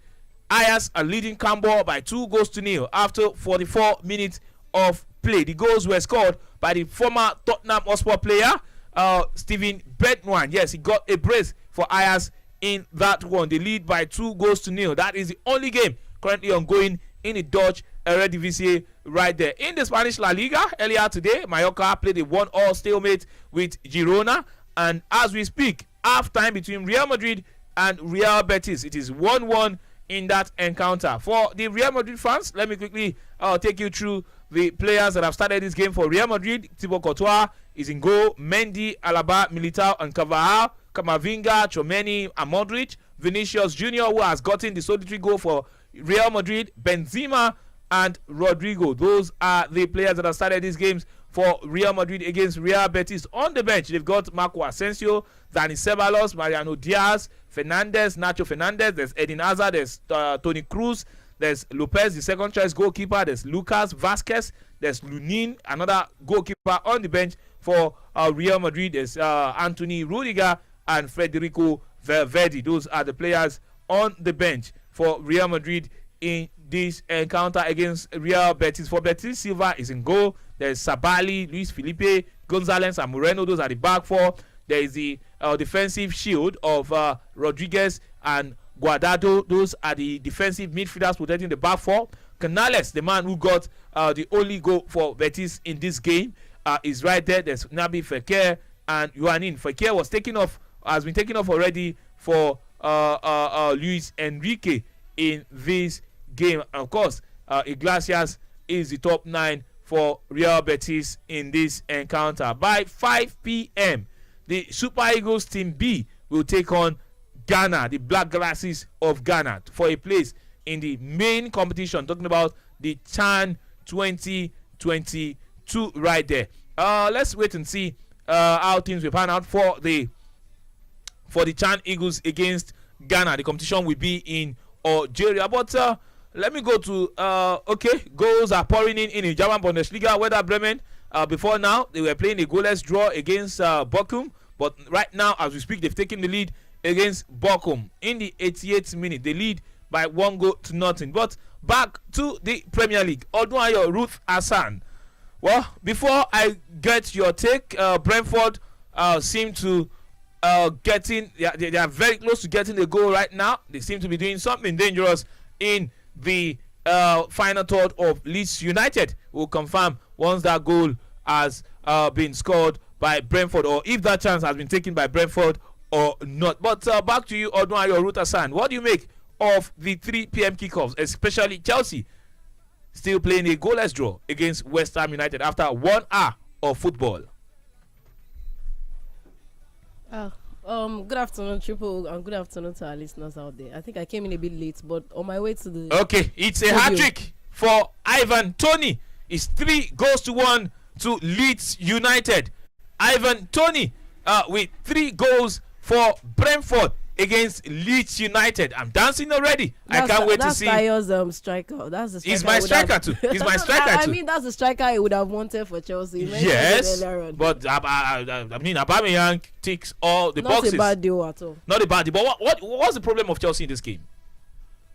Ajax are leading Cambuur by 2-0 after 44 minutes of play. The goals were scored by the former Tottenham Hotspur player Steven Bergwijn. Yes, he got a brace for Ajax in that one. They lead by 2-0. That is the only game currently ongoing in the Dutch Eredivisie right there. In the Spanish La Liga, earlier today, Mallorca played a 1-1 stalemate with Girona, and as we speak, half time between Real Madrid and Real Betis. It is 1-1 in that encounter. For the Real Madrid fans, let me quickly take you through the players that have started this game for Real Madrid. Thibaut Courtois is in goal. Mendy, Alaba, Militao, and Carvajal. Camavinga, Tchouameni, and Modric. Vinicius Junior, who has gotten the solitary goal for Real Madrid. Benzema and Rodrigo. Those are the players that have started these games for Real Madrid against Real Betis. On the bench, they've got Marco Asensio, Dani Ceballos, Mariano Diaz, Fernandes, Nacho Fernandes. There's Eden Hazard, there's Toni Kroos, there's Lopez, the second choice goalkeeper. There's Lucas Vasquez, there's Lunin, another goalkeeper on the bench for Real Madrid. There's Anthony Rudiger and Federico Valverde. Those are the players on the bench for Real Madrid in this encounter against Real Betis. For Betis, Silva is in goal. There's Sabali, Luis Felipe, Gonzalez, and Moreno. Those are the back four. There is the defensive shield of Rodriguez and Guardado. Those are the defensive midfielders protecting the back four. Canales, the man who got the only goal for Betis in this game, is right there. There's Naby Fekir and Yohanin. Fekir has been taken off already for Luis Enrique in this game. And of course, Iglesias is the top 9 for Real Betis in this encounter. By 5 p.m., the Super Eagles Team B will take on Ghana, the Black Glasses of Ghana, for a place in the main competition. Talking about the CHAN 2022 right there. Let's wait and see how things will pan out for the CHAN Eagles against Ghana. The competition will be in Algeria. But let me go to goals are pouring in the German Bundesliga. Werder Bremen, before now, they were playing a goalless draw against Bochum. But right now, as we speak, they've taken the lead against Bochum in the 88th minute. They lead by 1-0. But back to the Premier League. Odunayo Ruth Hassan. Well, before I get your take, Brentford seem to they are very close to getting the goal right now. They seem to be doing something dangerous in the final third of Leeds United. We'll confirm once that goal has been scored by Brentford, or if that chance has been taken by Brentford or not. But back to you, Odunayo Ruth Hassan. What do you make of the 3 p.m. kickoffs, especially Chelsea still playing a goalless draw against West Ham United after 1 hour of football? Good afternoon, Triple, and good afternoon to our listeners out there. I think I came in a bit late, but on my way to the... Okay, it's a hat-trick for Ivan Toney. It's 3-1 to Leeds United. Ivan Toney with 3 goals for Brentford against Leeds United. I'm dancing already. I can't wait to see. That's Tayo's striker. That's the striker. He's my striker too. He's my striker too. I mean, that's the striker he would have wanted for Chelsea. Yes, but I mean, Aubameyang ticks all the boxes. Not a bad deal at all. Not a bad deal. But what's the problem of Chelsea in this game?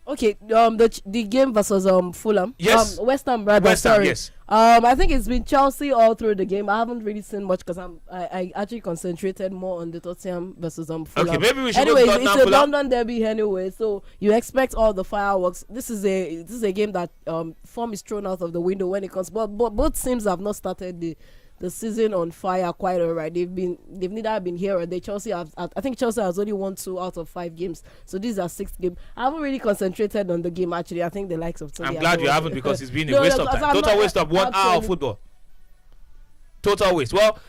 Okay, the game versus Fulham. Yes. West Ham, rather. West Ham, sorry. yes. I think it's been Chelsea all through the game. I haven't really seen much because I actually concentrated more on the Tottenham versus Fulham. Okay, maybe we should anyway, go to it's a Fulham. London derby anyway, so you expect all the fireworks. This is a game that form is thrown out of the window when it comes. But both teams have not started the season on fire quite alright. They've neither been here or there. I think Chelsea has only won 2 out of 5 games, so this is our 6th game. I haven't really concentrated on the game actually. I think the likes of Tony. I'm glad you haven't, because it's been a waste of time. Total waste of 1 hour of football. Total waste. Well,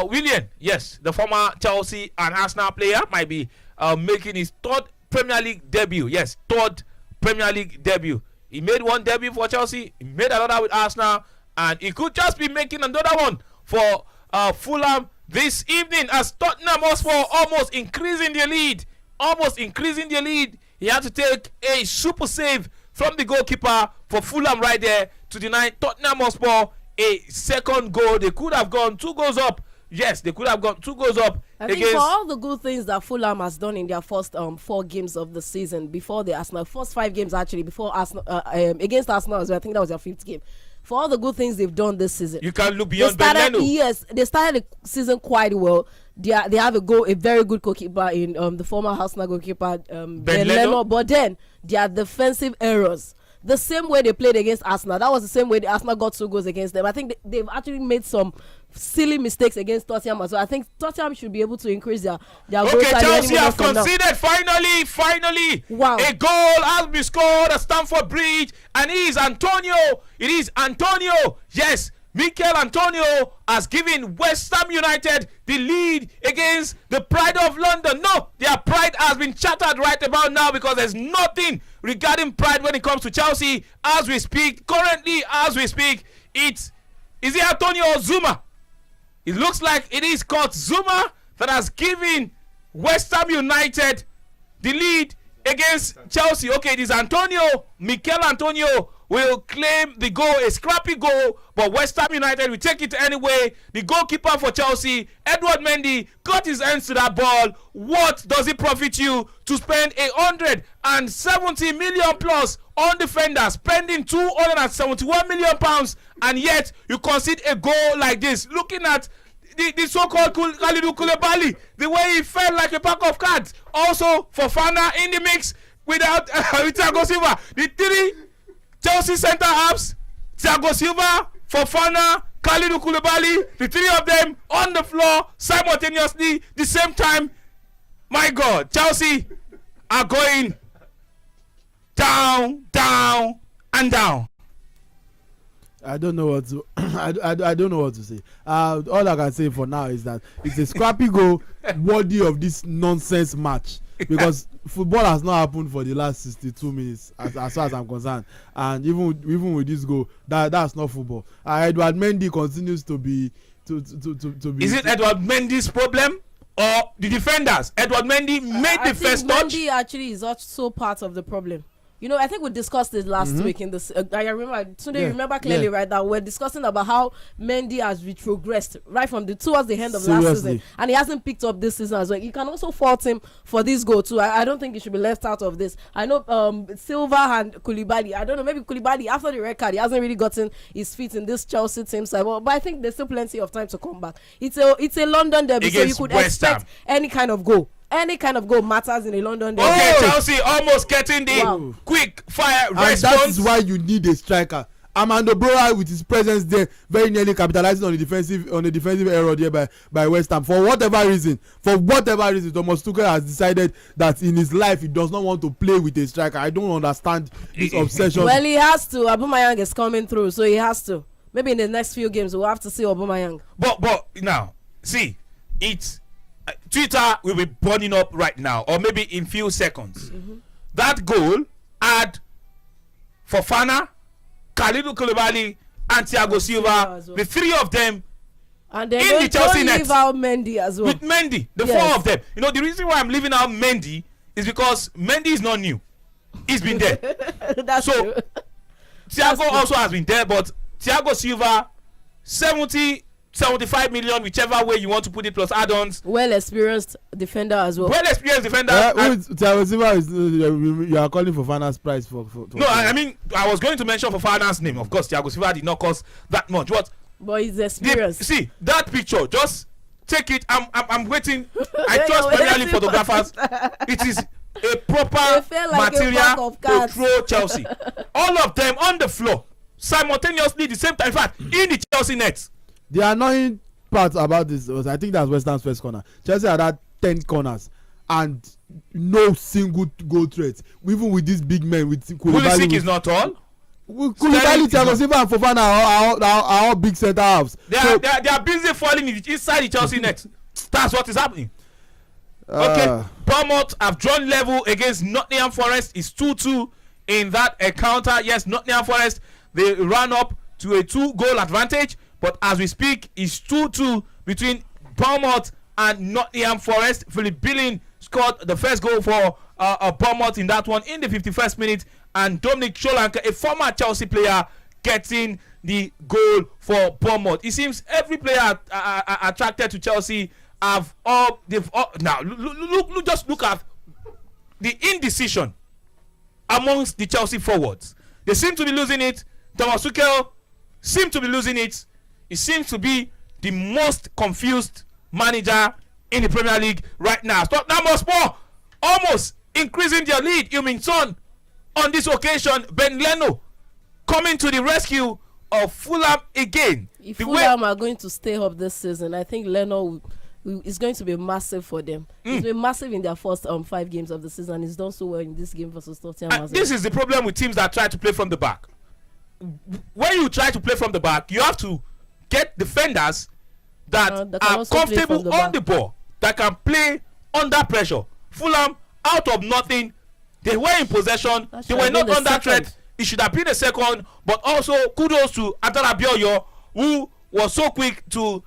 Willian, yes, the former Chelsea and Arsenal player might be making his 3rd Premier League debut. Yes, 3rd Premier League debut. He made 1 debut for Chelsea. He made another with Arsenal, and he could just be making another one for Fulham this evening, as Tottenham Hotspur almost increasing their lead. He had to take a super save from the goalkeeper for Fulham right there to deny Tottenham Hotspur a 2nd goal. They could have gone 2 goals up. Yes, they could have gone 2 goals up. I think for all the good things that Fulham has done in their first 4 games of the season before the Arsenal, first 5 games actually before Arsenal against Arsenal as well. I think that was their 5th game. For all the good things they've done this season, you can look beyond Ben Leno. Yes, they started the season quite well. They have a very good goalkeeper in the former Arsenal goalkeeper Ben Leno. But then their defensive errors, the same way they played against Arsenal, that was the same way the Arsenal got 2 goals against them. I think they've actually made some silly mistakes against Tottenham as well. I think Tottenham should be able to increase their goals. Okay, Chelsea have conceded finally. Wow. A goal has been scored at Stamford Bridge, and it is Antonio. Yes, Mikel Antonio has given West Ham United the lead against the Pride of London. No, their pride has been shattered right about now, because there's nothing regarding pride when it comes to Chelsea as we speak. Currently, as we speak, is it Antonio or Zuma? It looks like it is Kurt Zuma that has given West Ham United the lead against Chelsea. Okay, it is Antonio. Mikel Antonio will claim the goal, a scrappy goal, but West Ham United will take it anyway. The goalkeeper for Chelsea, Edward Mendy, got his hands to that ball. What does it profit you to spend 170 million plus on defenders, spending 271 million pounds, and yet you concede a goal like this? Looking at the so-called Kalidou Koulibaly, the way he fell like a pack of cards. Also, Fofana in the mix without Thiago Silva. The 3 Chelsea centre halves, Thiago Silva, Fofana, Kalidou Koulibaly, the 3 of them on the floor simultaneously, the same time. My God, Chelsea are going down, and down. I don't know what to I don't know what to say. All I can say for now is that it's a scrappy goal worthy of this nonsense match, because football has not happened for the last 62 minutes as far as I'm concerned, and even with this goal, that's not football. Edward Mendy continues to be to be. Is it Edward Mendy's problem or the defenders? Edward Mendy made the first touch. Mendy actually is also part of the problem. You know, I think we discussed it last week in this. I remember, Tunde, you remember clearly, right? That we're discussing about how Mendy has retrogressed right from towards the end of last season, and he hasn't picked up this season as well. You can also fault him for this goal too. I don't think he should be left out of this. I know Silva and Koulibaly. I don't know, maybe Koulibaly after the red card, he hasn't really gotten his feet in this Chelsea team side. But I think there's still plenty of time to come back. It's a London derby, so you could expect any kind of goal. Any kind of goal matters in a London derby. Okay, Chelsea almost getting the quick fire response. And that is why you need a striker. Armando Broja with his presence there, very nearly capitalizing on the defensive error there by West Ham. For whatever reason, Thomas Tuchel has decided that in his life he does not want to play with a striker. I don't understand his obsession. Well, he has to. Aubameyang is coming through, so he has to. Maybe in the next few games we'll have to see Aubameyang. But now, see, it's Twitter will be burning up right now, or maybe in few seconds. That goal had Fofana, Kalidou Koulibaly, and Thiago Silva, the three of them, and then in the Chelsea net. Leave out Mendy as well. With Mendy, the four of them. You know, the reason why I'm leaving out Mendy is because Mendy is not new. He's been there. That's so true. Thiago also has been there, but Thiago Silva, 75 million, whichever way you want to put it, plus add-ons. Well experienced defender as well. Thiago Silva is you are calling for Fofana's price for no, I mean I was going to mention Fofana's name. Of course, Thiago Silva did not cost that much. But he's experienced. See that picture, just take it. I'm waiting. I trust Premier League photographers. It is a proper like material to throw Chelsea. All of them on the floor simultaneously, the same time. In fact, in the Chelsea net. The annoying part about this was, I think that's West Ham's first corner. Chelsea had 10 corners and no single goal threat. Even with these big men, with Pulisic is not tall. Koulibaly, Thiago Silva, and Fofana are all big centre halves. They are busy falling inside the Chelsea net. That's what is happening. Okay, Bournemouth have drawn level against Nottingham Forest. It's 2-2 in that encounter. Yes, Nottingham Forest, they ran up to a 2-goal advantage. But as we speak, it's 2-2 between Bournemouth and Nottingham Forest. Philip Billing scored the first goal for Bournemouth in that one in the 51st minute. And Dominic Solanke, a former Chelsea player, getting the goal for Bournemouth. It seems every player attracted to Chelsea now just look at the indecision amongst the Chelsea forwards. They seem to be losing it. Thomas Tuchel seem to be losing it. He seems to be the most confused manager in the Premier League right now. Tottenham Hotspur almost increasing their lead. Heung-min Son on this occasion. Ben Leno coming to the rescue of Fulham again. If Fulham are going to stay up this season, I think Leno is going to be massive for them. He's been massive in their first 5 games of the season. He's done so well in this game versus Tottenham. This is the problem with teams that try to play from the back. When you try to play from the back, you have to get defenders that are comfortable on the ball, that can play under pressure. Fulham, out of nothing, they were in possession. They were not under threat. It should have been a second, but also kudos to Adara Bioyo, who was so quick to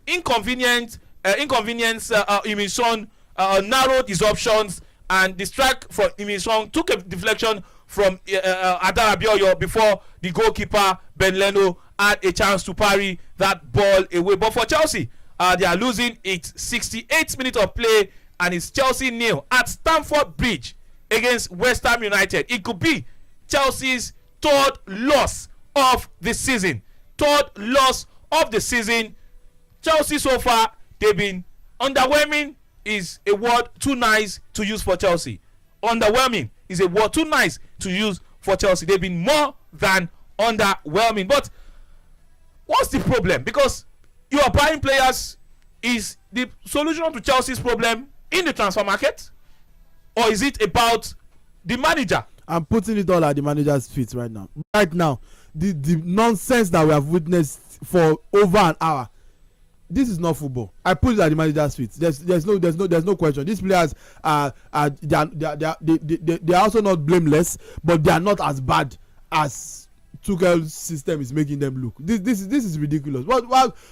inconvenience Heung-min Son, narrowed his options, and the strike from Heung-min Son took a deflection from Adara Bioyo before the goalkeeper Ben Leno had a chance to parry that ball away. But for Chelsea, they are losing. It's 68 minutes of play, and it's Chelsea 0 at Stamford Bridge against West Ham United. It could be Chelsea's third loss of the season. Chelsea so far, they've been underwhelming. Is a word too nice to use for Chelsea. Underwhelming is a word too nice to use for Chelsea. They've been more than underwhelming. But what's the problem? Because you are buying players. Is the solution to Chelsea's problem in the transfer market, or is it about the manager? I'm putting it all at the manager's feet right now. The nonsense that we have witnessed for over an hour. This is not football. I put it at the manager's feet. There's no question. These players they are also not blameless, but they are not as bad as Tuchel's system is making them look. This is ridiculous.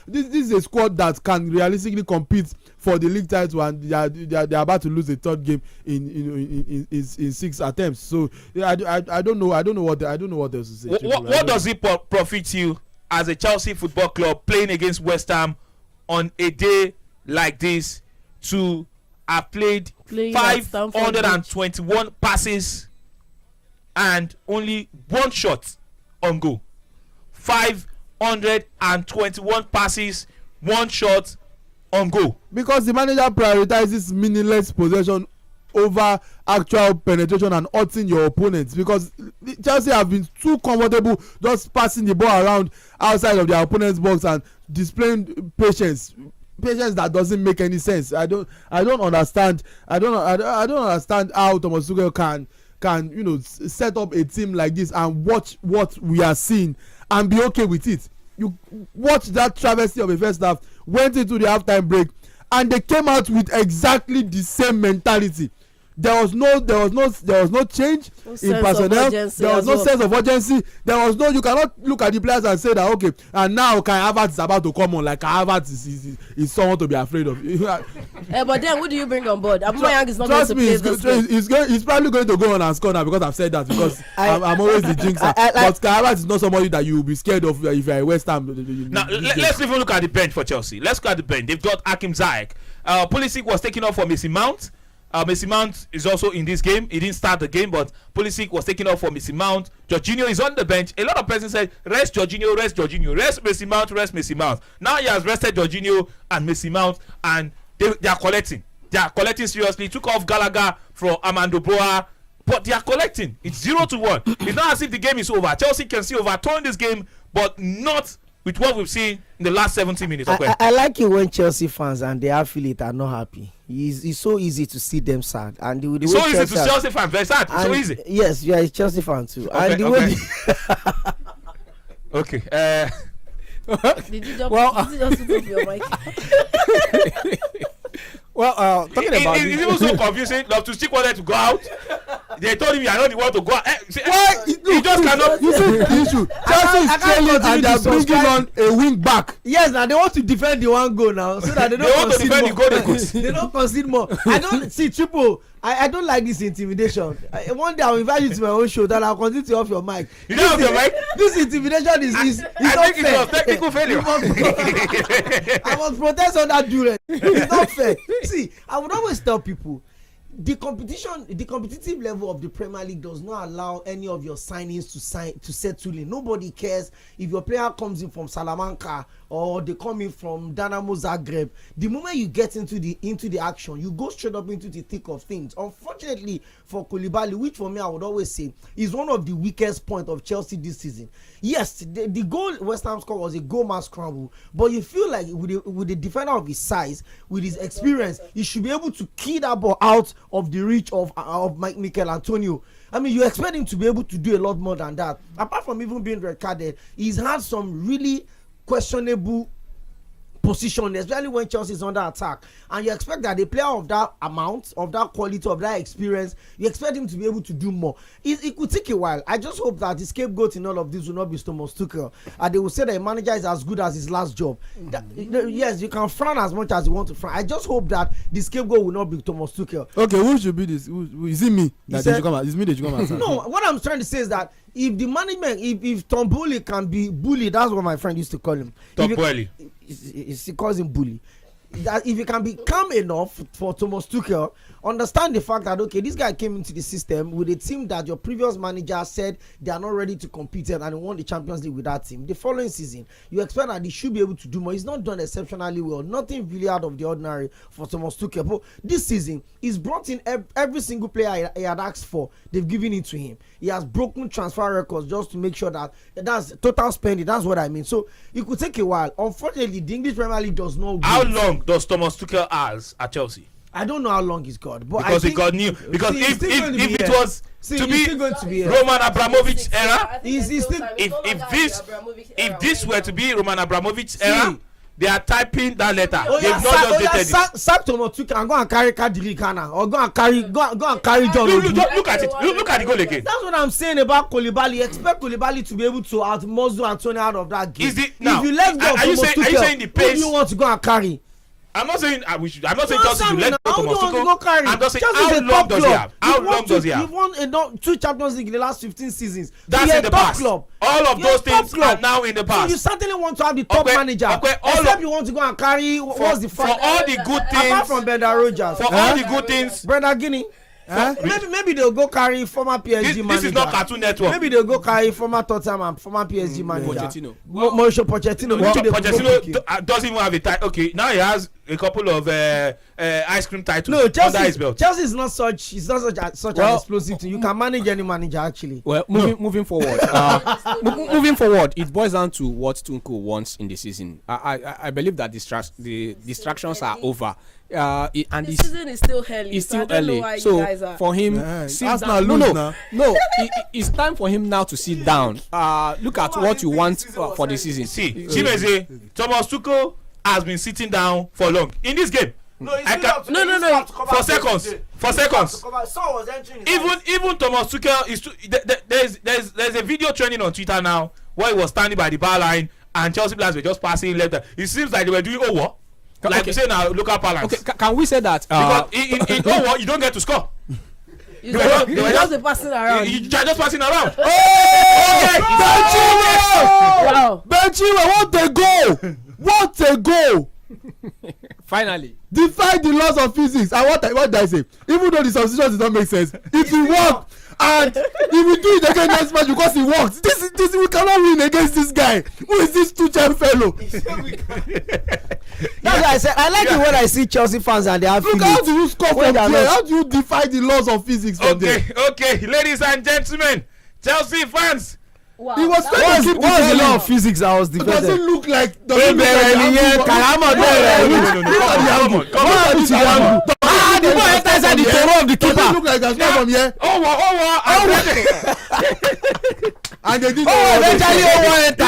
This is a squad that can realistically compete for the league title, and they are about to lose the third game in 6 attempts. So I don't know what else to say. What does it profit you as a Chelsea Football Club playing against West Ham on a day like this to have played 521 passes and only 1 shot on goal? 521 passes, 1 shot on goal. Because the manager prioritizes meaningless possession over actual penetration and hurting your opponents, because Chelsea have been too comfortable just passing the ball around outside of their opponent's box and displaying patience that doesn't make any sense. I don't understand how Thomas Tuchel can set up a team like this and watch what we are seeing and be okay with it. You watch that travesty of a first half, went into the halftime break, and they came out with exactly the same mentality. There was no change in personnel. There was no sense of urgency. There was no. You cannot look at the players and say that okay, and now Kai Havertz is about to come on. Like Kai Havertz is someone to be afraid of. But then who do you bring on board? Aubameyang is not going to play this game. He's probably going to go on and score now, because I've said that, because I'm always the jinxer. But Kai Havertz is not somebody that you will be scared of if you're a West Ham. Now let's even look at the bench for Chelsea. Let's look at the bench. They've got Hakim Ziyech. Pulisic was taken off for Mason Mount. Mason Mount is also in this game. He didn't start the game, but Pulisic was taken off for Mason Mount. Jorginho is on the bench. A lot of persons said, rest Jorginho, rest Mason Mount, rest Mason Mount. Now he has rested Jorginho and Mason Mount, and they are collecting. They are collecting seriously. Took off Gallagher from Armando Broa, but they are collecting. It's 0-1. It's not as if the game is over. Chelsea can still overturn this game, but not with what we've seen in the last 70 minutes. I like it when Chelsea fans and their affiliate are not happy. It's so easy to see them sad, and it's so easy to Chelsea fans. Very sad. It's so easy. Yes, you are a Chelsea fan too. Okay, and the way okay. Did you just put up your mic? Well, talking about it's even so confusing. Loftus-Cheek wanted to go out. They told him you are not the one to go out. Why? He just cannot. You see the issue. Chelsea is trailing and they are bringing on a wing back. Yes, now they want to defend the one goal now, so that they don't want to defend more. The goal. They don't concede more. I don't see triple. I don't like this intimidation. One day I'll invite you to my own show, that I'll continue to off your mic. You don't have your mic? This intimidation is I think it was technical failure. I must protest on that duel. It's not fair. See, I would always tell people, the competitive level of the Premier League does not allow any of your signings to settle in. Nobody cares if your player comes in from Salamanca or they come in from Dynamo Zagreb. The moment you get into the action, you go straight up into the thick of things. Unfortunately for Koulibaly, which for me I would always say is one of the weakest points of Chelsea this season. Yes, the goal West Ham scored was a goal mass scramble, but you feel like with the defender of his size, with his experience, he should be able to key that ball out of the reach of Mikel Antonio. I mean, you expect him to be able to do a lot more than that. Apart from even being red carded, he's had some really questionable position, especially when Chelsea is under attack, and you expect that a player of that amount, of that quality, of that experience, you expect him to be able to do more. It could take a while. I just hope that the scapegoat in all of this will not be Thomas Tuchel, and they will say that a manager is as good as his last job. Yes, you can frown as much as you want to frown. I just hope that the scapegoat will not be Thomas Tuchel. Okay, who should be this? Is it me? Is me that you come out? No, what I'm trying to say is that if the management, if Tom Bully can be bullied, that's what my friend used to call him. Tom Bully. He calls him bully. That if he can be calm enough for Thomas Tuchel, understand the fact that okay, this guy came into the system with a team that your previous manager said they are not ready to compete and he won the Champions League with that team. The following season, you expect that he should be able to do more. He's not done exceptionally well. Nothing really out of the ordinary for Thomas Tuchel. But this season, he's brought in every single player he had asked for. They've given it to him. He has broken transfer records just to make sure that's total spending. That's what I mean. So it could take a while. Unfortunately, the English Premier League does not. How long does Thomas Tuchel has at Chelsea? I don't know how long he's got, but because he got new. Because if it was to be Roman Abramovich era, if this were to be Roman Abramovich era, they are typing that letter. Oh, They've yeah, not just dated it. sack Thomas Tuchel and go and carry Kadri Kana or go and carry John. Look at it. Look at the goal again. That's what I'm saying about Koulibaly. Expect Koulibaly to be able to outmuscle Antonio out of that game. If you let go of are you Thomas saying the Tuchel, pace? who do you want to go and carry? I'm not saying I'm not saying Chelsea should let go of Thomas Tuchel. I'm just saying Chelsea how long does he have? How long does he have? You've won 2 Champions League in the last 15 seasons. That's in the past. Club. All of those things are now in the past. So you certainly want to have the top manager. Except you want to go and carry what's the for all the good things. Apart from Brendan Rodgers. For all the good things. Brendan Guinea. Maybe they'll go carry former PSG manager. This is not Cartoon Network. Maybe they'll go carry former Tottenham and former PSG manager. Pochettino. Mauricio Pochettino. Pochettino doesn't even have a title. Okay, now he has a couple of ice cream titles under his belt. Chelsea is not such. It's not such an explosive thing. You can manage any manager actually. Well, moving forward, moving forward, it boils down to what Tuchel wants in the season. I believe that the distractions are over. And the season is still early. It's still so I don't know early. why So you guys are. for him, it's time for him now to sit down. Look at what you want for the season. See, Chimeze, Thomas Tuchel has been sitting down for long in this game. No. For seconds. Even Thomas Tuchel is. There's a video trending on Twitter now where he was standing by the bar line and Chelsea players were just passing left. It seems like they were doing what? Like we say now, local balance. Okay, can we say that? Because in what you don't get to score. They were just passing around. You're just passing around. Wow. Benchima, what a goal! Finally, defy the laws of physics. And what did I say? Even though the substitution does not make sense, it will work. And if we do it again next match because it works, this we cannot win against this guy. Who is this Tuchel fellow? That's why I said I like it when I see Chelsea fans and they have. Look, how do you score from there? How do you defy the laws of physics from there? Okay, ladies and gentlemen, Chelsea fans. Wow, he was trying to keep the law of physics I was defending. Doesn't look like. No. The ball enters inside the toe of the keeper. Doesn't look like a score from here. And they did. Eventually, enter.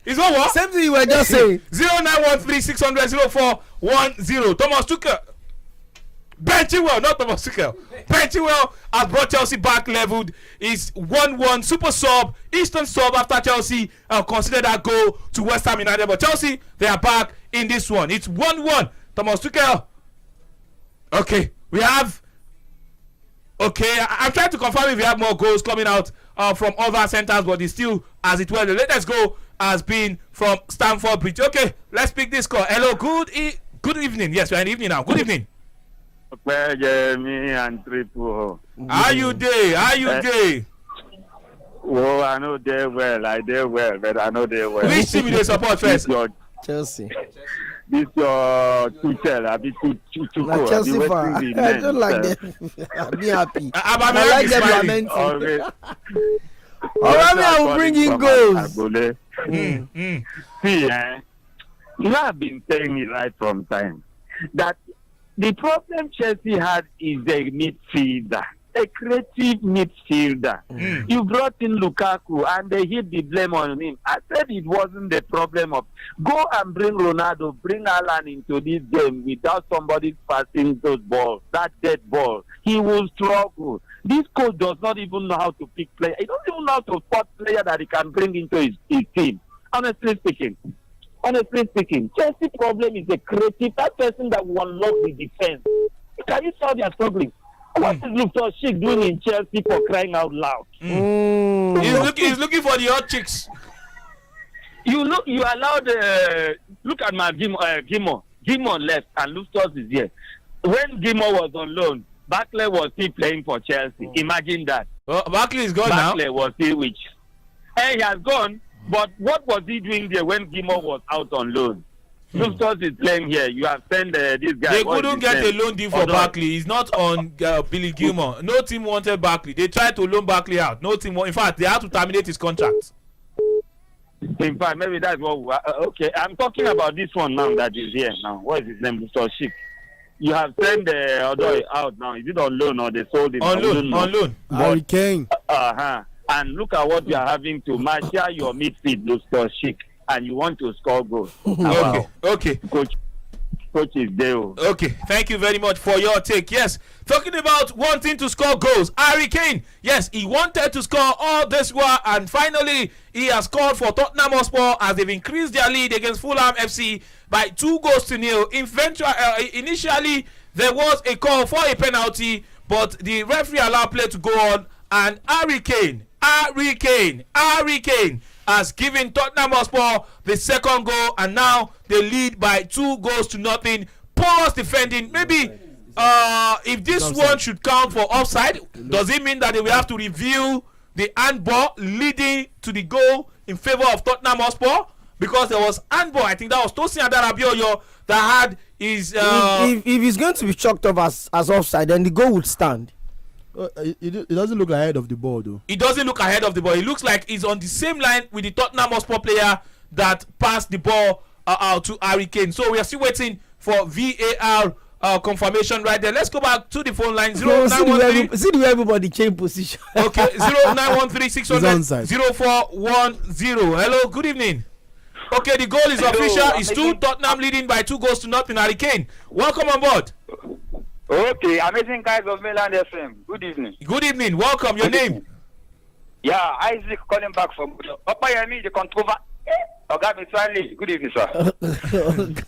It's over. Same thing you were just saying. 0913 600 0410. Thomas Tuchel. Ben Chilwell, not Thomas Tuchel. Ben Chilwell has brought Chelsea back leveled. Is 1-1 super sub, instant sub after Chelsea considered that goal to West Ham United. But Chelsea, they are back in this one. It's 1-1. Thomas Tuchel. Okay, we have. Okay, I'm trying to confirm if we have more goals coming out from other centers, but it's still, as it were, the latest goal has been from Stamford Bridge. Okay, let's pick this call. Hello, good evening. Yes, we're in the evening now. Good evening. Me and Triple. How you day? Oh, I know they well. I did well, but I know they well. Which team you support first? Chelsea. This your Tuchel. I be Tuchel. Chelsea fan. I don't like them. I'm happy. I like them lamenting. Already I will bring in goals. See, you have been telling me right from time that the problem Chelsea had is a midfielder, a creative midfielder. You brought in Lukaku and they hit the blame on him. I said it wasn't the problem of go and bring Ronaldo, bring Alan into this game without somebody passing those balls, that dead ball. He will struggle. This coach does not even know how to pick players. He doesn't even know how to spot player that he can bring into his team. Honestly speaking, Chelsea problem is a creative, that person that will unlock the defense. Can you see how they are struggling? What is Loftus-Cheek doing in Chelsea for crying out loud? He's looking for the hot chicks. You allowed look at my Gimmo. Gimmo left and Loftus is here. When Gimmo was on loan, Barkley was still playing for Chelsea. Imagine that. Barkley is gone now. Barkley was still which. He has gone. But what was he doing there when Gimmo was out on loan? Loftus is playing here. You have sent this guy. They couldn't get a loan deal for Barkley. He's not on Billy Gilmore. No team wanted Barkley. They tried to loan Barkley out. No team. In fact, they had to terminate his contract. In fact, maybe that's what. Okay, I'm talking about this one now that is here now. What is his name? Loftus-Cheek. You have sent the other out now. Is it on loan or they sold him? On loan. Harry Kane. And look at what you are having to match your midfield, Loftus-Cheek. and you want to score goals. Okay. Coach is there. Okay, thank you very much for your take. Yes, talking about wanting to score goals, Harry Kane. Yes, he wanted to score all this while, and finally he has scored for Tottenham Hotspur as they've increased their lead against Fulham FC by 2-0. Initially, there was a call for a penalty, but the referee allowed play to go on, and Harry Kane has given Tottenham Hotspur the second goal, and now they lead by 2-0. Porous defending. Maybe if this one should count for offside, does it mean that they will have to review the handball leading to the goal in favor of Tottenham Hotspur? Because there was handball, I think that was Tosin Adarabioyo that had his. If he's going to be chalked up as offside, then the goal would stand. It doesn't look ahead of the ball, though. It doesn't look ahead of the ball. It looks like he's on the same line with the Tottenham Hotspur player that passed the ball out to Harry Kane. So we are still waiting for VAR confirmation right there. Let's go back to the phone line. 0913. See the way everybody change position. Okay, 0913 600 0410. Hello, good evening. Okay, the goal is official. It's 2 Tottenham leading by 2-0. Harry Kane, welcome on board. Okay, amazing guys of Mainland FM. Good evening. Good evening. Welcome. Your name? Yeah, Isaac calling back from Papa Yemi, the controver. Oga Mitali. Good evening, sir.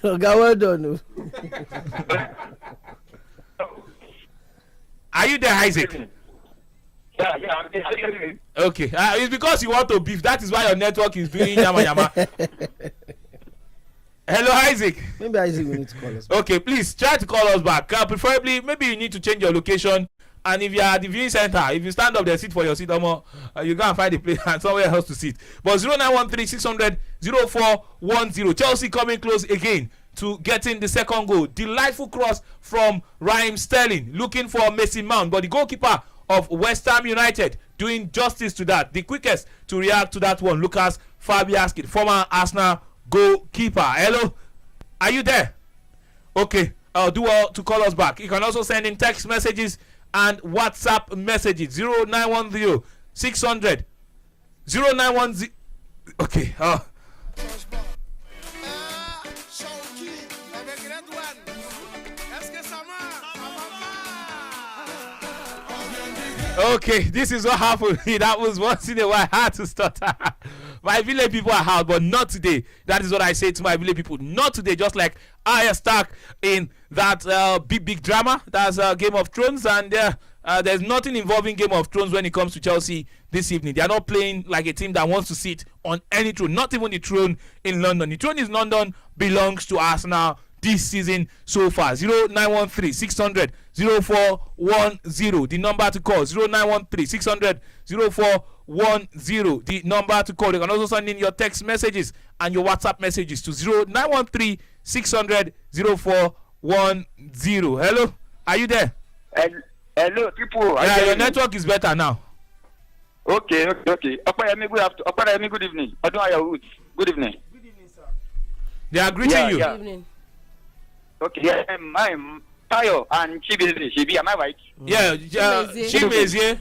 Oga, well done. Are you there, Isaac? Yeah, I'm there. Okay, it's because you want to beef. That is why your network is doing yama. Hello, Isaac. Maybe Isaac will need to call us back. Okay, please try to call us back. Preferably, maybe you need to change your location. And if you are at the viewing center, if you stand up there, sit for your seat, you go and find a place and somewhere else to sit. But 0913 600 0410. Chelsea coming close again to getting the second goal. Delightful cross from Raheem Sterling, looking for Mason Mount. But the goalkeeper of West Ham United doing justice to that. The quickest to react to that one, Lucas Fabianski, former Arsenal goalkeeper. Hello, are you there? Okay, do well to call us back. You can also send in text messages and WhatsApp messages. 0910 600 0910. Okay. Okay, this is what happened. That was once in a while. I had to start. My village people are hard, but not today. That is what I say to my village people. Not today. Just like Arya Stark in that big drama. That's Game of Thrones, and there's nothing involving Game of Thrones when it comes to Chelsea this evening. They are not playing like a team that wants to sit on any throne. Not even the throne in London. The throne in London belongs to Arsenal this season so far. 0913 600 0410. The number to call. 0913 600 0410. The number to call. You can also send in your text messages and your WhatsApp messages to 0913 600 0410. Hello, are you there? Hello, people. Yeah, your network is better now. Okay. Opayemi, good evening. Good evening. They are greeting you. Good evening. Okay, yeah, I'm Tayo and Chimezie. Am I right? Yeah, Chimezie.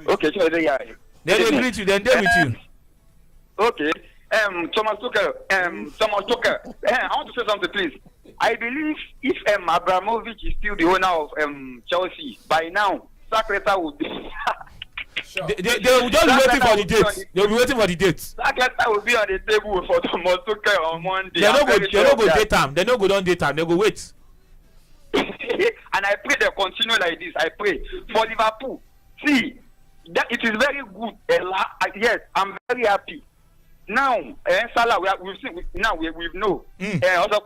Okay, Chimezie, yeah. Then they greet you, then they with you. Okay. Thomas Tuchel. I want to say something, please. I believe if Abramovich is still the owner of Chelsea, by now, sack letter would be. They will just be waiting for the dates. They will be waiting for the dates. Sack letter will be on the table for Thomas Tuchel on Monday. They don't go date time. They don't go down date time. They go wait. And I pray they continue like this. I pray for Liverpool. See, that it is very good. Yes, I'm very happy. Now, Salah, we've seen. Now we know. Also,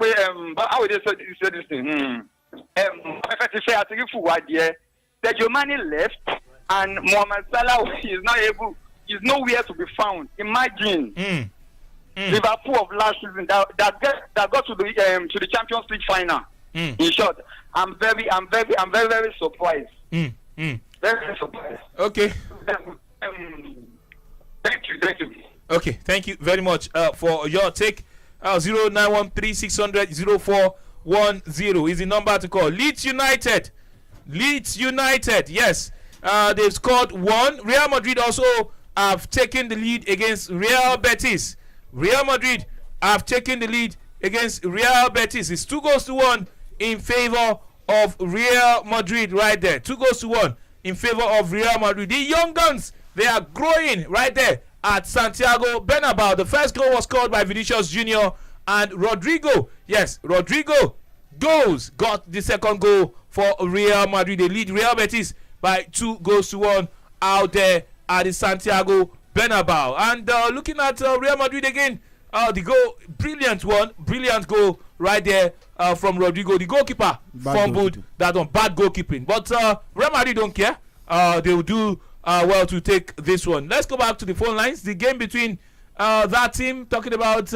how would they say this thing? Sergio Mane left, and Mohamed Salah is nowhere to be found. Imagine Liverpool of last season that got to the Champions League final. In short, I'm very surprised. Very surprised. Okay. Thank you. Okay, thank you very much for your take. 0913 600 0410 is the number to call. Leeds United, yes, they've scored 1. Real Madrid also have taken the lead against Real Betis Real Madrid have taken the lead against Real Betis. It's 2-1 in favor of Real Madrid right there. 2-1 in favor of Real Madrid. The young guns, they are growing right there at Santiago Bernabeu. The first goal was scored by Vinicius Junior and Rodrigo. Yes, Rodrigo got the second goal for Real Madrid. They lead Real Betis by 2-1 out there at the Santiago Bernabeu. And looking at Real Madrid again, the goal, brilliant goal right there from Rodrigo. The goalkeeper fumbled that one, bad goalkeeping. But Real Madrid don't care. They will do well to take this one. Let's go back to the phone lines. The game between that team, talking about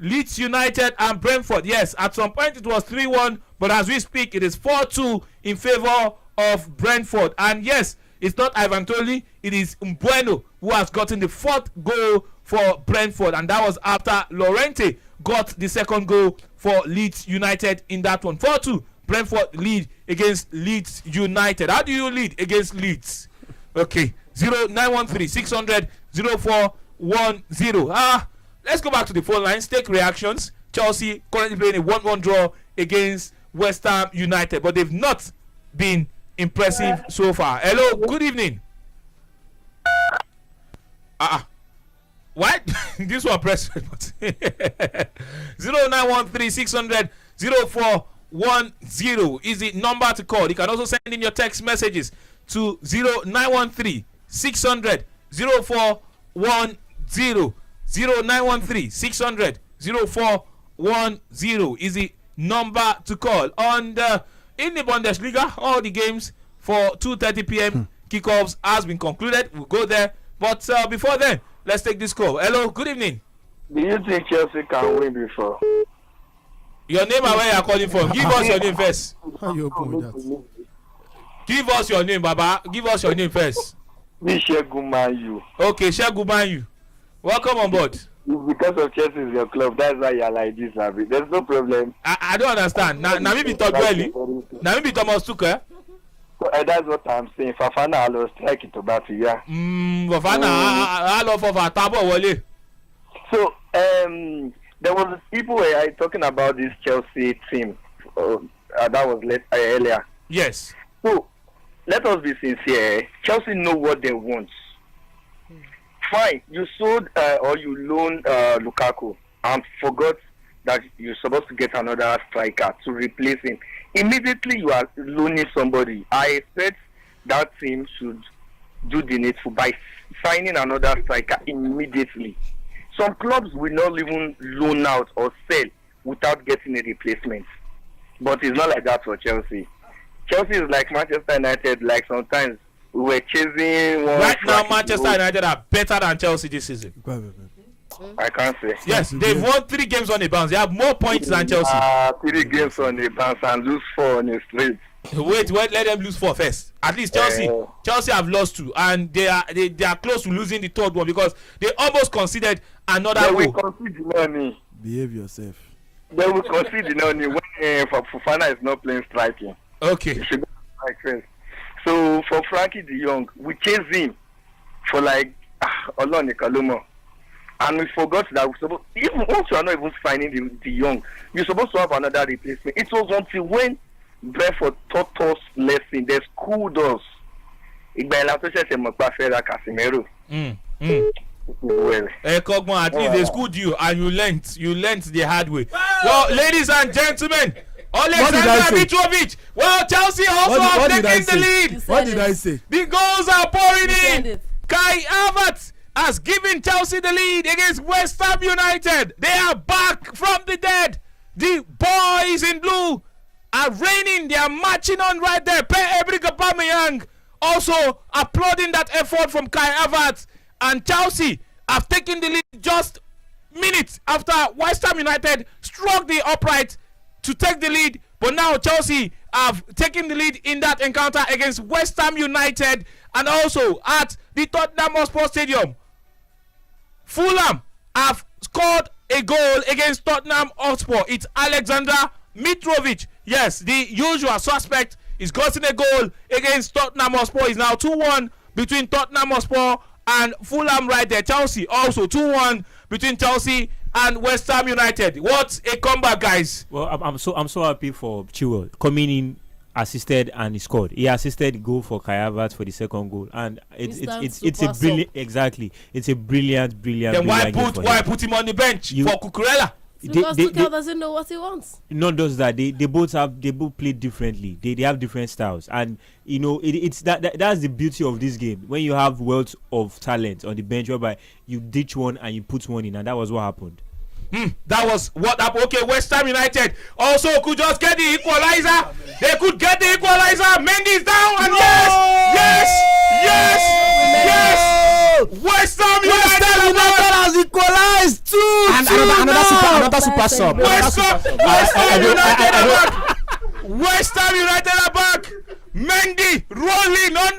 Leeds United and Brentford. Yes, at some point it was 3-1, but as we speak, it is 4-2 in favor of Brentford. And yes, it's not Ivan Toney, it is Mbeumo who has gotten the 4th goal for Brentford, and that was after Llorente got the second goal for Leeds United in that one. 4-2, Brentford lead against Leeds United. How do you lead against Leeds? Okay, 0913 600 0410. Let's go back to the phone lines, take reactions. Chelsea currently playing a 1-1 draw against West Ham United, but they've not been impressive so far. Hello, good evening. What? This one press 0913 600 0410 is the number to call. You can also send in your text messages to 0913 600 0410. 0913 600 0410 is the number to call. On the in the Bundesliga, all the games for 2:30 p.m. kickoffs has been concluded. We'll go there, but before then, let's take this call. Hello, good evening. Do you think Chelsea can win before? Your name and where you are calling from. Give us your name first. How you open with that? Give us your name, Baba. Give us your name first. Segun Manyu. Okay, Segun Manyu. Welcome on board. It's because of Chelsea is your club. That's why you're like this, Abi. There's no problem. I don't understand. Now me be Togueli. Now me be Thomas Tuchel. So, that's what I'm saying. Fafana lost strike it about yeah. Fafana I love for Tabo Wale. So there was people were talking about this Chelsea team. That was earlier. Yes. So let us be sincere. Chelsea know what they want. Fine, you sold or you loaned Lukaku and forgot that you're supposed to get another striker to replace him. Immediately you are loaning somebody. I expect that team should do the needful by signing another striker immediately. Some clubs will not even loan out or sell without getting a replacement. But it's not like that for Chelsea. Chelsea is like Manchester United, like sometimes we were chasing one. Right now, Manchester United are better than Chelsea this season. I can't say. Yes, they've won 3 games on the bounce. They have more points than Chelsea. 3 games on the bounce and lose 4 on the straight. Wait, let them lose 4 first. At least Chelsea have lost 2, and they are close to losing the 3rd one because they almost conceded another goal. They will concede the money. Behave yourself. They will concede the money when Fofana is not playing striking. Okay. He should go strike first. So for Frankie de Jong, we chased him for like Oloni Kalumo. And we forgot that even once you are not even signing the young, you're supposed to have another replacement. It was until when Brentford taught us lesson, they schooled us. Well, at least they schooled you and you learnt the hard way. Well, ladies and gentlemen, Alexander Mitrovic. Well, Chelsea also have taken the lead. What did I say? The goals are pouring in. Kai Havertz has given Chelsea the lead against West Ham United. They are back from the dead. The boys in blue are reigning. They are marching on right there. Pierre-Emerick Aubameyang also applauding that effort from Kai Havertz. And Chelsea have taken the lead just minutes after West Ham United struck the upright to take the lead. But now Chelsea have taken the lead in that encounter against West Ham United, and also at the Tottenham Hotspur Stadium. Fulham have scored a goal against Tottenham Hotspur. It's Alexander Mitrovic. Yes, the usual suspect is gotten a goal against Tottenham Hotspur. It's now 2-1 between Tottenham Hotspur and Fulham right there. Chelsea also 2-1 between Chelsea and West Ham United. What a comeback, guys! Well, I'm so happy for Chilwell coming in, assisted, and he scored. He assisted the goal for Kai Havertz for the second goal, and it's a brilliant, exactly. It's a brilliant. Then why put him on the bench for Cucurella? Because Tuchel doesn't know what he wants. Not just that, they both play differently. They have different styles, and you know it's that's the beauty of this game. When you have wealth of talent on the bench, whereby you ditch one and you put one in, and that was what happened. That was what happened. Okay, West Ham United also could just get the equalizer. They could get the equalizer. Mendy's down, and yes. West Ham United has equalized too. And another super sub. West Ham United are back. Mendy rolling on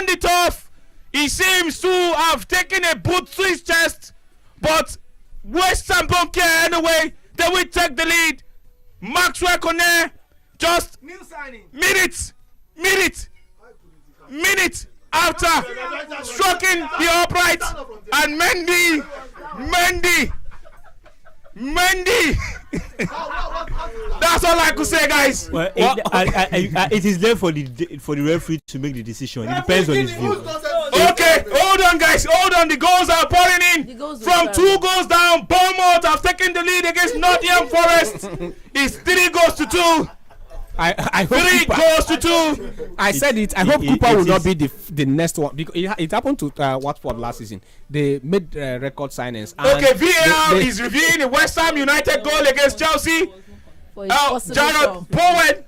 the turf. He seems to have taken a boot to his chest, but West Ham don't care anyway. They will take the lead. Maxwell Cornet just minutes after striking the upright, and Mendy. That's all I could say, guys. Well, it is there for the referee to make the decision. It depends on his view. Okay, hold on, guys. Hold on. The goals are pouring in. From 2 goals down, Bournemouth have taken the lead against Nottingham Forest. It's 3 goals to 2. I hope 3 goals to 2. I said it. I hope Cooper will not be the next one, because it happened to Watford last season. They made record signings. Okay, VAR is reviewing the West Ham United goal against Chelsea. Jared Bowen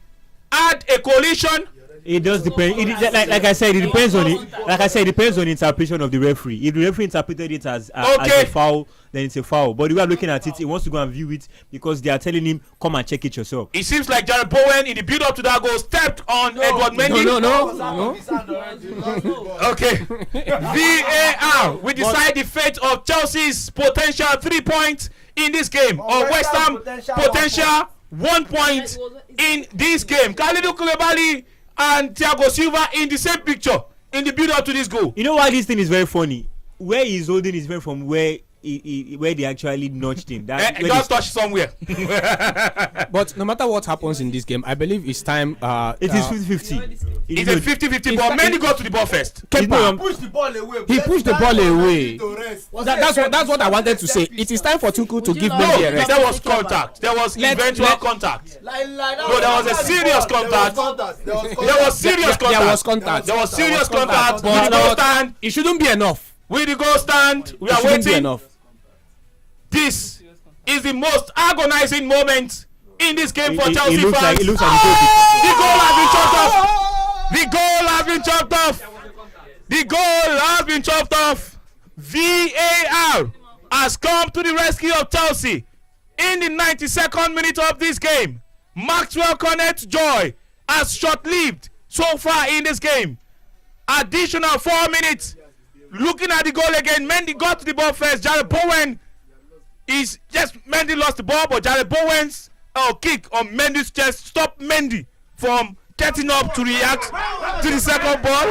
had a collision. It does depend. Like I said, it depends on it. Like I said, it depends on the interpretation of the referee. If the referee interpreted it as a foul, then it's a foul. But the way I'm looking at it, he wants to go and view it because they are telling him, come and check it yourself. It seems like Jared Bowen, in the build-up to that goal, stepped on Edward Mendy. No. Okay. VAR will decide the fate of Chelsea's potential 3 points in this game, or West Ham potential 1 point in this game. Kalidou Koulibaly and Thiago Silva in the same picture in the build-up to this goal. You know why this thing is very funny? Where he's holding is very from where they actually notched him. Just touch somewhere. But no matter what happens in this game, I believe it's time. It is 50-50. It's a 50-50 ball. Mendy got to the ball first. Kepa pushed the ball away. He pushed the ball away. That's what I wanted to say. It is time for Tuchel to give Mendy a rest. There was contact. There was eventual contact. No, there was a serious contact. There was serious contact. There was serious contact. With the goal stand. It shouldn't be enough. With the goal stand, we are waiting. This is the most agonizing moment in this game for Chelsea fans. It looks like the goal has been chopped off. The goal has been chopped off. The goal has been chopped off. VAR has come to the rescue of Chelsea in the 92nd minute of this game. Maxwell Cornet's joy has short-lived so far in this game. Additional 4 minutes. Looking at the goal again, Mendy got to the ball first. Jared Bowen is just Mendy lost the ball, but Jared Bowen's kick on Mendy's chest stopped Mendy from getting up to react to the second ball.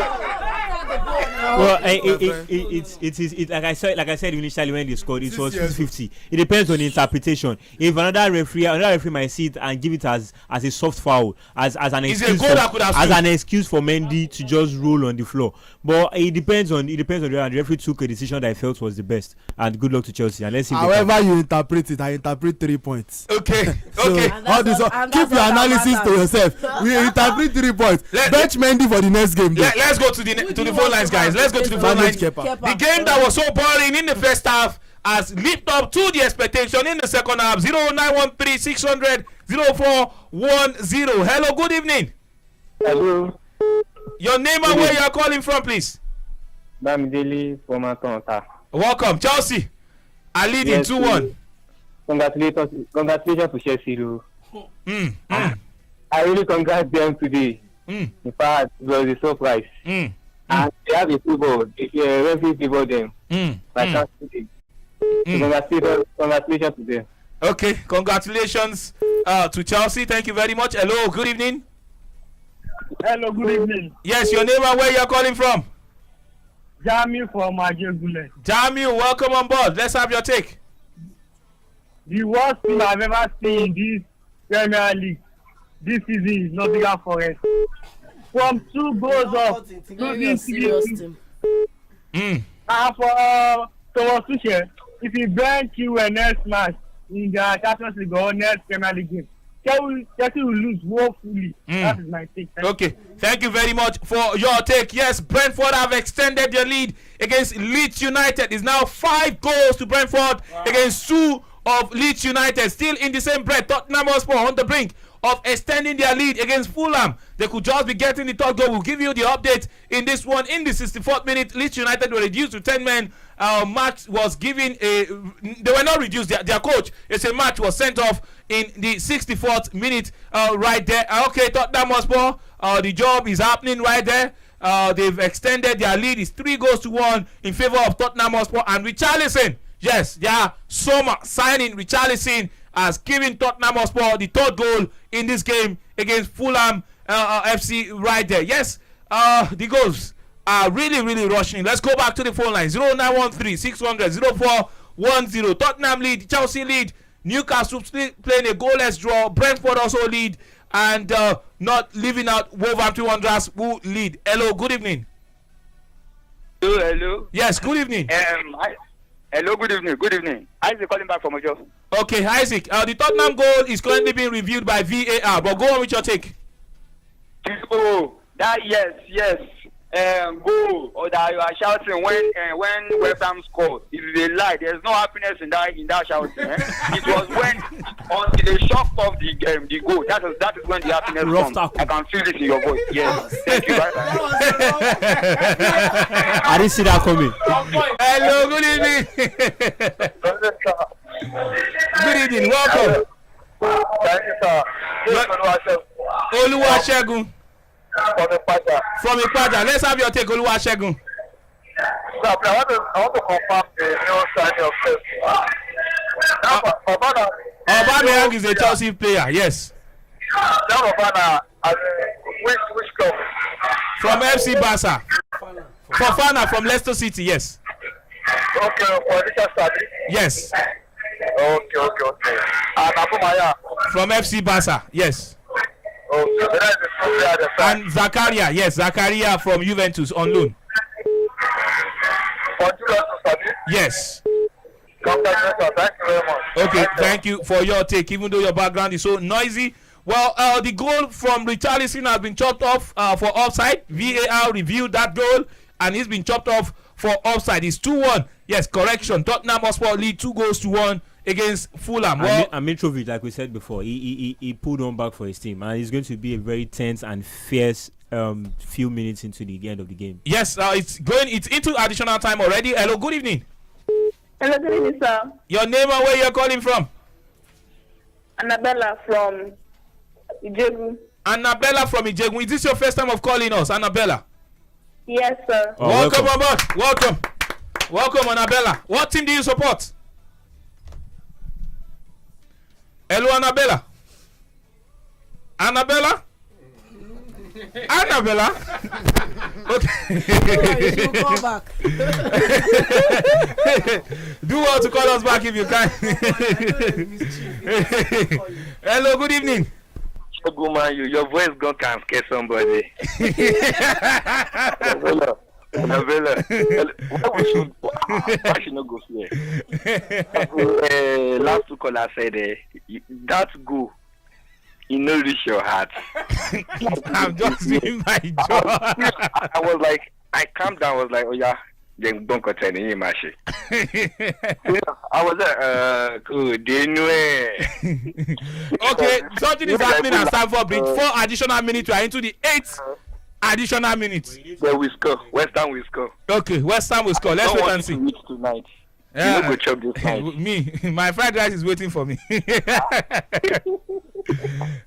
Well, it's like I said initially when they scored, it was 50-50. It depends on the interpretation. If another referee might see it and give it as a soft foul, as an excuse for Mendy to just roll on the floor. But it depends on the referee took a decision that I felt was the best. And good luck to Chelsea. And let's see. However you interpret it, I interpret 3 points. Okay. So keep your analysis to yourself. We interpret 3 points. Bench Mendy for the next game. Let's go to the phone lines, guys. Let's go to the phone lines. The game that was so boring in the first half has lived up to the expectation in the second half. 0913 600 0410. Hello, good evening. Hello. Your name and where you are calling from, please. Bamidele from Atlanta. Welcome, Chelsea. I lead in 2-1. Congratulations to Chelsea. I really congratulate them today. In fact, it was a surprise. And they have a football. If you referee favor them, congratulations to them. Okay, congratulations to Chelsea. Thank you very much. Hello, good evening. Hello, good evening. Yes, your name and where you are calling from. Jamiu from Ajegule. Jamiu, welcome on board. Let's have your take. The worst team I've ever seen in this Premier League this season is Nottingham Forest. From 2 goals up, losing 3-2. And for Thomas Tuchel, if he bench you a next match in the Champions League or next Premier League game, Chelsea will lose woefully. That is my take. Okay, thank you very much for your take. Yes, Brentford have extended their lead against Leeds United. It's now 5 goals to Brentford against 2 of Leeds United. Still in the same breath, Tottenham Hotspur on the brink of extending their lead against Fulham. They could just be getting the third goal. We'll give you the update in this one. In the 64th minute, Leeds United were reduced to 10 men. Match was given a... They were not reduced. Their coach, it's a match, was sent off in the 64th minute right there. Okay, Tottenham Hotspur, the job is happening right there. They've extended their lead. It's 3 goals to 1 in favor of Tottenham Hotspur. And Richarlison, yes, their summer signing, Richarlison, has given Tottenham Hotspur the 3rd goal in this game against Fulham FC right there. Yes, the goals are really rushing. Let's go back to the phone line. 0913 600 0410. Tottenham lead, Chelsea lead, Newcastle playing a goalless draw, Brentford also lead, and not leaving out Wolverhampton Wanderers who lead. Hello, good evening. Hello. Yes, good evening. Hello, good evening. Isaac calling back from Ojo. Okay, Isaac. The Tottenham goal is currently being reviewed by VAR, but go on with your take. Oh, that yes. Goal or that you are shouting when West Ham scored. It is a lie. There's no happiness in that shouting. It was when until they shocked off the goal. That is when the happiness comes. I can feel it in your voice. Yes. Thank you. I didn't see that coming. Hello, good evening. Good evening. Welcome. Thank you, sir. Oluwasegun. From Ipaja. Let's have your take, Oluwasegun. I want to confirm the new signing of Chelsea. Aubameyang is a Chelsea player, yes. Which club? From FC Barca. Fofana from Leicester City, yes. Okay, for Richard Sadi? Yes. Okay. And Abumaya? From FC Barca, yes. Okay, and Zakaria, yes, Zakaria from Juventus on loan. Yes. Congratulations, thank you very much. Okay, thank you for your take, even though your background is so noisy. Well, the goal from Richarlison has been chopped off for offside. VAR reviewed that goal, and it's been chopped off for offside. It's 2-1. Yes, correction. Tottenham Hotspur lead 2 goals to 1 against Fulham. Well, and Mitrovic, like we said before, he pulled on back for his team, and it's going to be a very tense and fierce few minutes into the end of the game. Yes, it's into additional time already. Hello, good evening. Hello, good evening, sir. Your name and where you're calling from? Annabella from Ijebu. Annabella from Ijebu. Is this your first time of calling us, Annabella? Yes, sir. Oh, welcome on board. Welcome, Annabella. What team do you support? Hello, Annabella. Annabella? Okay. You call back. Do well to call us back if you can. Hello, good evening. Your voice can scare somebody. Annabella. Why should not go here? Last 2 callers said that go. You know, reach your heart. I'm just doing my job. I was like, I calmed down. I was like, oh yeah, then don't continue in my shit. I was like, good, they know it. Okay, something is happening at Stamford Bridge. 4 additional minutes. We are into the 8th additional minutes. Yeah, we score. West Ham will score. Okay, West Ham will score. Let's wait and see. Tonight. Yeah. You go chop this night. Me, my fried rice is waiting for me.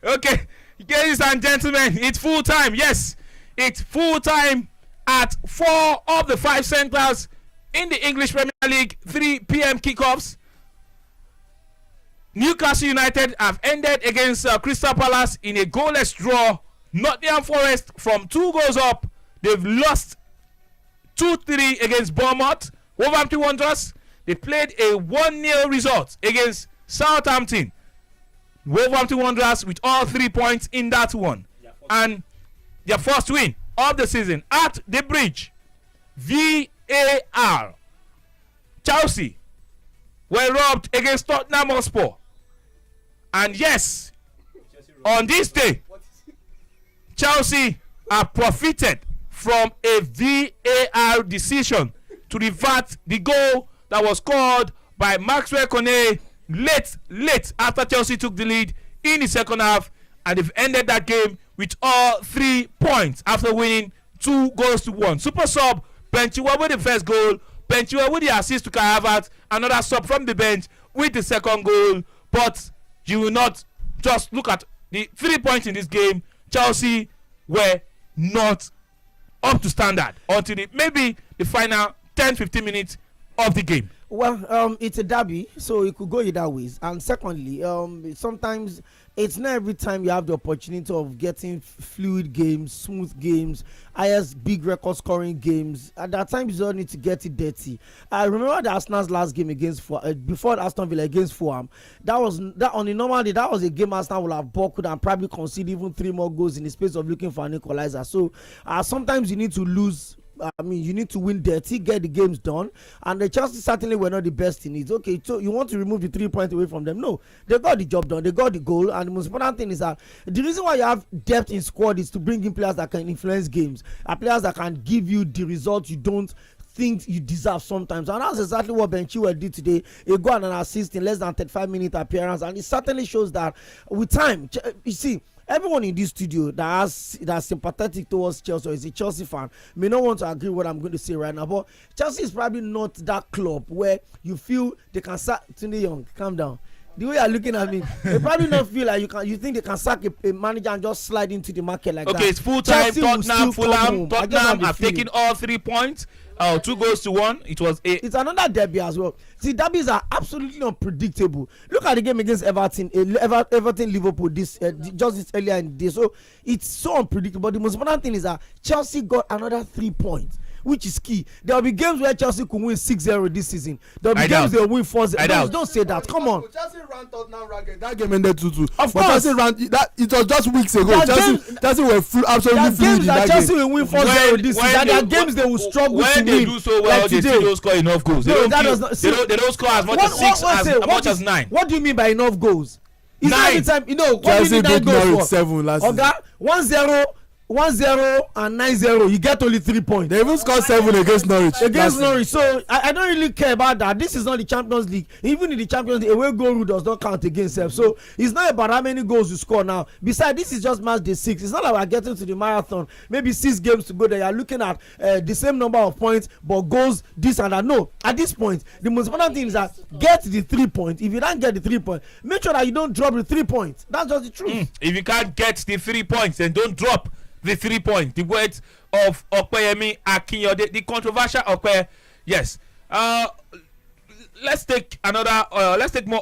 Okay, ladies and gentlemen, it's full time. Yes, it's full time at 4 of the 5 centers in the English Premier League. 3 p.m. kickoffs. Newcastle United have ended against Crystal Palace in a goalless draw. Nottingham Forest from 2 goals up. They've lost 2-3 against Bournemouth. Wolverhampton Wanderers, they played a 1-0 result against Southampton. Wolverhampton Wanderers with all 3 points in that one. And their first win of the season at the Bridge. VAR. Chelsea were robbed against Tottenham Hotspur. And yes, on this day, Chelsea are profited from a VAR decision to revert the goal that was scored by Maxwell Cornet late after Chelsea took the lead in the second half, and they've ended that game with all 3 points after winning 2-1. Super sub Ben Chilwell with the first goal, Ben Chilwell with the assist to Kai Havertz, another sub from the bench with the second goal. But you will not just look at the 3 points in this game. Chelsea were not up to standard until maybe the final 10-15 minutes of the game. Well, it's a derby, so it could go either ways. And secondly, sometimes it's not every time you have the opportunity of getting fluid games, smooth games, big record scoring games. At that time, you don't need to get it dirty. I remember the Arsenal's last game against before Aston Villa against Fulham. That on a normal day, that was a game Arsenal would have buckled and probably conceded even 3 more goals in the space of looking for an equalizer. So sometimes you need to lose. You need to win dirty, get the games done, and the Chelsea certainly were not the best in it. Okay, so you want to remove the 3 points away from them? No, they got the job done, they got the goal, and the most important thing is that the reason why you have depth in squad is to bring in players that can influence games, players that can give you the results you don't think you deserve sometimes, and that's exactly what Ben Chilwell did today. He got an assist in less than 35-minute appearance, and it certainly shows that with time, you see, everyone in this studio that's sympathetic towards Chelsea or is a Chelsea fan may not want to agree with what I'm going to say right now, but Chelsea is probably not that club where you feel they can sack. Tunde Young, calm down. The way you're looking at me, they probably not feel like you think they can sack a manager and just slide into the market like that. Okay, it's full time. Tottenham, Fulham, Tottenham have taken all 3 points. 2-1. It's another derby as well. See, derbies are absolutely unpredictable. Look at the game against Everton, Liverpool just this earlier in the day. So it's so unpredictable. The most important thing is that Chelsea got another 3 points, which is key. There will be games where Chelsea could win 6-0 this season. There will be games they will win 4-0. Don't say that. Come on. Chelsea ran Tottenham ragged. That game ended 2-2. Of course. Chelsea ran that. It was just weeks ago. Chelsea were absolutely fluid in that game. Chelsea will win 4-0 this season. There are games they will struggle to win. When they do so well, they still don't score enough goals. They don't score as much as 6, as much as 9. What do you mean by enough goals? 9. Every time, what Chelsea do you mean 9 beat goals Norwich for? 7 last season. 1-0 and 9-0, you get only 3 points. They even scored 7 against Norwich. So I don't really care about that. This is not the Champions League. Even in the Champions League, away goal rule does not count against them. So it's not about how many goals you score now. Besides, this is just match day 6. It's not like we're getting to the marathon. Maybe 6 games to go there. You're looking at the same number of points, but goals this and that. No, at this point, the most important thing is that get the 3 points. If you don't get the 3 points, make sure that you don't drop the 3 points. That's just the truth. If you can't get the 3 points, then don't drop the 3 points. The words of Opeyemi Akinyode, the controversial Ope. Yes. Let's take more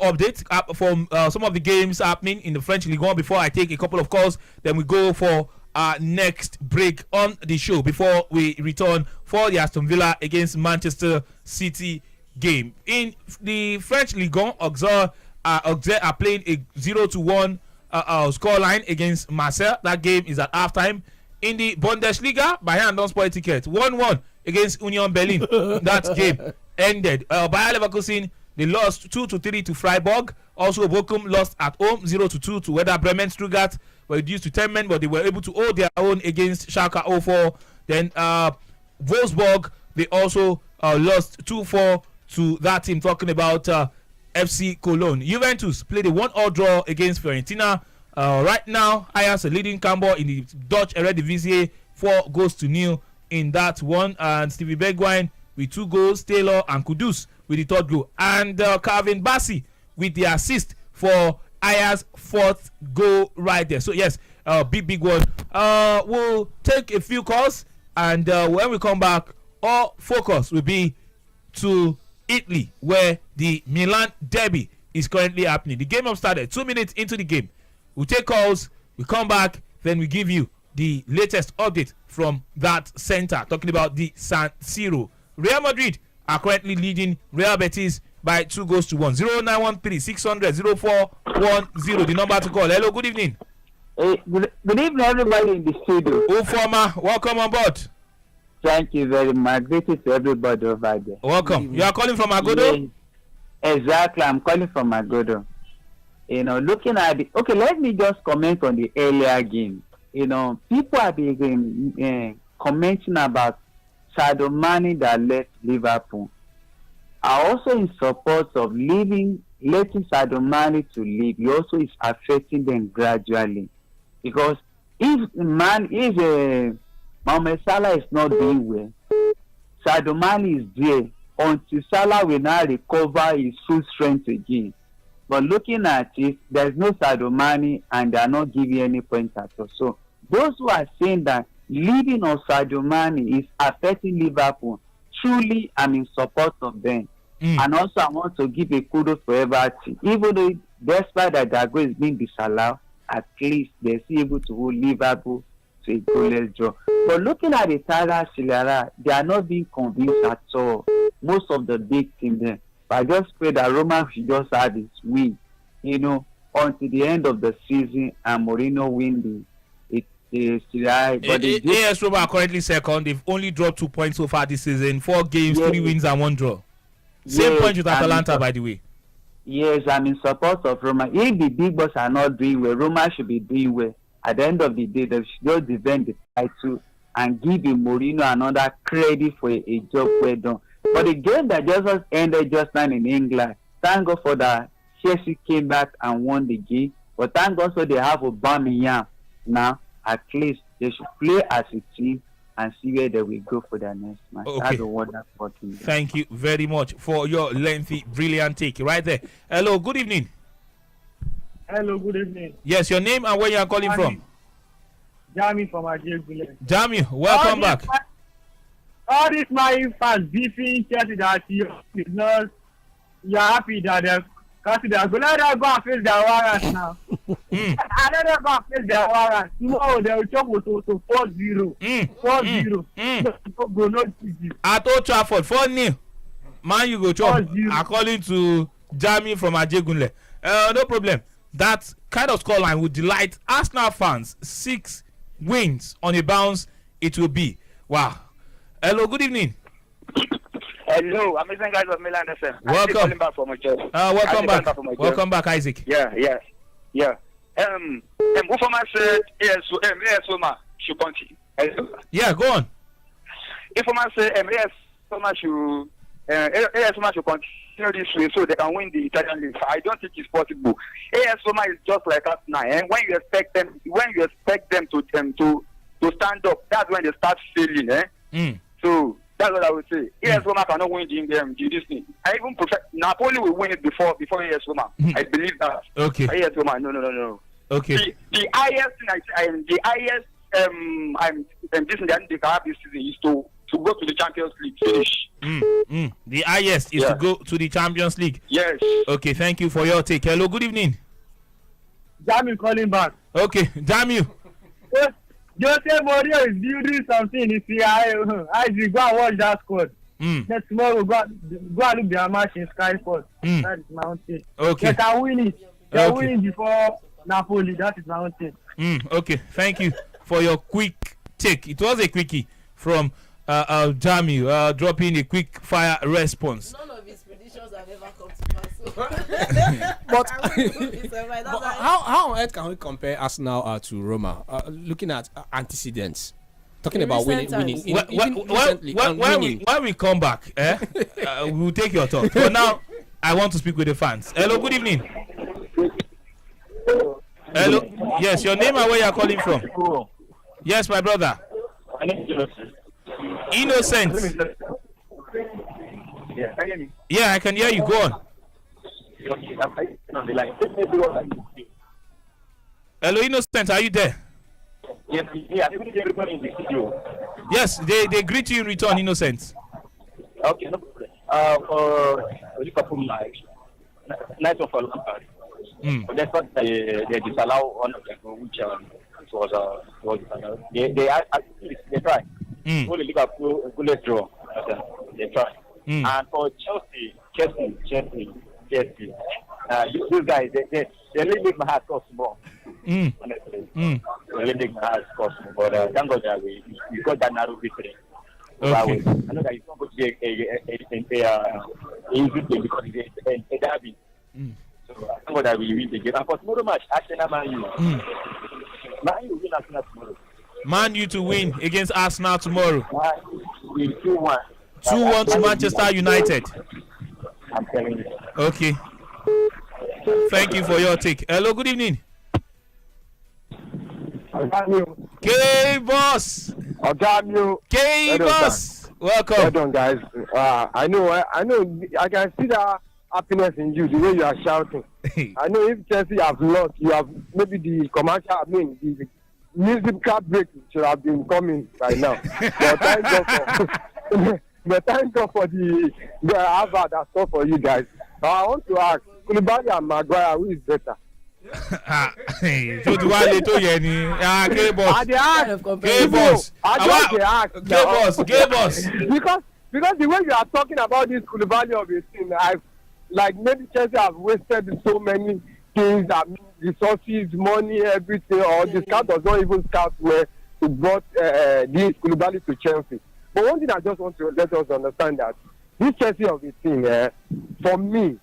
updates from some of the games happening in the French Ligue 1 before I take a couple of calls. Then we go for our next break on the show before we return for the Aston Villa against Manchester City game. In the French Ligue 1, Auxerre are playing a 0-1 scoreline against Marseille. That game is at halftime. In the Bundesliga, Bayern don't spoil ticket. 1-1 against Union Berlin. That game ended. Bayer Leverkusen, they lost 2-3 to Freiburg. Also, Bochum lost at home 0-2 to Werder Bremen. Stuttgart were reduced to 10 men, but they were able to hold their own against Schalke 04. Then Wolfsburg, they also lost 2-4 to that team. Talking about FC Cologne. Juventus played a 1-1 draw against Fiorentina. Right now, Ajax are leading Cambuur in the Dutch Eredivisie 4-0 in that one. And Stevie Bergwijn with 2 goals, Taylor and Kudus with the 3rd goal. And Calvin Bassey with the assist for Ajax's 4th goal right there. So, yes, big one. We'll take a few calls. And when we come back, our focus will be to Italy, where the Milan derby is currently happening. The game has started 2 minutes into the game. We'll take calls, we come back, then we give you the latest update from that center, talking about the San Siro. Real Madrid are currently leading Real Betis by 2-1. 0913 600 0410, the number to call. Hello, good evening. Hey, good evening, everybody in the studio. Ufoma, welcome on board. Thank you very much. Greetings to everybody over there. Welcome. You are calling from Agodo? Yes, exactly. I'm calling from Agodo. Looking at it. Okay, let me just comment on the earlier game. People have been commenting about Sadio Mane that left Liverpool. Are also in support of letting Sadio Mane to leave. He also is affecting them gradually. Because if Mohamed Salah is not doing well, Sadio Mane is there until Salah will now recover his full strength again. But looking at it, there's no Sadio Mane and they are not giving any points at all. So those who are saying that leaving of Sadio Mane is affecting Liverpool, truly I'm in support of them. And also I want to give a kudos for Everton. Even though despite that their goal is being disallowed, at least they're still able to hold Liverpool to a goalless draw. But looking at the Tigers, they are not being convinced at all. Most of the big team there. But I just pray that Roma should just have his win, until the end of the season and Mourinho win the Serie A. But AS Roma are currently second. They've only dropped 2 points so far this season. 4 games, 3 wins and 1 draw. Same point with Atalanta, by the way. Yes, I'm in support of Roma. If the big boys are not doing well, Roma should be doing well. At the end of the day, they should just defend the title and give Mourinho another credit for a job well done. But the game that just ended just now in England, thank God for that Chelsea came back and won the game. But thank God so they have Aubameyang now. At least they should play as a team and see where they will go for their next match. Okay. That's a wonderful thing. Thank you very much for your lengthy, brilliant take right there. Hello, good evening. Hello, good evening. Yes, your name and where you are calling from? Jami from Ajay. Jami, welcome back. All these my fans beefing Chelsea that you're happy that they're considered. Go let them go and face their warrants now. I let them go and face their warrants. Tomorrow they will chop with 4-0. 4-0. Go not easy. At Old Trafford, 4-0. Man, you go chop. According to Jami from Ajegunle. No problem. That kind of scoreline would delight Arsenal fans. 6 wins on a bounce it will be. Wow. Hello, good evening. Hello, amazing guys of Milan FM. Welcome. Back from welcome back. Welcome back, Isaac. Yeah. Ufoma said AS Roma should continue. Yeah, go on. Ufoma said AS Roma should continue this way so they can win the Italian league. I don't think it's possible. AS Roma is just like us now. And when you expect them to stand up, that's when they start failing. So that's what I would say. AS Roma cannot win the Disney. I even prefer Napoli will win it before AS Roma. I believe that. Okay. AS Roma, no. Okay. The highest thing this in the this season is to go to the Champions League. Finish. The highest is to go to the Champions League. Yes. Okay, thank you for your take. Hello, good evening. Jamie calling back. Okay, damn you. Jose Mourinho is building something in the CIA. Isaac, go and watch that squad. Next tomorrow, go and look their match in Sky Sports. That is my own thing. Okay. They can win it. They win it before Napoli. That is my own thing. Okay, thank you for your quick take. It was a quickie from Jamie, dropping a quick fire response. None of his predictions have ever come to pass. But how on earth can we compare Arsenal to Roma? Looking at antecedents, talking In about recent winning. When we come back, we will take your talk. But now, I want to speak with the fans. Hello, good evening. Hello. Yes, your name and where you are calling from? Yes, my brother. Innocent. Yeah, I can hear you. Go on. Hello, Innocent. Are you there? Yes, they greet you in return, Innocent. Okay, no problem. For Liverpool, nice one for Lampard. But that's what they disallow one of them, which it was they tried. Only Liverpool good draw. They tried. And for Chelsea. These guys, they really make my heart cost more. Honestly, they really make my heart cost more. But thank God that we got that narrow victory. Okay. I know that it's not going to be a easy game because it's a derby. So thank God that we win the game. And for tomorrow match, Arsenal Man U. Man U win Arsenal tomorrow. Man U to win against Arsenal tomorrow. 2-1. 2-1 to Manchester United. I'm telling you. Okay. Thank you for your take. Hello, good evening. K-Boss. K-Boss. Welcome. Well done, guys. I know. I can see that happiness in you, the way you are shouting. I know if Chelsea have lost, you have maybe the the musical break should have been coming right now. But thank God for the Harvard that stuff for you guys. I want to ask, Koulibaly and Maguire, who is better? So do I let you any? K-Boss. Because the way you are talking about this Koulibaly of a team, like maybe Chelsea have wasted so many things, resources, money, everything, or the scout does not even scout where to brought this Koulibaly to Chelsea. But one thing I just want to let us understand that this Chelsea of a team, for me,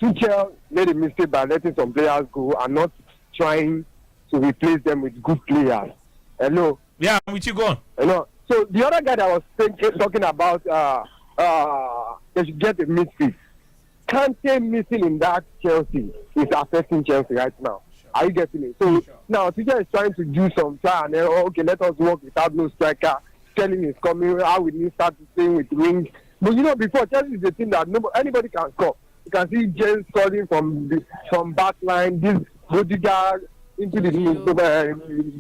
Tuchel made a mistake by letting some players go and not trying to replace them with good players. Hello? Yeah, I'm with you, go on. Hello? So the other guy that was talking about they should get a midfield. Kante missing in that Chelsea is affecting Chelsea right now. Are you getting it? So now Tuchel is trying to do some try and okay, let us work without no striker. Sterling is coming. How will you start playing with wings? But you know, before Chelsea is a team that anybody can score. You can see James scoring from back line, this Bodiga into the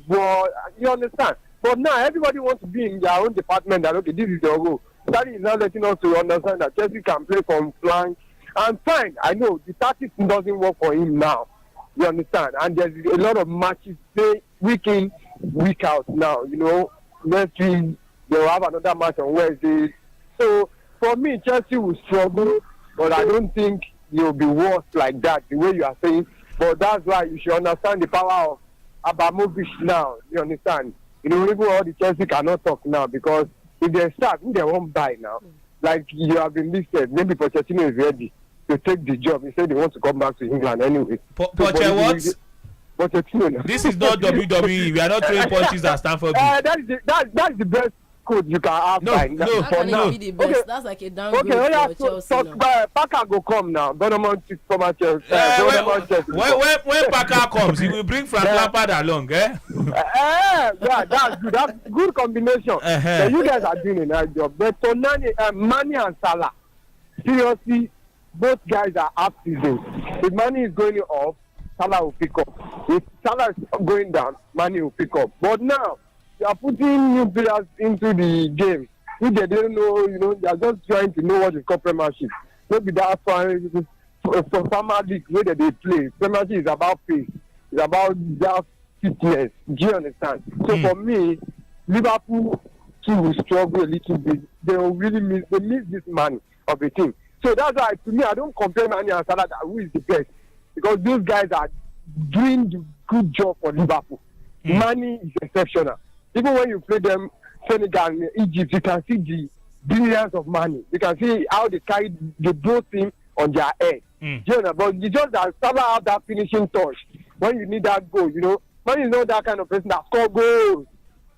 ball. You understand? But now everybody wants to be in their own department. That okay, this is your role. That is not letting us to understand that Chelsea can play from flank. And fine, I know the tactics doesn't work for him now. You understand? And there's a lot of matches play week in, week out now. You know, next week they'll have another match on Wednesday. So for me, Chelsea will struggle. But I don't think you'll be worse like that, the way you are saying. But that's why you should understand the power of Abramovich now. You understand? You know, even all the Chelsea cannot talk now because if they start, they won't buy now. Like you have been listed, maybe Pochettino is ready to take the job. He said he wants to come back to England anyway. Pochettino what? Pochettino. This is not WWE. We are not throwing punches at Stamford Bridge. That's the best coach you can have right now. How can he be the best? Okay. That's like a downgrade for Chelsea now. Parker go come now. Bonamont is come at Chelsea. When Parker comes, he will bring Frank Lampard along, yeah, that's good. That's good combination. So you guys are doing a nice job. But Tonani, Mane and Salah, seriously, both guys are up season. If Mane is going up, Salah will pick up. If Salah is going down, Mane will pick up. But now, they are putting new players into the game. If they don't know, you know, they are just trying to know what is called Premiership. Maybe that's why for Premier League, where they play, Premiership is about pace. It's about that fitness. Do you understand? So for me, Liverpool too will struggle a little bit. They will really miss this man of a team. So that's why, to me, I don't compare Mane and Salah who is the best. Because those guys are doing the good job for Liverpool. Mane is exceptional. Even when you play them, Senegal and Egypt, you can see the brilliance of Mane. You can see how they carry the both team on their head. You know, but it's just that Salah have that finishing touch. When you need that goal, you know, Mane is not that kind of person that score goals.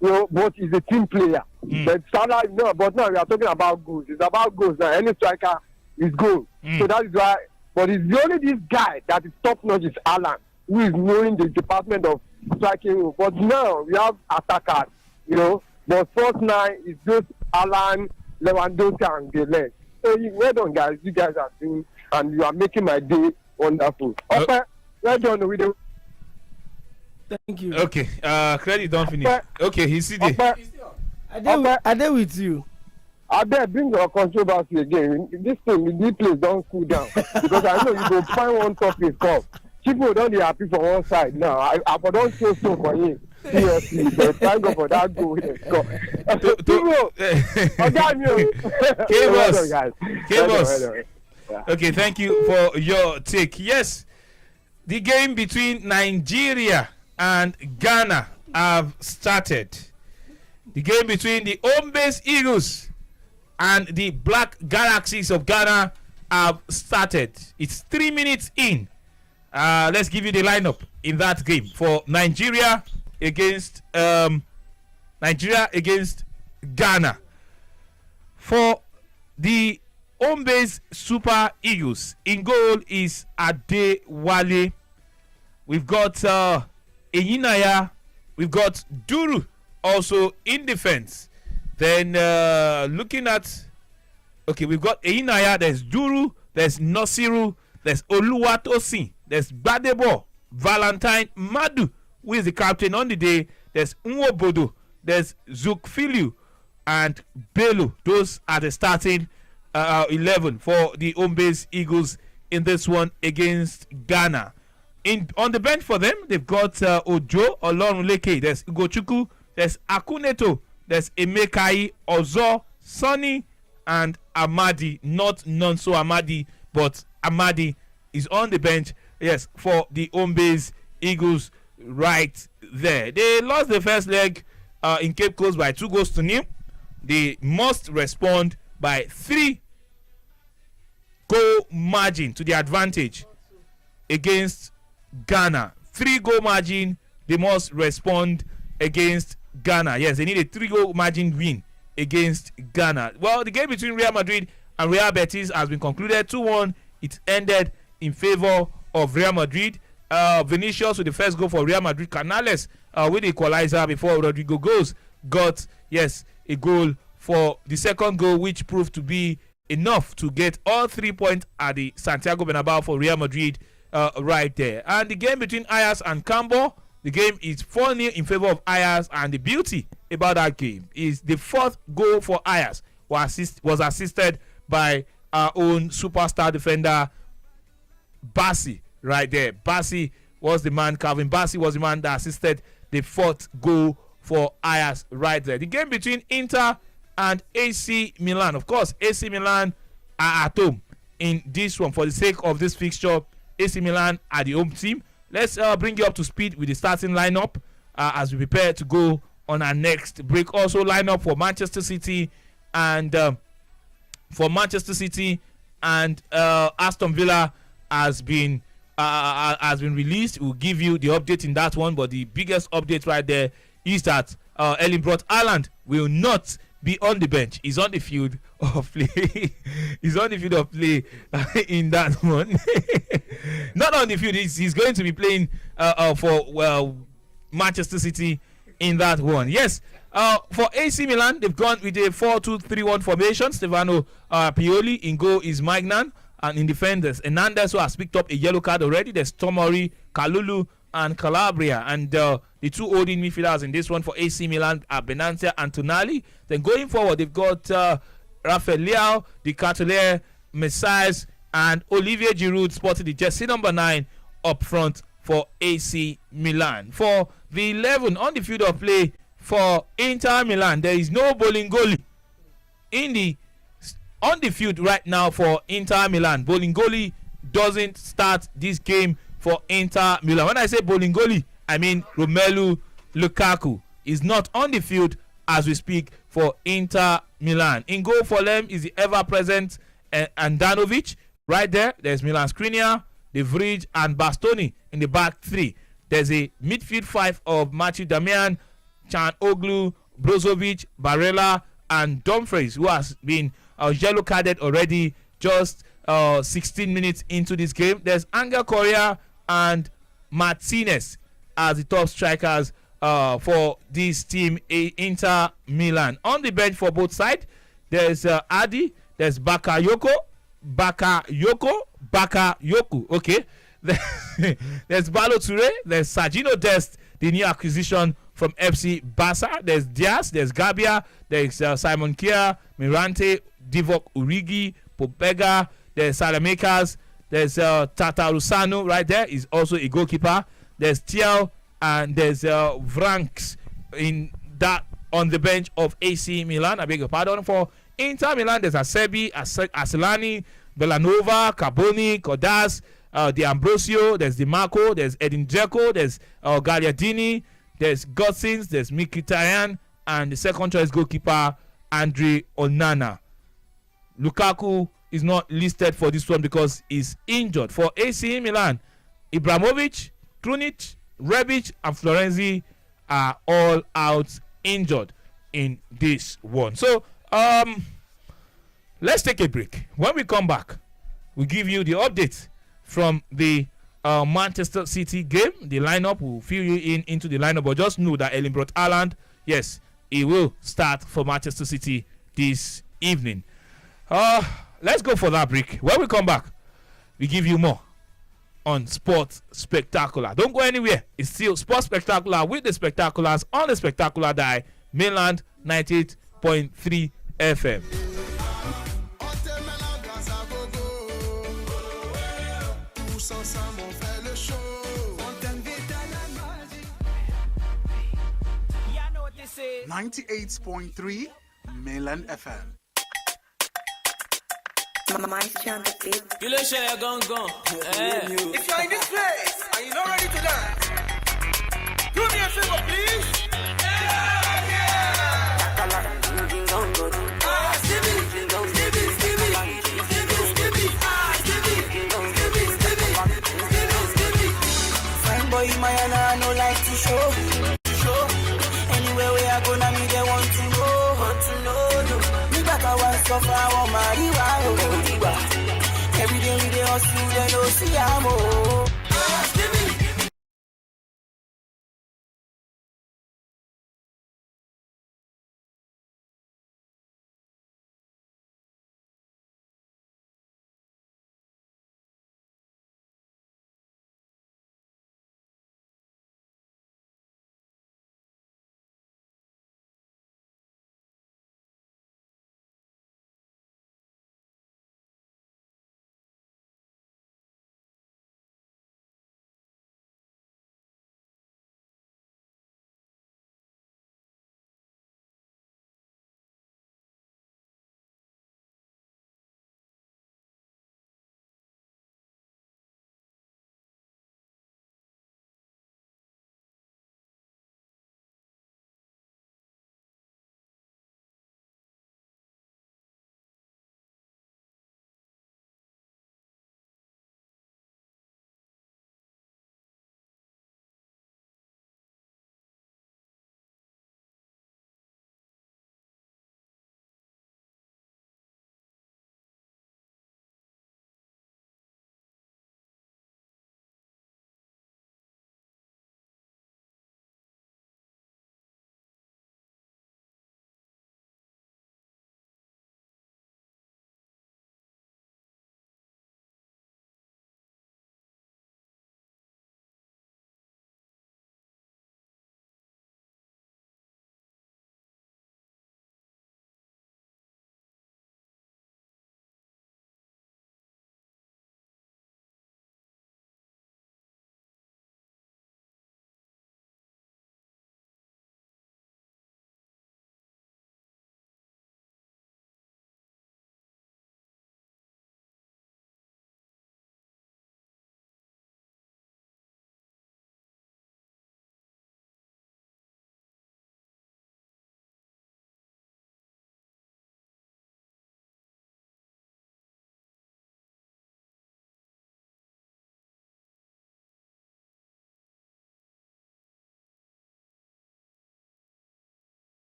You know, but he's a team player. But Salah, no, but now we are talking about goals. It's about goals now. Any striker is goal. So that is why. But it's only this guy that is top notch is Alan, who is knowing the department of striking. But now we have attackers, you know. But first nine is just Alan, Lewandowski, and Galen. So well done, guys. You guys are doing, and you are making my day wonderful. Okay, well done with you. Thank you. Okay, credit don't finish. Okay, he's sitting. I did with you. I bet bring your controversy again. This thing, this place don't cool down because I know you go find one topic come. People don't be happy for one side now. I don't show so for him. Seriously, but thank God for that goal. K-Boss. Okay, thank you for your take. Yes, the game between Nigeria and Ghana have started. The game between the home-based Eagles and the Black Galaxies of Ghana have started. It's 3 minutes in. Let's give you the lineup in that game for Nigeria against Ghana. For the home-based Super Eagles, in goal is Adewale. We've got Eyinaya. We've got Duru also in defense. Then looking at, okay, we've got Eyinaya, there's Duru, there's Nosiru, there's Oluwatosin, there's Badebo, Valentine Madu, who is the captain on the day, there's Nwobodo, there's Zukfilu, and Bello. Those are the starting 11 for the home-based Eagles in this one against Ghana. On the bench for them, they've got Ojo, Olorunleke, there's Ugochukwu, there's Akuneto, there's Emekai, Ozo, Sonny, and Amadi. Not Nonso Amadi, but Amadi is on the bench, yes, for the home-based Eagles right there. They lost the first leg in Cape Coast by 2-0. They must respond by 3-goal margin to the advantage against Ghana. 3-goal margin, they must respond against Ghana. Yes, they need a 3-goal margin win against Ghana. Well, the game between Real Madrid and Real Betis has been concluded 2-1. It ended in favor of Real Madrid. Vinicius with the first goal for Real Madrid. Canales with the equalizer before Rodrigo Goes got, yes, a goal for the second goal, which proved to be enough to get all 3 points at the Santiago Bernabeu for Real Madrid right there. And the game between Ajax and Cambo, the game is 4-0 in favor of Ajax, and the beauty about that game is the fourth goal for Ajax was assisted by our own superstar defender Bassi right there. Bassi was the man, Calvin Bassi was the man that assisted the fourth goal for Ajax right there. The game between Inter and AC Milan. Of course, AC Milan are at home in this one. For the sake of this fixture, AC Milan are the home team. Let's bring you up to speed with the starting lineup as we prepare to go on our next break. Also, lineup for Manchester City and Aston Villa has been released. We'll give you the update in that one, but the biggest update right there is that Erling Braut Haaland will not be on the bench. He's on the field of play. He's on the field of play in that one. Not on the field. He's going to be playing for Manchester City in that one. Yes. For AC Milan, they've gone with a 4-2-3-1 formation. Stefano Pioli in goal is Magnan, and in defenders, Hernandez, who has picked up a yellow card already. There's Tomori, Kalulu, and Calabria, and the two holding midfielders in this one for AC Milan are Benantia and Tonali. Then going forward, they've got Rafael Leao, the Cartelier, Messias, and Olivier Giroud spotted the jersey number 9 up front for AC Milan. For the 11 on the field of play for Inter Milan, there is no Bolingoli on the field right now for Inter Milan. Bolingoli doesn't start this game for Inter Milan. When I say Bolingoli, I mean Romelu Lukaku is not on the field as we speak for Inter Milan. In goal for them is the ever-present Andanovic. Right there, there's Milan Skriniar, De Vrij, and Bastoni in the back three. There's a midfield 5 of Matthew Damian, Chan Oglu, Brozovic, Barella, and Dumfries, who has been yellow carded already just 16 minutes into this game. There's Angel Correa and Martinez as the top strikers for this team, Inter Milan. On the bench for both sides, there's Adi, there's Bakayoko, okay. There's Balo Toure, there's Sergino Dest, the new acquisition from FC Barca. There's Diaz, there's Gabia, there's Simon Kier, Mirante, Divock Origi, Pobega, there's Salamakers, there's Tatarusanu right there, is also a goalkeeper. There's Thiel and there's Vranks in that on the bench of AC Milan. I beg your pardon. For Inter Milan, there's Acerbi, Asilani, Bellanova, Carboni, Cordas, Di Ambrosio, there's Di Marco, there's Edin Dzeko, there's Gagliardini, there's Gossins, there's Mkhitaryan, and the second choice goalkeeper Andre Onana. Lukaku is not listed for this one because he's injured. For AC Milan, Ibrahimovic, Krunic, Rebic, and Florenzi are all out injured in this one. So let's take a break. When we come back, we'll give you the update from the Manchester City game. The lineup will fill you into the lineup, but just know that Erling Braut Haaland, yes, he will start for Manchester City this evening. Let's go for that break. When we come back, we give you more on Sports Spectacular. Don't go anywhere. It's still Sports Spectacular with the Spectaculars on the Spectacular Dial, Mainland 98.3 FM. 98.3 Mainland FM. If you're in this place and you're not ready to dance, do me a favor, please. Fine boy, my I no like to show. Anywhere we are gonna meet, they want to know. Me back I want suffer, I want marijuana. Every day we dey hustle, they no see I'm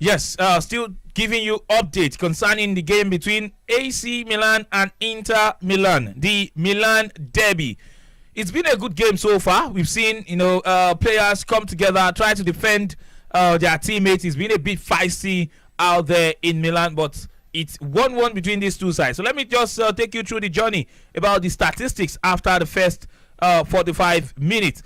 Yes, still giving you update concerning the game between AC Milan and Inter Milan, the Milan derby. It's been a good game so far. We've seen, players come together, try to defend their teammates. It's been a bit feisty out there in Milan, but it's 1-1 between these two sides. So let me just take you through the journey about the statistics after the first 45 minutes.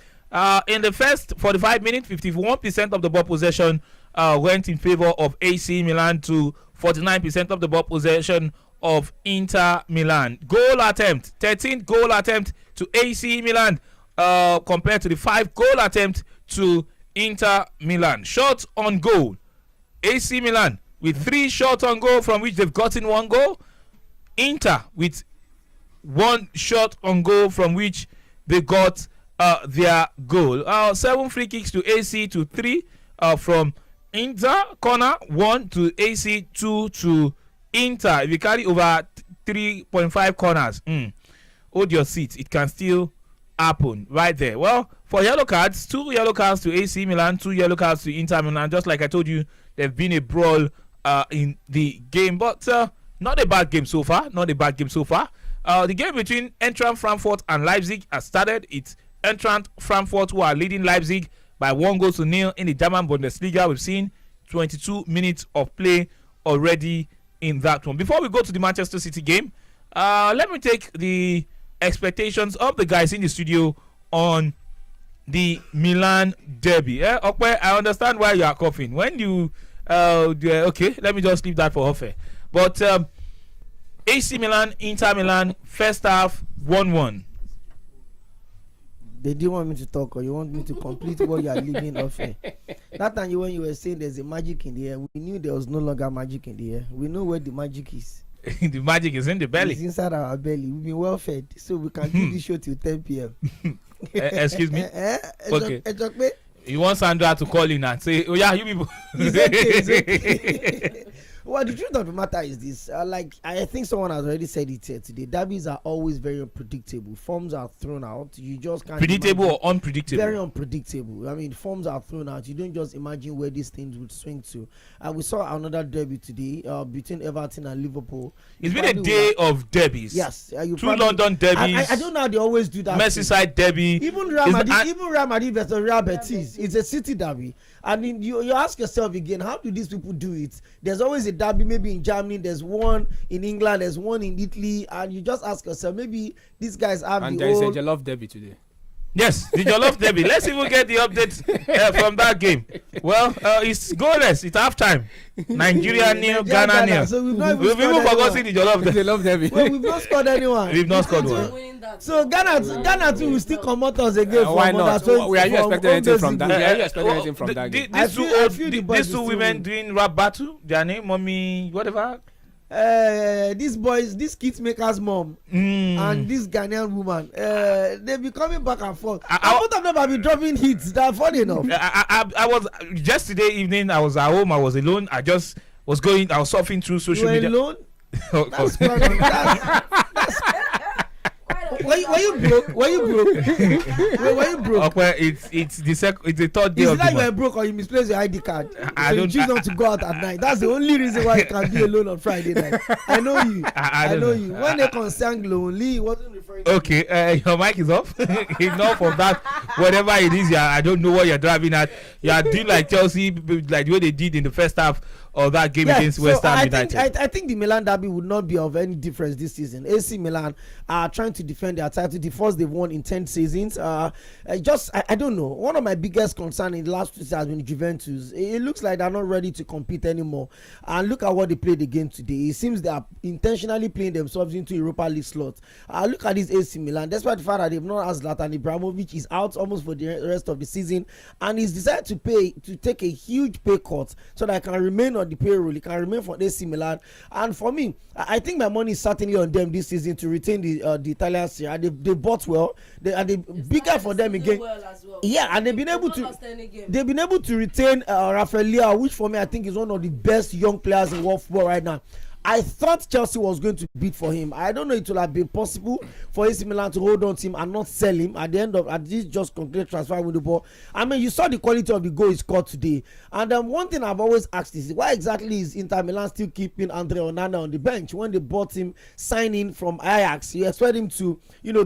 In the first 45 minutes, 51% of the ball possession went in favor of AC Milan to 49% of the ball possession of Inter Milan. Goal attempt, 13 goal attempt to AC Milan compared to the 5 goal attempt to Inter Milan. Shots on goal, AC Milan with 3 shots on goal, from which they've gotten 1 goal. Inter with 1 shot on goal, from which they got their goal. 7 free kicks to AC to 3 from Inter. Corner 1 to AC, 2 to Inter. If you carry over 3.5 corners, hold your seat. It can still happen right there. Well, for yellow cards, 2 yellow cards to AC Milan, 2 yellow cards to Inter Milan. Just like I told you, there's been a brawl in the game, but not a bad game so far. Not a bad game so far. The game between Eintracht Frankfurt and Leipzig has started. It's Eintracht Frankfurt who are leading Leipzig by 1-0 in the German Bundesliga. We've seen 22 minutes of play already in that one. Before we go to the Manchester City game, let me take the expectations of the guys in the studio on the Milan derby. Okay, I understand why you are coughing. When you okay, let me just leave that for Hofe. But AC Milan, Inter Milan, first half 1-1. They didn't want me to talk, or you want me to complete what you are leaving off here. That time when you were saying there's a magic in the air, we knew there was no longer magic in the air. We know where the magic is. The magic is in the belly. It's inside our belly. We've been well fed, so we can do this show till 10 p.m. Excuse me? Okay. You want Sandra to call in and say, oh yeah, you people. It's okay. Well, the truth of the matter is this. I think someone has already said it here today. Derbies are always very unpredictable. Forms are thrown out. You just can't. Predictable or unpredictable? Very unpredictable. I mean, forms are thrown out. You don't just imagine where these things would swing to. We saw another derby today between Everton and Liverpool. It's been a day of derbies. Yes. 2 London derbies. I don't know how they always do that. Merseyside derby. Even Real Madrid versus Real Betis. It's a city derby. I mean, you ask yourself again, how do these people do it? There's always a derby, maybe in Germany, there's one in England, there's one in Italy, and you just ask yourself, maybe these guys have and there is a Jollof derby today. Yes, the Jollof derby. Let's even get the updates from that game. Well, it's goalless. It's halftime. Nigeria nil, Ghana nil. So we've even forgotten the Jollof derby. Well, we've not scored anyone. We've not scored one. So Ghana too will still come out us again. Why not? We are you expecting anything from that? Are you expecting anything from that game? These two women doing rap battle. Their name, mommy, whatever. This kids maker's mom and this Ghanaian woman, they be coming back and forth. Both of them have been dropping hits. That funny enough. I was yesterday evening. I was at home. I was alone. I just was going. I was surfing through social media. Alone? That's Were you broke? Were you broke? Okay, it's the third day is of the that you month. were broke or you misplaced your ID card? I So don't- you choose not to go out at night. That's the only reason why you can be alone on Friday night. I know you. I don't know know. you. When they concern lonely, he wasn't referring to Okay, your mic is off. Enough of that. Whatever it is, I don't know what you're driving at. You are doing like Chelsea, like the way they did in the first half of that game against West Ham United. I think the Milan derby would not be of any difference this season. AC Milan are trying to defend their title, the first they've won in 10 seasons. I don't know. One of my biggest concerns in the last 2 seasons has been Juventus. It looks like they're not ready to compete anymore. And look at what they played again today. It seems they are intentionally playing themselves into Europa League slots. Look at this AC Milan. Despite the fact that they've not asked Zlatan Ibrahimovic is out almost for the rest of the season, and he's decided to take a huge pay cut so that I can remain on the payroll. He can remain for AC Milan. And for me, I think my money is certainly on them this season to retain the Italian Serie A. They bought well. They bigger for them again. Yeah, and they've been able to retain Rafael Leao, which for me I think is one of the best young players in world football right now. I thought Chelsea was going to bid for him. I don't know it will have been possible for AC Milan to hold on to him and not sell him at this just concluded transfer window. But I mean, you saw the quality of the goal he scored today. And one thing I've always asked is, why exactly is Inter Milan still keeping Andre Onana on the bench when they bought him signing from Ajax? You expect him to,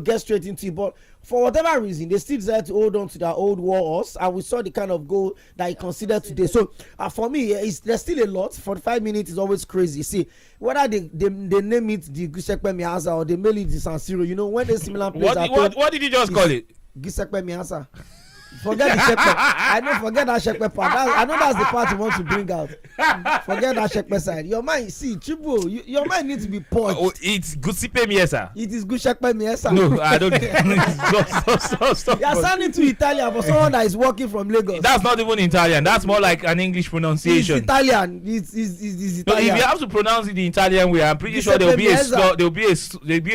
get straight into it, but for whatever reason, they still decided to hold on to their old war horse, and we saw the kind of goal that he considered today. So for me, there's still a lot. 45 minutes is always crazy. See, whether they name it the Giuseppe Meazza or they mail it the San Siro, when they similar plays what did you just call it? Giuseppe Meazza. Forget the Shekpe. I don't forget that Shekpe part. I know that's the part you want to bring out. Forget that Shekpe side. Your mind, see, Chibo, your mind needs to be punched. Oh, it's Giuseppe Meazza. It is Giuseppe Meazza. No, I don't. Stop. You are sounding to Italian for someone that is working from Lagos. That's not even Italian. That's more like an English pronunciation. It's Italian. It's Italian. No, if you have to pronounce it the Italian way, I'm pretty sure there'll be a slur. There'll be a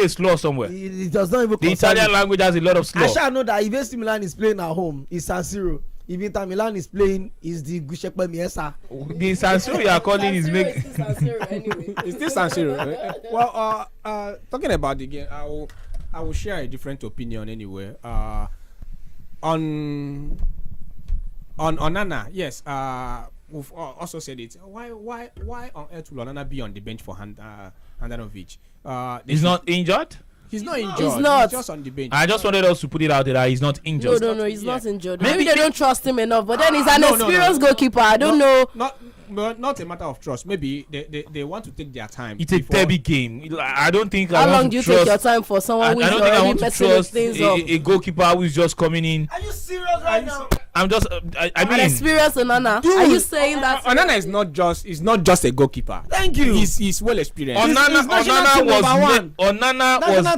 slur somewhere. It does not even. The Italian language has a lot of slur. I shall know that if AC Milan is playing at home, it's San Siro. If Inter Milan is playing, is the Giuseppe Meazza. The San Siro you are calling is make. It's San Siro anyway. Is this San Siro? Well, talking about the game, I will share a different opinion anyway. On Onana, yes. We've also said it. Why on earth will Onana be on the bench for Handanovic? He's not injured. He's not injured. He's not. He's just on the bench. I just wanted us to put it out there that he's not injured. No, he's not injured. Maybe they don't trust him enough, but then he's an experienced goalkeeper. I don't know. Not a matter of trust. Maybe they want to take their time. It's a derby game. I don't think. How long do you take your time for someone who is already messing things up? A goalkeeper who is just coming in. Are you serious right now? I'm just. I mean, experienced Onana. Are you saying that Onana is not just a goalkeeper? Thank you. He's well experienced. National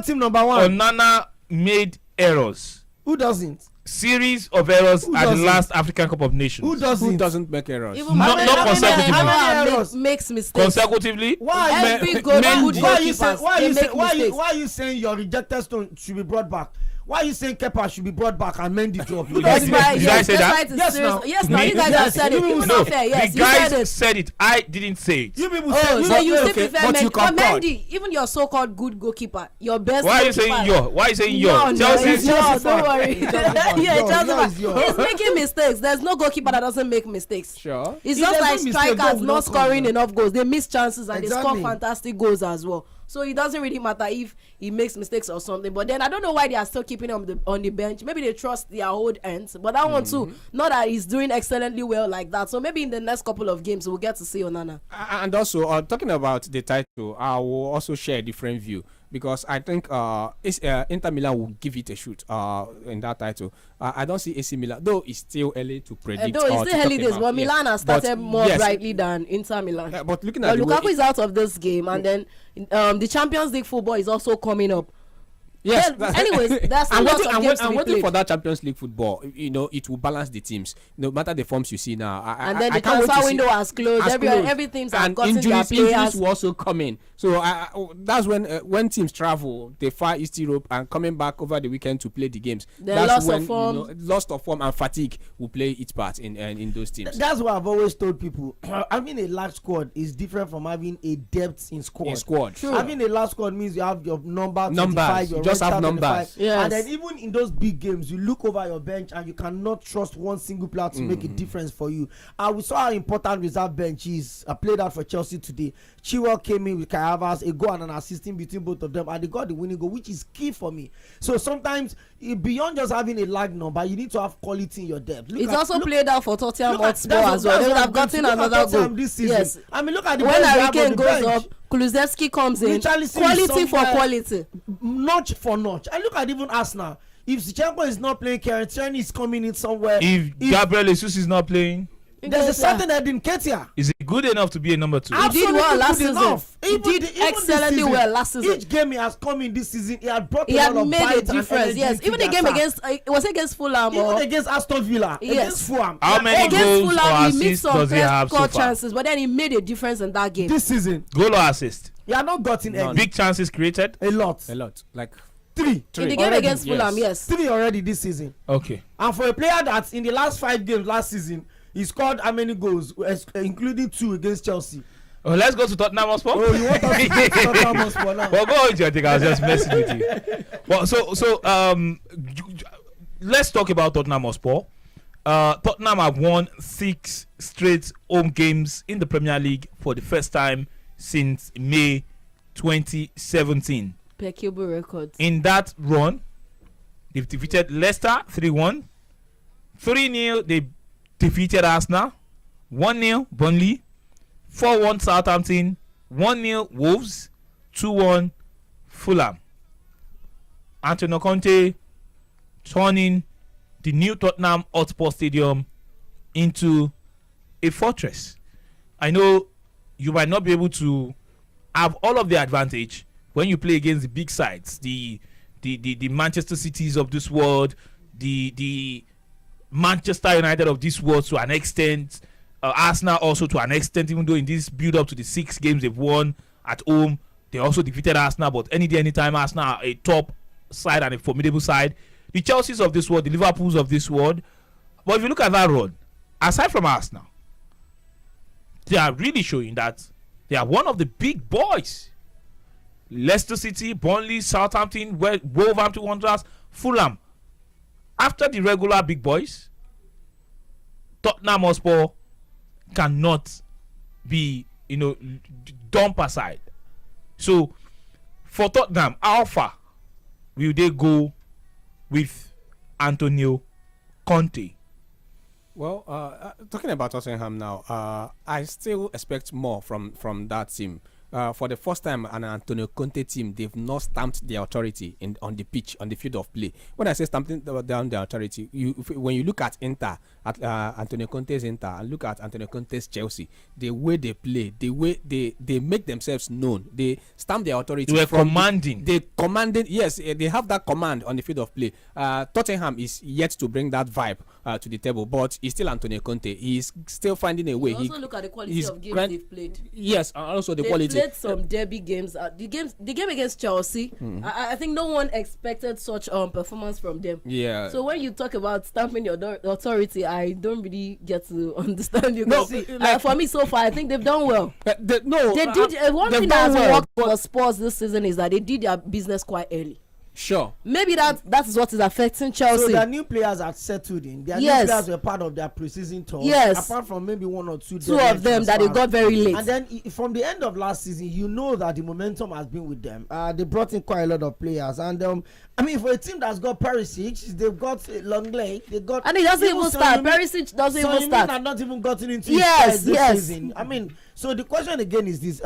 team number one. Onana made errors. Who doesn't? Series of errors at the last African Cup of Nations. Who doesn't make errors? Not consecutively. Makes mistakes. Consecutively. Why? Every good goalkeepers. Why are you saying your rejected stone should be brought back? Why are you saying Kepa should be brought back and Mendy drop? Did I say that? Yes, no. You guys have said it. It's not fair. Yes, the guys said it. I didn't say it. You people said it. So you still prefer Mendy. But Mendy, even your so-called good goalkeeper, your best. Why are you saying your? Why are you saying your? Chelsea's yours. Don't worry. He's making mistakes. There's no goalkeeper that doesn't make mistakes. Sure. It's just like strikers not scoring enough goals. They miss chances and they score fantastic goals as well. So it doesn't really matter if he makes mistakes or something. But then I don't know why they are still keeping him on the bench. Maybe they trust their old ends. But that one too, not that he's doing excellently well like that. So maybe in the next couple of games we'll get to see Onana. And also, talking about the title, I will also share a different view. Because I think Inter Milan will give it a shoot in that title. I don't see AC Milan, though it's still early to predict. Though it's still early days, but Milan has started more brightly than Inter Milan. But looking at Lukaku is out of this game, and then the Champions League football is also coming up. Yes. Anyways, there's still lots of games to be waiting played. for that Champions League football. It will balance the teams, no matter the forms you see now. And then the transfer window has closed. Every teams have gotten their players. Injuries will also come in. So that's when teams travel, they far East Europe and coming back over the weekend to play the games. That's when loss of form and fatigue will play its part in those teams. That's what I've always told people. Having a large squad is different from having a depth in squad. True. Having a large squad means you have your numbers. You just have numbers. Yes. And then even in those big games, you look over your bench and you cannot trust one single player to make a difference for you. And we saw how important reserve bench is. I played out for Chelsea today. Chilwell came in with Kai Havertz, a goal and an assist in between both of them, and they got the winning goal, which is key for me. So sometimes beyond just having a lag number, you need to have quality in your depth. It's also played out for Tottenham Hotspur as well. They would have gotten another goal this season. Yes. I mean, look at the when Harry Kane goes bench. up, Kulusevski comes in. Quality for quality. Notch for notch. And look at even Arsenal. If Zinchenko is not playing, Kieran Tierney is coming in somewhere. If Gabriel Jesus is not playing, there's a certain Edin Ketia. Is he good enough to be a number 2? He did well last season. He did excellently well last season. Each game he has come in this season, he had brought he a had lot of made a difference. Yes, even the game against was it against Fulham even or against Aston Villa. Yes. Against Fulham. How many goals or assists does he have so far? Chances, but then he made a difference in that game. This season, goal or assist? He had not gotten any. Big chances created? A lot. Like 3. In the game against Fulham, yes. 3 already this season. Okay. And for a player that's in the last 5 games last season, he scored how many goals, including 2 against Chelsea? Oh, let's go to Tottenham Hotspur. Oh, you want us to go to Tottenham Hotspur now? Well, go on, I think I was just messing with you. Well, let's talk about Tottenham Hotspur. Tottenham have won 6 straight home games in the Premier League for the first time since May 2017. Impeccable records. In that run, they've defeated Leicester 3-1. 3-0, they defeated Arsenal. 1-0, Burnley. 4-1, Southampton. 1-0, Wolves. 2-1, Fulham. Antonio Conte turning the new Tottenham Hotspur Stadium into a fortress. I know you might not be able to have all of the advantage when you play against the big sides, the Manchester Cities of this world, the Manchester United of this world to an extent, Arsenal also to an extent, even though in this build up to the 6 games they've won at home, they also defeated Arsenal, but any day, anytime, Arsenal are a top side and a formidable side. The Chelseas of this world, the Liverpools of this world. But if you look at that run, aside from Arsenal, they are really showing that they are one of the big boys. Leicester City, Burnley, Southampton, Wolverhampton Wanderers, Fulham. After the regular big boys, Tottenham Hotspur cannot be, dumped aside. So, for Tottenham, how far will they go with Antonio Conte? Well, talking about Tottenham now, I still expect more from that team. For the first time, an Antonio Conte team, they've not stamped their authority on the pitch, on the field of play. When I say stamping down their authority, when you look at Inter, at Antonio Conte's Inter, and look at Antonio Conte's Chelsea, the way they play, the way they make themselves known, they stamp their authority. They were commanding. Yes, they have that command on the field of play. Tottenham is yet to bring that vibe to the table, but he's still Antonio Conte. He's still finding a way. Also look at the quality of games they've played. Yes, and also the they quality. Played some derby games. The game against Chelsea, I think no one expected such performance from them. Yeah. So when you talk about stamping your authority, I don't really get to understand you. No, for me so far, I think they've done well. They did. One thing that has worked for Spurs this season is that they did their business quite early. Sure. Maybe that is what is affecting Chelsea. So their new players are settled in. Their new players were part of their preseason tour. Yes. Apart from maybe 1 or 2. Two of them that they got very late. And then from the end of last season, you know that the momentum has been with them. They brought in quite a lot of players. And for a team that's got Perisic, they've got Longley. They got. And he doesn't even start. Perisic doesn't even start. Have not even gotten into his this season. So the question again is this.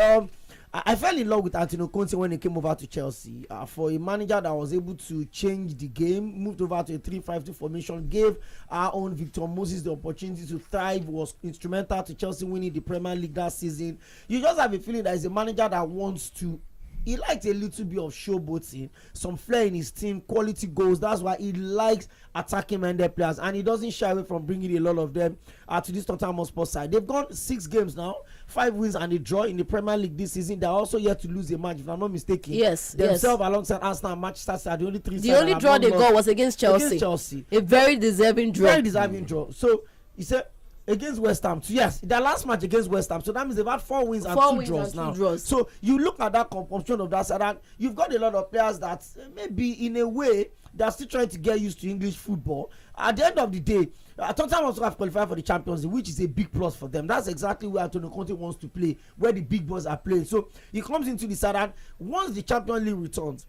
I fell in love with Antonio Conte when he came over to Chelsea. For a manager that was able to change the game, moved over to a 3-5-2 formation, gave our own Victor Moses the opportunity to thrive, was instrumental to Chelsea winning the Premier League that season. You just have a feeling that he's a manager that wants to. He likes a little bit of showboating, some flair in his team, quality goals. That's why he likes attacking minded players, and he doesn't shy away from bringing a lot of them to this Tottenham Hotspur side. They've gone 6 games now, 5 wins and a draw in the Premier League this season. They're also yet to lose a match, if I'm not mistaken. Yes, themselves alongside Arsenal and Manchester City are the only 3. The only draw they got was against Chelsea. A very deserving draw. Very deserving draw. So he said. Against West Ham, so yes, their last match against West Ham, so that means they've had 4 wins and 2 draws now. So you look at that composition of that side, and you've got a lot of players that maybe in a way they're still trying to get used to English football. At the end of the day, Tottenham also have qualified for the Champions League, which is a big plus for them. That's exactly where Antonio Conte wants to play, where the big boys are playing. So he comes into the side, and once the Champions League returns,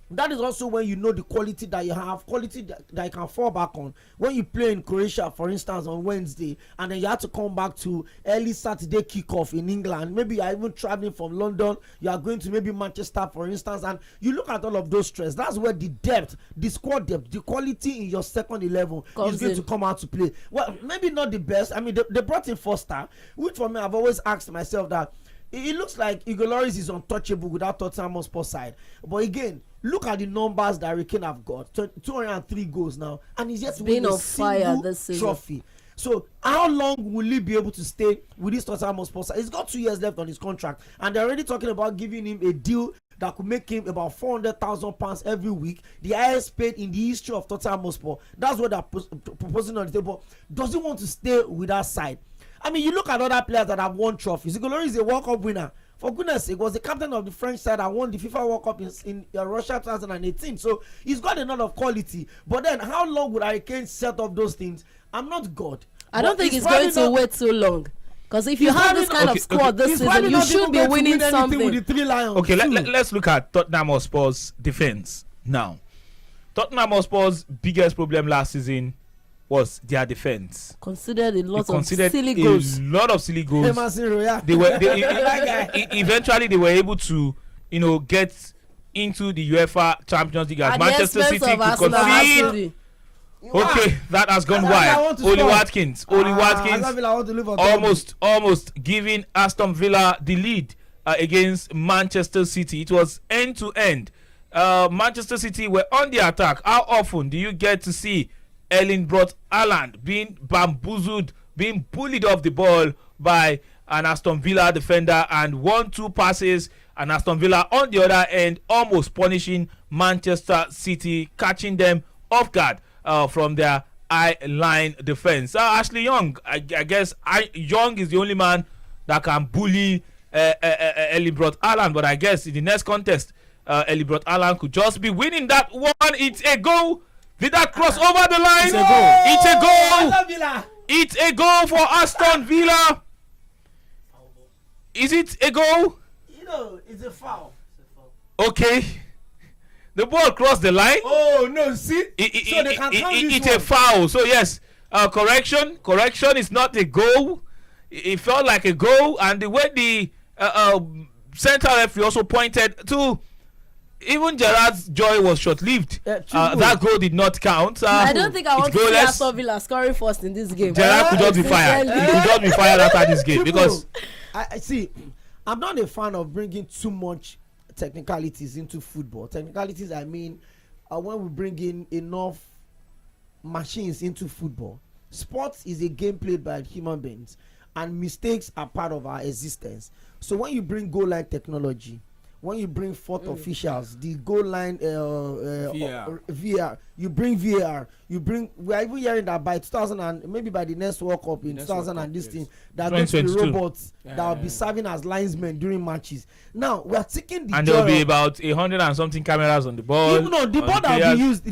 that is also when you know the quality that you have, quality that you can fall back on. When you play in Croatia, for instance, on Wednesday, and then you have to come back to early Saturday kickoff in England. Maybe you are even traveling from London. You are going to maybe Manchester, for instance, and you look at all of those stress. That's where the depth, the squad depth, the quality in your second 11 is going to come out to play. Well, maybe not the best. They brought in Foster, which for me, I've always asked myself that it looks like Igor Lloris is untouchable without Tottenham Hotspur side. But again, look at the numbers that Harry Kane have got. 203 goals now, and he's yet to win a single trophy. So how long will he be able to stay with this Tottenham Hotspur side? He's got 2 years left on his contract, and they're already talking about giving him a deal that could make him about £400,000 every week, the highest paid in the history of Tottenham Hotspur. That's what they're proposing on the table. Does he want to stay with that side? I mean, you look at other players that have won trophies. Igor Lloris is a World Cup winner. For goodness sake, was the captain of the French side that won the FIFA World Cup in Russia 2018. So he's got a lot of quality. But then, how long would Harry Kane set up those things? I'm not God. I don't think he's going to wait so long. Because if you have this kind of squad this season, you should be winning something. With the 3 Lions okay, let's look at Tottenham Hotspur's defense now. Tottenham Hotspur's biggest problem last season was their defense. Considered a lot of silly goals. A lot of silly goals. Eventually they were able to, get into the UEFA Champions League as Manchester City could concede. Okay, that has gone wide. Oli Watkins almost giving Aston Villa the lead against Manchester City. It was end to end. Manchester City were on the attack. How often do you get to see Erling Braut Haaland being bamboozled, being bullied off the ball by an Aston Villa defender, and 1-2 passes, and Aston Villa on the other end almost punishing Manchester City, catching them off guard from their high line defense. Ashley Young, I guess Young is the only man that can bully Erling Braut Haaland, but I guess in the next contest Erling Braut Haaland could just be winning that one. It's a goal. Did that cross over the line? It's a goal for Aston Villa. Is it a goal? It's a foul. Okay. The ball crossed the line. Oh no! See, so they can count this it's a foul. So yes, correction. Is not a goal. It felt like a goal, and the way the central referee also pointed to, even Gerrard's joy was short-lived. That goal did not count. I don't think I want to see Aston Villa scoring first in this game. Gerrard could just be fired. He could just be fired after this game because I see. I'm not a fan of bringing too much technicalities into football. Technicalities, I mean, when we bring in enough machines into football. Sports is a game played by human beings, and mistakes are part of our existence. So when you bring goal line technology, when you bring fourth officials, the goal line VR, you bring VAR, we are even hearing that by 2000 and maybe by the next World Cup in 2000 and this thing, that going to be robots that will be serving as linesmen during matches. Now we are taking the and there will be about 100 and something cameras on the ball. Even though the ball that will be used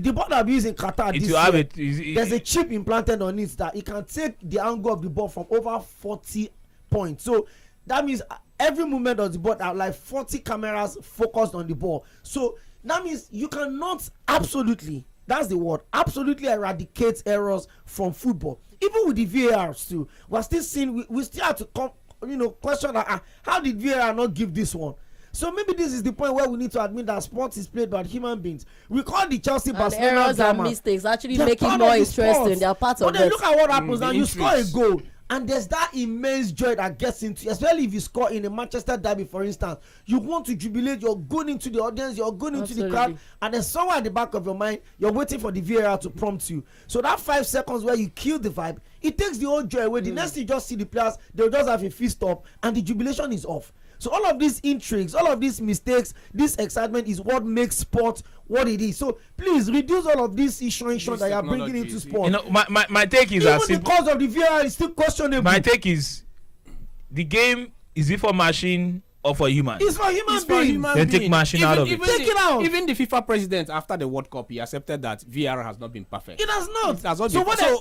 in Qatar this year, there's a chip implanted on it that it can take the angle of the ball from over 40 points. So that means every movement of the ball are like 40 cameras focused on the ball. So that means you cannot absolutely, that's the word, absolutely eradicate errors from football. Even with the VARs too, we're still seeing, we still have to question that, how did VAR not give this one? So maybe this is the point where we need to admit that sports is played by human beings. We call the Chelsea Barcelona errors drama. and mistakes actually make it more interesting. They are part of it. But then look at what happens now. You score a goal, and there's that immense joy that gets into, especially if you score in a Manchester derby, for instance. You want to jubilate. You're going into the audience. You're going into the crowd, and then somewhere at the back of your mind, you're waiting for the VAR to prompt you. So that 5 seconds where you kill the vibe, it takes the whole joy away. The next thing you just see the players, they'll just have a fist up, and the jubilation is off. So all of these intrigues, all of these mistakes, this excitement is what makes sport what it is. So please reduce all of this issues that you are bringing into sport. My take is even the cause of the VAR is still questionable. My take is the game is it for machine or for human? It's for human beings. Then take machine out of it. Take it out. Even the FIFA president after the World Cup, he accepted that VAR has not been perfect. It has not. It has not so been. Because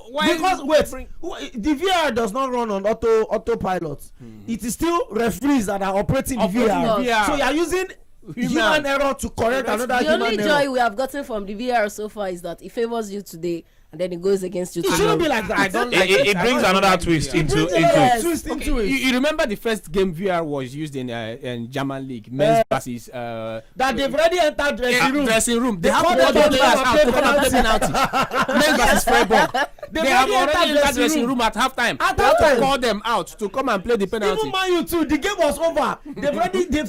the VAR does not run on autopilot. It is still referees that are operating the VAR. So you are using human error to correct another human error. The only joy we have gotten from the VAR so far is that it favors you today, and then it goes against you. It shouldn't be like that. I don't like it brings another twist into it. You remember the first game VR was used in German league, men's versus that they've already entered dressing room. They have to players out to come and play penalty. Men's versus Freiburg. They have already entered dressing room at halftime. They have to call them out to come and play the penalty. Even Man U too. The game was over. They finished. The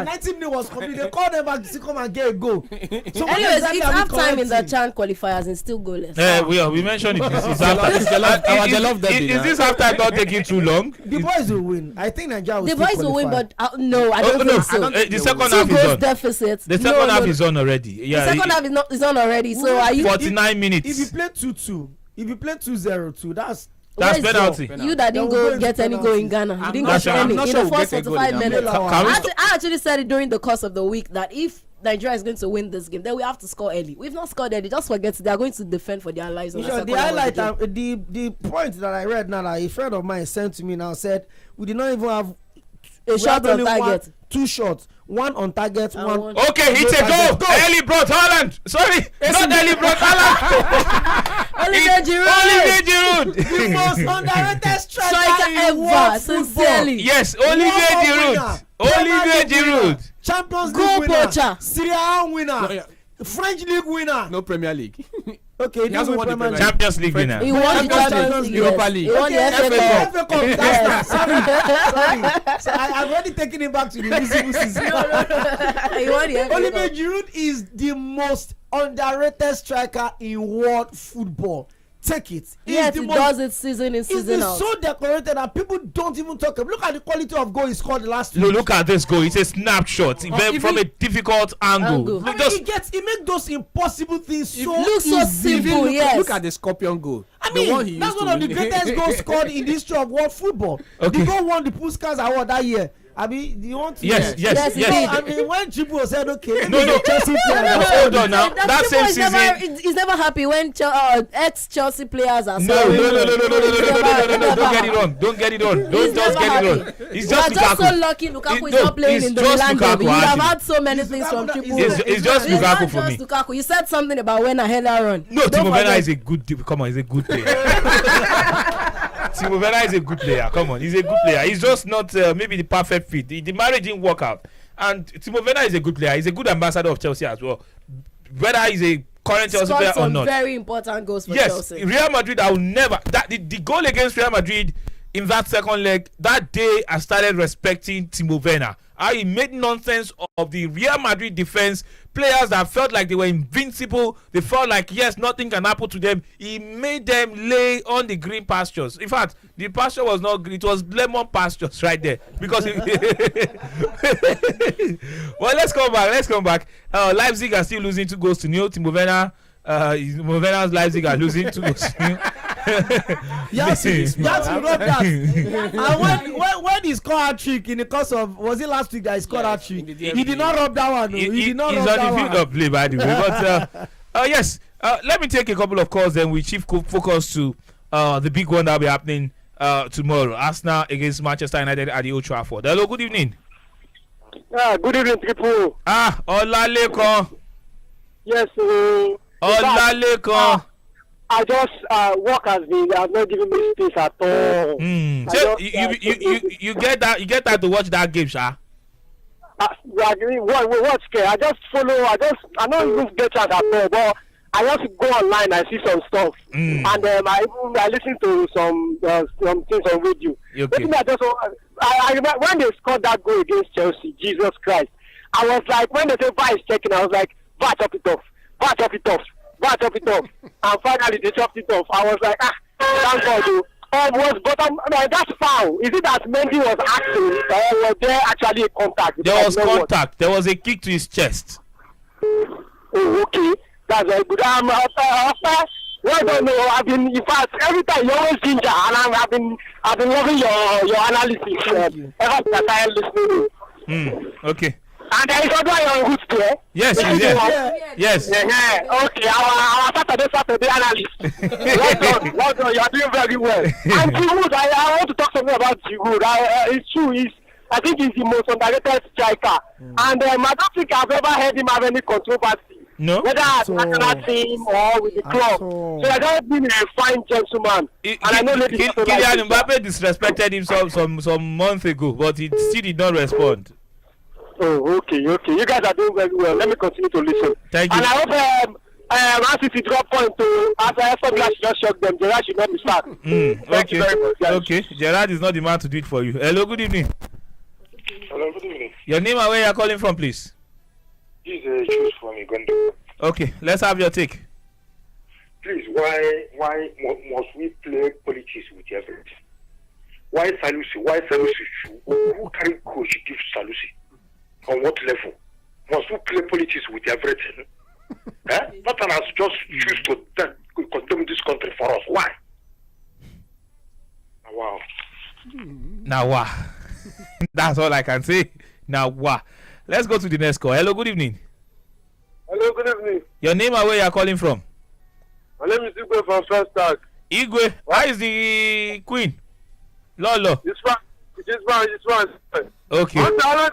90 minutes was complete. They called them back to come and get a goal. So anyways, it's halftime in the CHAN qualifiers and still goalless. We mentioned it. It's is this halftime not taking too long? The boys will win. I think Nigeria will. The boys will win, but no, I don't think so. The second half is on. Deficit. The second half is on already. Yeah. The second half is on already. So are you 49 minutes? If you play 2-2, if you play 2-0-2, that's That's Where is penalty. You that didn't go get any goal in Ghana. You didn't get any in the first 45 minutes. I actually said it during the course of the week that if Nigeria is going to win this game, then we have to score early. We've not scored early. Just forget they are going to defend for their lives. The highlight, the point that I read now, that a friend of mine sent to me now said we did not even have a shot on target. 2 shots, one on target, one. Okay, it's a goal. Early brought Haaland. Sorry, not early brought Haaland. Olivier Giroud. The most underrated striker ever, sincerely. Yes, Olivier Giroud. Champions League winner. Serie A winner. French League winner. No Premier League. Okay, he hasn't won the Premier League. Champions League winner. He won the Champions League. Europa League. He won the FA Cup. That's sorry. So I've already taken him back to the invisible season. He won the FA Cup. Olivier Giroud is the most underrated striker in world football. Take it. Yes, he does it season in season out. He's so decorated that people don't even talk about. Look at the quality of goal he scored last week. Look at this goal. It's a snapshot from a difficult angle. I mean, he makes those impossible things so looks so simple. Yes. Look at the Scorpion goal. I mean, that's one of the greatest goals scored in the history of world football. Okay. The goal won the Puskas Award that year. I mean, do you want to? Yes. I mean, when Chibu said, "Okay, no, Chelsea player." Hold on now. That same season, he's never happy when ex-Chelsea players are. No. Don't get it wrong. Don't just get it wrong. He's just Lukaku. Just so lucky Lukaku is not playing in the Milan derby. You have had so many things from Chibu. It's just Lukaku for me. Lukaku. You said something about when a header run. No, Timo Werner is a good. Come on, he's a good player. Timo Werner is a good player. Come on, he's a good player. He's just not maybe the perfect fit. The marriage didn't work out. And Timo Werner is a good player. He's a good ambassador of Chelsea as well. Whether he's a current Chelsea player or not. Very important goals for Chelsea. Yes, Real Madrid. I will never. The goal against Real Madrid in that second leg, that day I started respecting Timo Werner. He made nonsense of the Real Madrid defense. Players that felt like they were invincible. They felt like, yes, nothing can happen to them. He made them lay on the green pastures. In fact, the pasture was not green. It was lemon pastures right there. Because well, let's come back. Leipzig are still losing 2-0. Timo Werner's Leipzig are losing 2-0. You have to rub that. And when he scored a trick in the course of, was it last week that he scored a trick? He did not rub that one. He did not rub that one. He's on the field of play, by the way. But yes, let me take a couple of calls. Then we shift focus to the big one that will be happening tomorrow. Arsenal against Manchester United at the Old Trafford. Hello, good evening. Good evening, people. Olalekan. Yes, Olalekan. I just work has not giving me space at all. So you get that to watch that game, sha? What scare? I just follow. I don't even get that at all. But I just go online. I see some stuff, and I listen to some things on radio. Okay. I remember when they scored that goal against Chelsea. Jesus Christ! I was like, when they say VAR is checking, I was like, VAR chop it off. And finally they chopped it off. I was like, thank God. That's foul. Is it that Mendy was acting, or was there actually a contact? There was contact. There was a kick to his chest. Oh, okay. That's very good. Well done. In fact, every time you always ginger, and I've been loving your analysis. Ever since I started listening. Okay. And there is other on route there. Yes. Okay, our Saturday analyst. Well done. You are doing very well. And Giroud, I want to talk something about Giroud. It's true. I think he's the most underrated striker. And I don't think I've ever heard him have any controversy. No. Whether at national team or with the club. So I just been a fine gentleman. I know Kylian Mbappe disrespected him some months ago, but he still did not respond. Oh, okay. You guys are doing very well. Let me continue to listen. Thank you. And I hope RCC drop point to after Esther just shock them. Gerard should not be sacked. Okay. Gerard is not the man to do it for you. Hello, good evening. Hello, good evening. Your name and where you are calling from, please. This is a choose for me, Gondo. Okay, let's have your take. Please, why must we play politics with everything? Why Salusi? Who carry coach give Salusi? On what level? Must we play politics with everything? Not us just choose to condemn this country for us. Why? Wow. Now, wow. That's all I can say. Now, wow. Let's go to the next call. Hello, good evening. Hello, good evening. Your name and where you are calling from? My name is Igwe from First Tag. Igwe, how is the queen? Lolo. It's fine. It's fine. Okay. What the Alan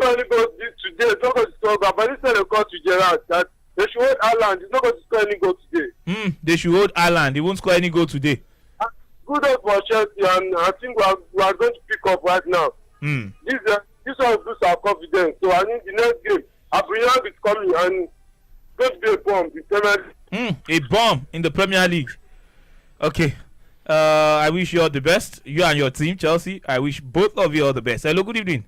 only goal today? It's not going to score, but instead of call to Gerard that they should hold Alan. It's not going to score any goal today. They should hold Alan. They won't score any goal today. Good hope for Chelsea, and I think we are going to pick up right now. This one boosts our confidence. So I think the next game, Abraham is coming and going to be a bomb. A bomb in the Premier League. Okay. I wish you all the best. You and your team, Chelsea. I wish both of you all the best. Hello, good evening.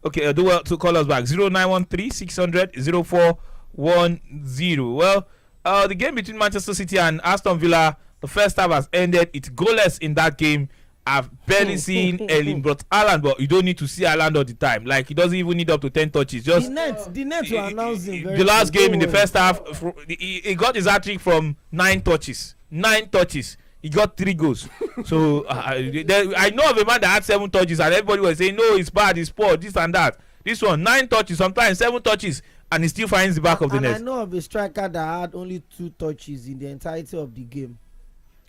Okay, do well to call us back. 0913 600 0410. Well, the game between Manchester City and Aston Villa, the first half has ended. It's goalless in that game. I've barely seen Erling Haaland, but you don't need to see Haaland all the time. Like, he doesn't even need up to 10 touches. Just the net will announce him. The last game in the first half, he got his hat-trick from 9 touches. 9 touches. He got 3 goals. So I know of a man that had 7 touches, and everybody was saying, no, it's bad, it's poor, this and that. This one, 9 touches, sometimes 7 touches, and he still finds the back of the net. I know of a striker that had only 2 touches in the entirety of the game.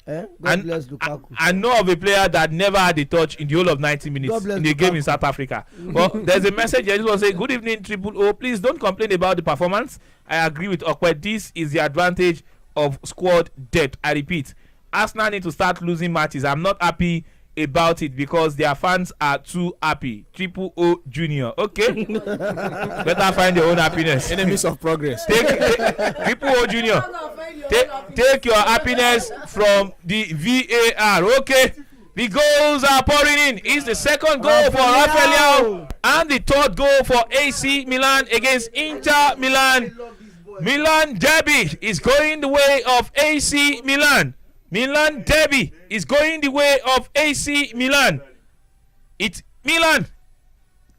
God bless Lukaku. I know of a player that never had a touch in the whole of 90 minutes in the game in South Africa. Well, there's a message here. I just want to say, good evening, Triple O. Please don't complain about the performance. I agree with Okwe. This is the advantage of squad depth. I repeat, Arsenal need to start losing matches. I'm not happy about it because their fans are too happy. Triple O Junior. Okay? Better find your own happiness. Enemies of progress. Triple O Junior. Take your happiness from the VAR. Okay? The goals are pouring in. It's the second goal for Rafael and the third goal for AC Milan against Inter Milan. Milan derby is going the way of AC Milan. Milan derby is going the way of AC Milan. It's Milan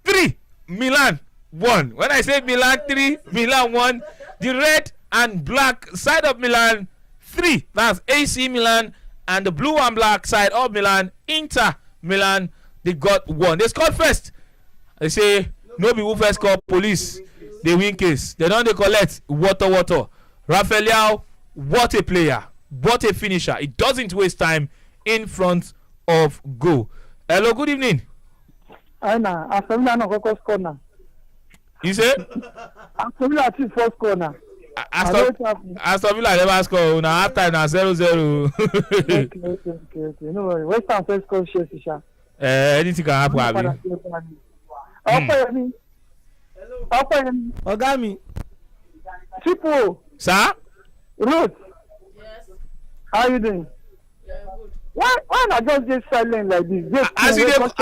3, Milan 1. When I say Milan 3, Milan 1, the red and black side of Milan 3. That's AC Milan, and the blue and black side of Milan, Inter Milan, they got 1. They scored first. They say no be who first score, police. They win case. They don't collect water. Rafael, what a player. What a finisher. It doesn't waste time in front of goal. Hello, good evening. You say? Aston Villa first corner. Aston Villa never score. Now half time now 0-0. Okay. No worry. West Ham first score Chelsea. Anything can happen. Ogami. Triple. Sir? Ruth. How you doing? Why not just get silent like this? As you dey call us,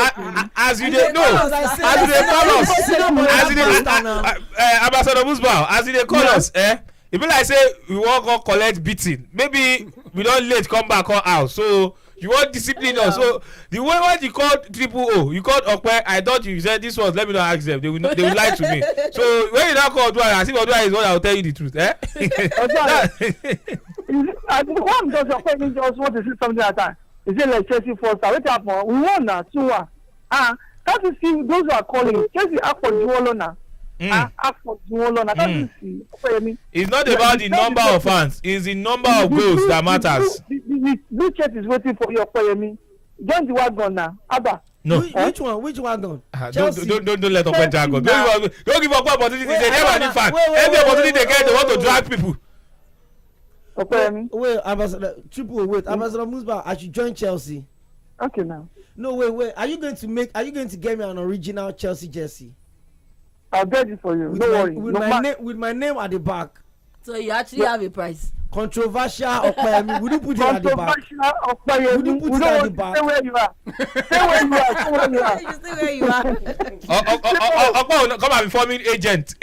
Ambassador Musbah, as you dey call us, it be like say we wan go collect beating. Maybe we don late come back on house, so you wan discipline us. So the way when you called Triple O, you called Okwe, I thought you said this was, let me not ask them. They will lie to me. So when you now call Odua, I think Odua is one that will tell you the truth. I think one does Okwe just want to see something at a time. Is it like Chelsea first? What happened? We won now 2-1. Can't you see those who are calling Chelsea ask for Juwolo now? Ask for Juwolo now. Can't you see? It's not about the number of fans. It's the number of goals that matters. Blue Chelsea is waiting for your Koyemi. Join the wagon now. Abba. No. Which one? Which wagon? Don't let Okwe drag us. Don't give Okwe opportunity. They never need fan. Every opportunity they get, they want to drag people. Wait, Ambassador Triple. Wait, Ambassador Musbah, I should join Chelsea. Okay, now. No, wait. Are you going to get me an original Chelsea jersey? I'll get it for you. Don't worry. With my name at the back. So you actually have a price. Controversial Okpayemi. Would you put it at the back? Controversial Okpayemi. Would you put it at the back? Stay where you are. Stay where you are. Okpa, come and be forming agent,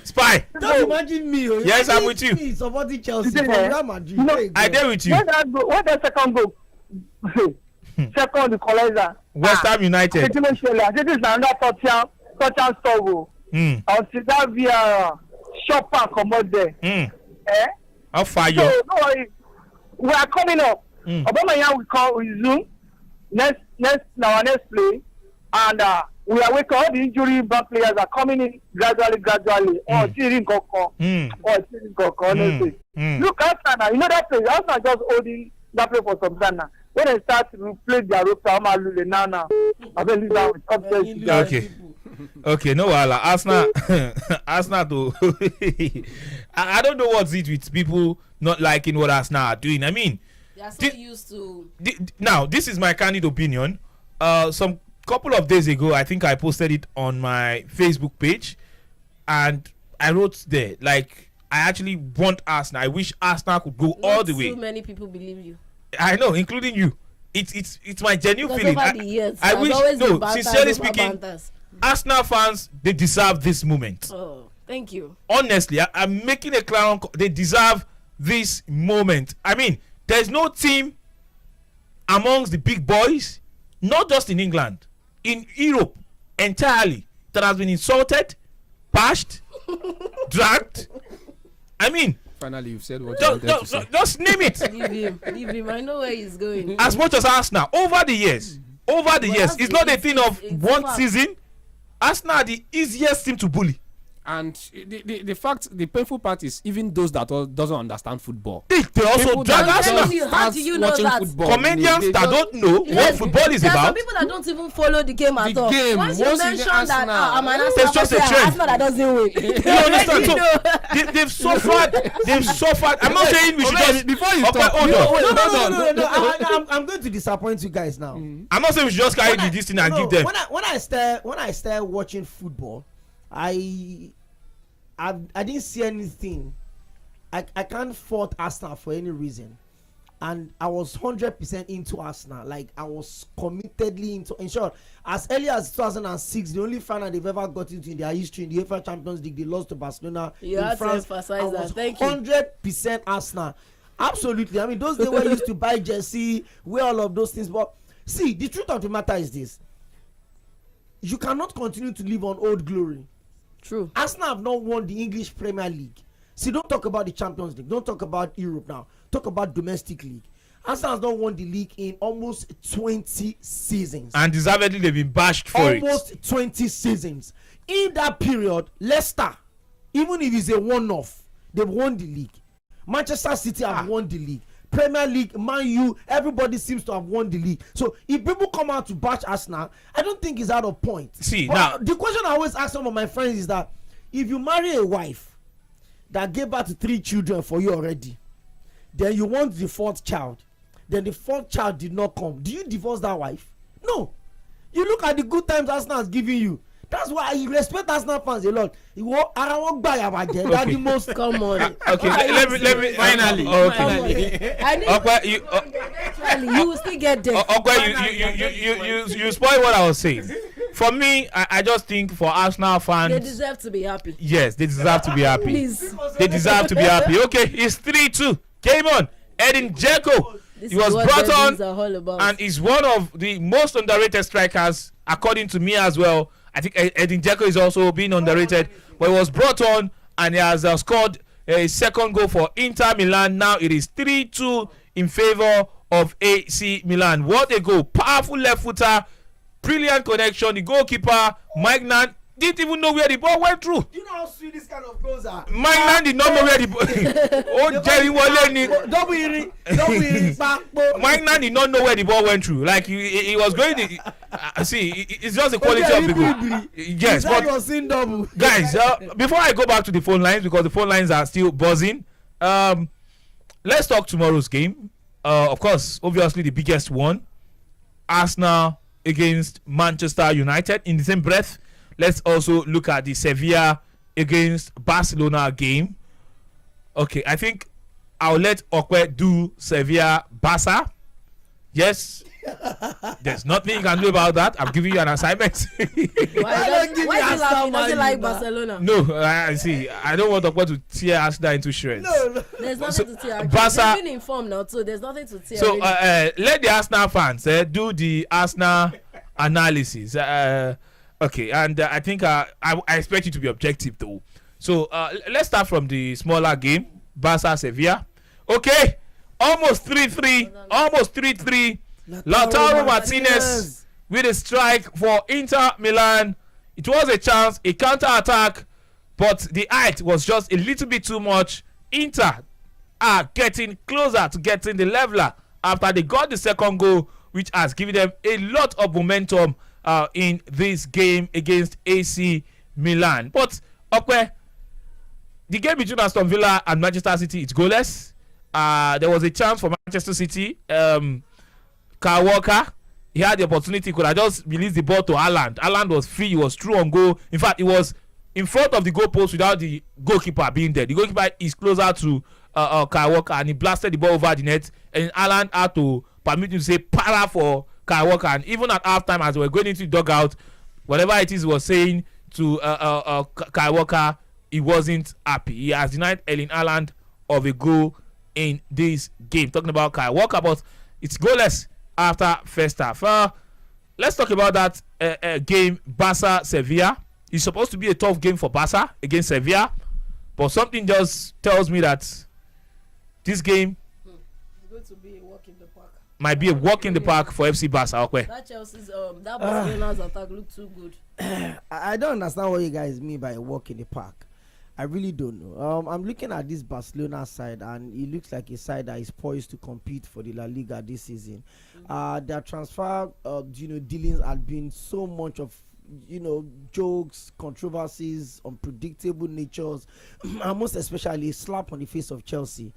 spy. Don't imagine me. Yes, I'm with you. Me supporting Chelsea from Real Madrid. I dare with you. Where that second goal? Second equalizer. West Ham United. I think this is another touchdown struggle. Until that via shopper come out there. How far you? So, no worry. We are coming up. Obama will resume. our next play, and we are waiting. All the injury back players are coming in gradually. Honestly. Look, Arsenal, you know that play. Arsenal just holding that play for some time now. When they start to play their rope, now. I believe that with upset. Okay, no wahala. Arsenal though. I don't know what's it with people not liking what Arsenal are doing. I mean, they are so used to. Now, this is my candid opinion. Some couple of days ago, I think I posted it on my Facebook page, and I wrote there like I actually want Arsenal. I wish Arsenal could go all the way. Too many people believe you. I know, including you. It's my genuine because feeling. Over the years, I wish. No, sincerely speaking. Banters. Arsenal fans, they deserve this moment. Oh, thank you. Honestly, I'm making a clown. They deserve this moment. I mean, there's no team amongst the big boys, not just in England, in Europe entirely, that has been insulted, bashed, dragged. I mean, finally, you've said what you wanted to say. Just name it. Leave him. I know where he's going. As much as Arsenal, over the years, it's not a thing of one season. Arsenal are the easiest team to bully. And the painful part is even those that doesn't understand football. They also drag Arsenal. How do you know that? Comedians that don't know what football is there about. There are some people that don't even follow the game at all. Once you mention that I'm an Arsenal player, Arsenal that doesn't win. You understand? So they've suffered. I'm not saying we should just before you talk. No. I'm going to disappoint you guys now. I'm not saying we should just carry this thing and give them. When I start watching football, I didn't see anything. I can't fault Arsenal for any reason, and I was 100% into Arsenal. Like I was committedly into. In short, as early as 2006, the only final they've ever got into in their history in the UEFA Champions League, they lost to Barcelona in France. To emphasize that. Thank you. 100% Arsenal. Absolutely. I mean, those days were used to buy jersey, wear all of those things. But see, the truth of the matter is this: you cannot continue to live on old glory. True. Arsenal have not won the English Premier League. See, don't talk about the Champions League. Don't talk about Europe now. Talk about domestic league. Arsenal has not won the league in almost 20 seasons. And deservedly, they've been bashed for almost 20 seasons. In that period, Leicester, even if it's a one-off, they've won the league. Manchester City have won the league. Premier League, Man U, everybody seems to have won the league. So if people come out to bash Arsenal, I don't think it's out of point. See, but now the question I always ask some of my friends is that if you marry a wife that gave birth to 3 children for you already, then you want the 4th child, then the 4th child did not come, do you divorce that wife? No. You look at the good times Arsenal has given you. That's why I respect Arsenal fans a lot. That's the most common. Okay, let me finally. Okay. You will still get there. You spoil what I was saying. For me, I just think for Arsenal fans, they deserve to be happy. Yes, they deserve to be happy. Please. They deserve to be happy. Okay, it's 3-2. Game on. Edin Dzeko. He was brought on and is one of the most underrated strikers, according to me as well. I think Edin Dzeko is also being underrated, but he was brought on and he has scored a second goal for Inter Milan. Now it is 3-2 in favor of AC Milan. What a goal. Powerful left footer, brilliant connection. The goalkeeper, Mike Nan, didn't even know where the ball went through. You know how sweet this kind of goals are. Mike Nan did not know where the ball. Oh, Jerry Wale. Mike Nan did not know where the ball went through. Like he was going to see. It's just the quality of the goal. Yes, but guys, before I go back to the phone lines, because the phone lines are still buzzing, let's talk tomorrow's game. Of course, obviously the biggest one, Arsenal against Manchester United. In the same breath, let's also look at the Sevilla against Barcelona game. Okay, I think I'll let Okwe do Sevilla Barca. Yes, there's nothing you can do about that. I'm giving you an assignment. Why does he like Barcelona? No, I see. I don't want Okwe to tear Arsenal into shreds. No. There's nothing to tear. Barca, they've been informed now, so there's nothing to tear. So let the Arsenal fans do the Arsenal analysis. Okay, and I think I expect you to be objective though. So let's start from the smaller game, Barca Sevilla. Okay, almost 3-3, almost 3-3. Lautaro Martinez with a strike for Inter Milan. It was a chance, a counter attack, but the height was just a little bit too much. Inter are getting closer to getting the leveler after they got the second goal, which has given them a lot of momentum in this game against AC Milan. But okay, the game between Aston Villa and Manchester City, it's goalless. There was a chance for Manchester City. Kyle Walker, he had the opportunity, could have just released the ball to Haaland. Haaland was free, he was through on goal. In fact, he was in front of the goalpost without the goalkeeper being there. The goalkeeper is closer to Kyle Walker, and he blasted the ball over the net. And Haaland had to permit him to say para for Kyle Walker. And even at halftime, as they were going into the dugout, whatever it is he was saying to Kyle Walker, he wasn't happy. He has denied Erling Haaland of a goal in this game. Talking about Kyle Walker, but it's goalless after first half. Let's talk about that game, Barca-Sevilla. It's supposed to be a tough game for Barca against Sevilla, but something just tells me that this game It's going to be a walk in the park. Might be a walk in the park for FC Barca. Okay. That Chelsea's that Barcelona's attack looked too good. I don't understand what you guys mean by a walk in the park. I really don't know. I'm looking at this Barcelona side, and it looks like a side that is poised to compete for the La Liga this season. Their transfer, dealings had been so much of, jokes, controversies, unpredictable natures, and most especially a slap on the face of Chelsea.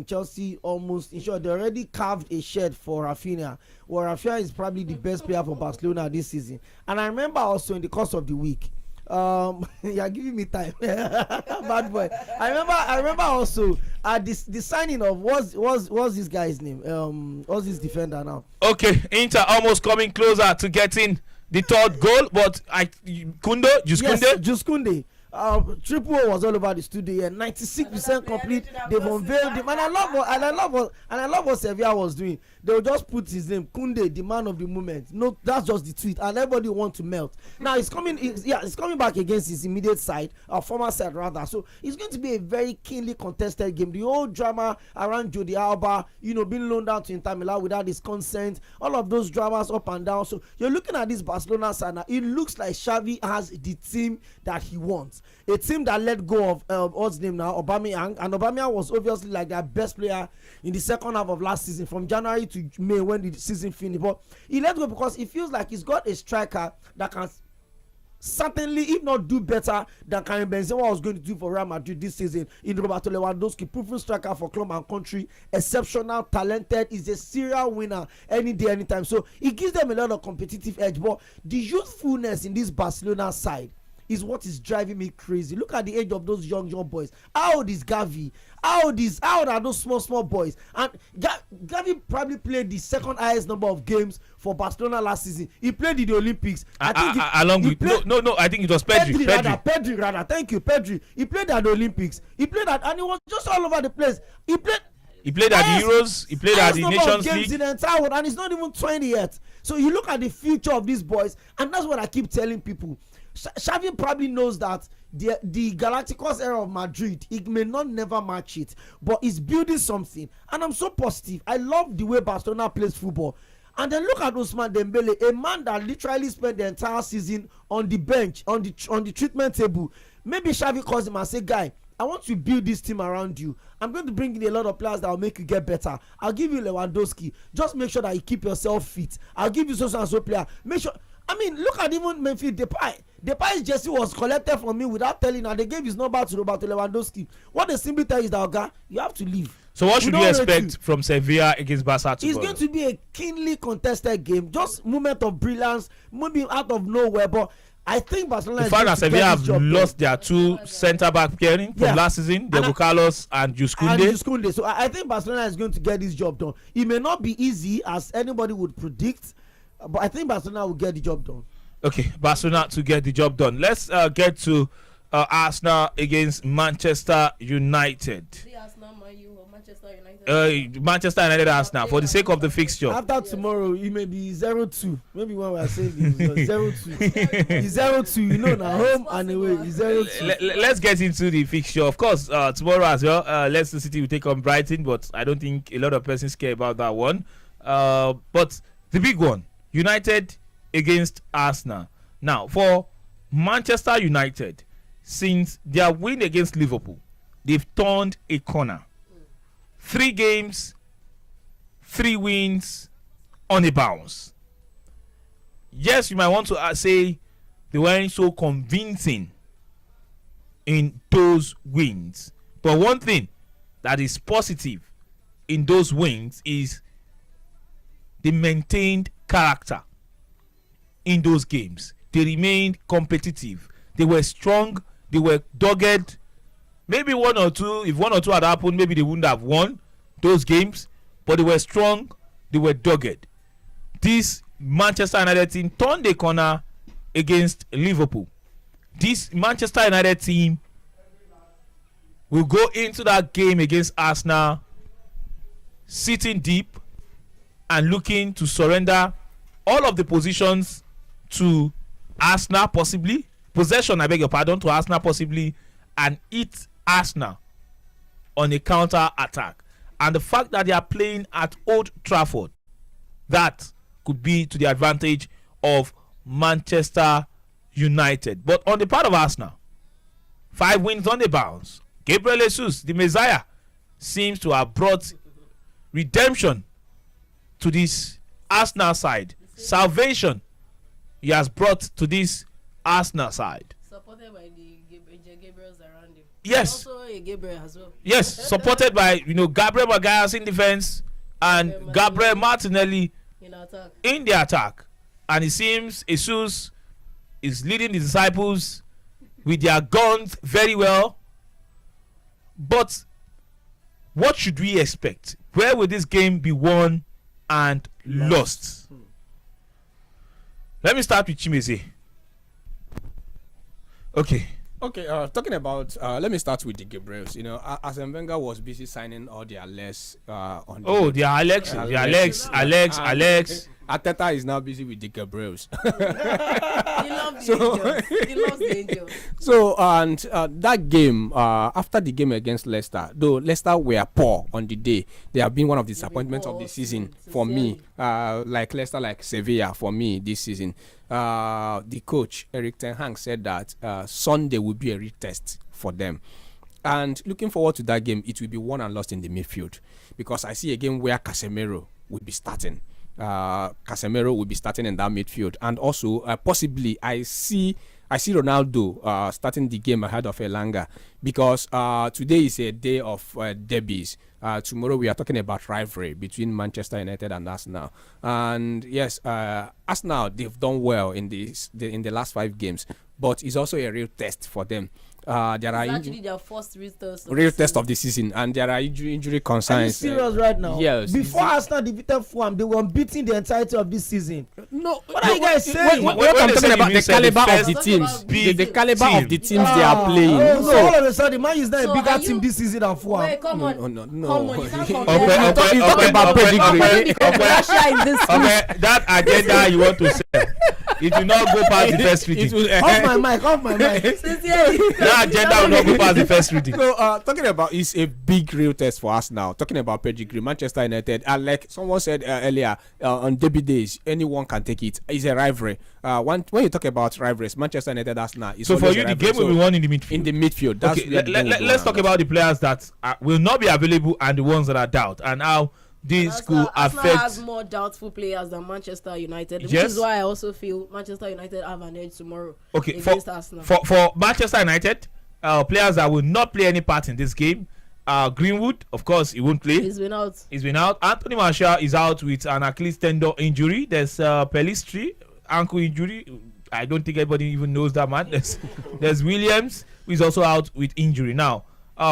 Chelsea almost, in short, they already carved a shed for Rafinha. Well, Rafinha is probably the best player for Barcelona this season. And I remember also in the course of the week, you're giving me time. Bad boy. I remember also the signing of what's this guy's name? What's this defender now? Okay, Inter almost coming closer to getting the third goal, but Juskunde. Triple O was all over the studio here. 96% complete. They've unveiled him, and I love what Sevilla was doing. They will just put his name, Kunde, the man of the moment. No, that's just the tweet, and everybody want to melt. Now it's coming back against his immediate side, former side rather. So it's going to be a very keenly contested game. The whole drama around Jordi Alba, being loaned out to Inter Milan without his consent, all of those dramas up and down. So you're looking at this Barcelona side now. It looks like Xavi has the team that he wants. A team that let go of what's his name now, Aubameyang, and Aubameyang was obviously like their best player in the second half of last season, from January to May when the season finished. But he let go because he feels like he's got a striker that can certainly, if not do better than Karim Benzema was going to do for Real Madrid this season in Roberto Lewandowski, proven striker for club and country, exceptional, talented, is a serial winner any day, anytime. So it gives them a lot of competitive edge. But the youthfulness in this Barcelona side is what is driving me crazy. Look at the age of those young boys. How old is Gavi? How old are those small boys? And Gavi probably played the second highest number of games for Barcelona last season. He played in the Olympics. I think it was Pedri. Pedri. Thank you, Pedri. He played at the Olympics. And he was just all over the place. He played at the Euros. He played at the Nations League. In the entire world, and he's not even 20 yet. So you look at the future of these boys, and that's what I keep telling people. Xavi probably knows that the Galacticos era of Madrid, it may not never match it, but it's building something, and I'm so positive. I love the way Barcelona plays football. And then look at Ousmane Dembele, a man that literally spent the entire season on the bench, on the treatment table. Maybe Xavi calls him and say, guy, I want to build this team around you. I'm going to bring in a lot of players that will make you get better. I'll give you Lewandowski. Just make sure that you keep yourself fit. I'll give you so player. Make sure. I mean, look at even Memphis Depay. Depay's jersey was collected from me without telling her. They gave his number to Roberto Lewandowski. What they simply tell is that, okay, you have to leave. So what should we expect from Sevilla against Barca tomorrow? It's going to be a keenly contested game. Just moment of brilliance, maybe out of nowhere. But I think Barcelona the fact that Sevilla have lost their two centre-back pairing from last season, Diego Carlos and Juskunde. So I think Barcelona is going to get this job done. It may not be easy as anybody would predict, but I think Barcelona will get the job done. Okay, Barcelona to get the job done. Let's get to Arsenal against Manchester United. Manchester United Arsenal for the sake of the fixture. After tomorrow, it may be 0-2. Maybe when we are saying this, 0-2. It's 0-2. Now home and away. It's 0-2. Let's get into the fixture. Of course, tomorrow as well, Leicester City will take on Brighton, but I don't think a lot of persons care about that one. But the big one, United against Arsenal. Now, for Manchester United, since their win against Liverpool, they've turned a corner. 3 games, 3 wins on a bounce. Yes, you might want to say they weren't so convincing in those wins. But one thing that is positive in those wins is they maintained character in those games. They remained competitive. They were strong. They were dogged. Maybe one or two, if one or two had happened, maybe they wouldn't have won those games. But they were strong. They were dogged. This Manchester United team turned a corner against Liverpool. This Manchester United team will go into that game against Arsenal sitting deep and looking to surrender all of the positions to Arsenal, possibly possession, I beg your pardon, to Arsenal possibly, and eat Arsenal on a counter attack. And the fact that they are playing at Old Trafford, that could be to the advantage of Manchester United. But on the part of Arsenal, 5 wins on the bounce. Gabriel Jesus, the Messiah, seems to have brought redemption to this Arsenal side. Salvation he has brought to this Arsenal side. Supported by the Gabriels around him. Yes. Also a Gabriel as well. Yes, supported by Gabriel Magalhaes in defense and Gabriel Martinelli in the attack. And it seems Jesus is leading the disciples with their guns very well. But what should we expect? Where will this game be won and lost? Let me start with Chimeze. Okay. Okay, talking about, let me start with the Gabriels. Arsene Wenger was busy signing all their legs on. Oh, the Alex. Arteta is now busy with the Gabriels. He loves the Angels. So, and that game, after the game against Leicester, though Leicester were poor on the day, they have been one of the disappointments of the season for me. Like Leicester, like Sevilla for me this season. The coach, Eric Ten Hag, said that Sunday will be a retest for them. And looking forward to that game, it will be won and lost in the midfield. Because I see a game where Casemiro will be starting. Casemiro will be starting in that midfield. And also, possibly, I see Ronaldo starting the game ahead of Elanga. Because today is a day of derbies. Tomorrow we are talking about rivalry between Manchester United and Arsenal. And yes, Arsenal, they've done well in the last 5 games. But it's also a real test for them. There are actually their first real test of the season, and there are injury concerns. Are you serious right now? Yes. Before Arsenal defeated Fulham, they were beating the entirety of this season. No, what are you guys saying? What I'm talking about the caliber of the teams, the caliber of the teams they are playing. So all of a sudden, Man is not a bigger team this season than Fulham. Wait, come on. No. Come on, you can't Talk about pedigree. That agenda you want to say, it will not go past the first reading. Off my mic. That agenda will not go past the first reading. So, talking about it's a big real test for us now. Talking about pedigree, Manchester United, like someone said earlier, on derby days, anyone can take it. It's a rivalry. When you talk about rivalries, Manchester United, Arsenal. So for you, the game will be won in the midfield. In the midfield. That's let's talk about the players that will not be available and the ones that are doubt, and how this could affect. Arsenal has more doubtful players than Manchester United, which is why I also feel Manchester United have an edge tomorrow against Arsenal. For Manchester United, players that will not play any part in this game. Greenwood, of course, he won't play. He's been out. Anthony Martial is out with an Achilles tendon injury. There's Pellistri, ankle injury. I don't think anybody even knows that man. There's Williams, who is also out with injury. Now,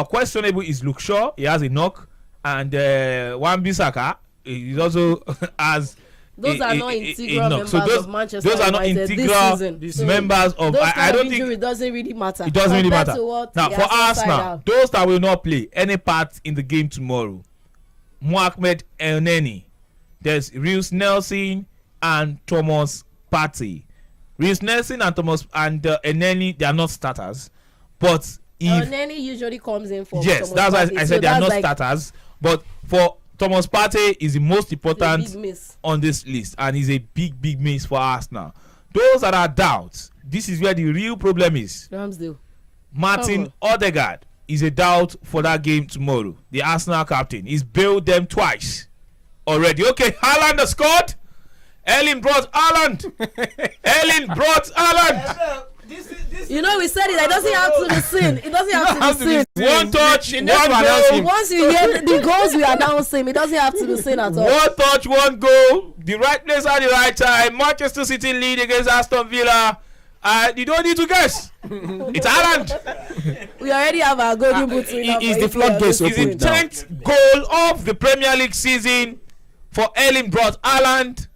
questionable is Luke Shaw. He has a knock. And Wan-Bissaka is also has. Those are not integral members of Manchester United. Those are not integral members of. I don't think it doesn't really matter. It doesn't really matter. Now for Arsenal, those that will not play any part in the game tomorrow, Mohamed Elneny, there's Reece Nelson and Thomas Partey. Reece Nelson and Thomas and Elneny, they are not starters, but Elneny usually comes in for. Yes, that's why I said they are not starters. But for Thomas Partey is the most important Big miss. on this list, and he's a big miss for Arsenal. Those that are doubts, this is where the real problem is. Ramsdale. Martin Odegaard is a doubt for that game tomorrow. The Arsenal captain. He's bailed them twice already. Okay, Haaland has scored. Erling brought Haaland. Erling brought Haaland. You know, we said it. It doesn't have to be seen. It doesn't have to be seen. One touch, one goal. goal. Once you hear the goals we announce him, it doesn't have to be seen at all. One touch, one goal. The right place at the right time. Manchester City lead against Aston Villa. You don't need to guess. It's Haaland. We already have our golden boots. Is the floodgates It's the 10th goal of the Premier League season for Erling brought Haaland.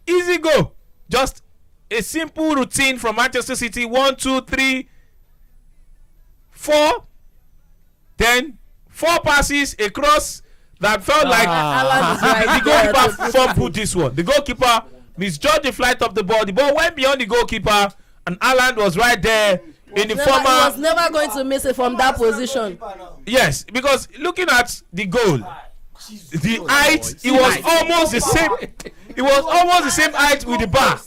Easy go. Just a simple routine from Manchester City. 1, 2, 3, 4. Then 4 passes across that felt like the goalkeeper fumbled this one. The goalkeeper misjudged the flight of the ball. The ball went beyond the goalkeeper, and Haaland was right there in the former. He was never going to miss it from that position. Yes, because looking at the goal, the height, it was almost the same. It was almost the same height with the bar.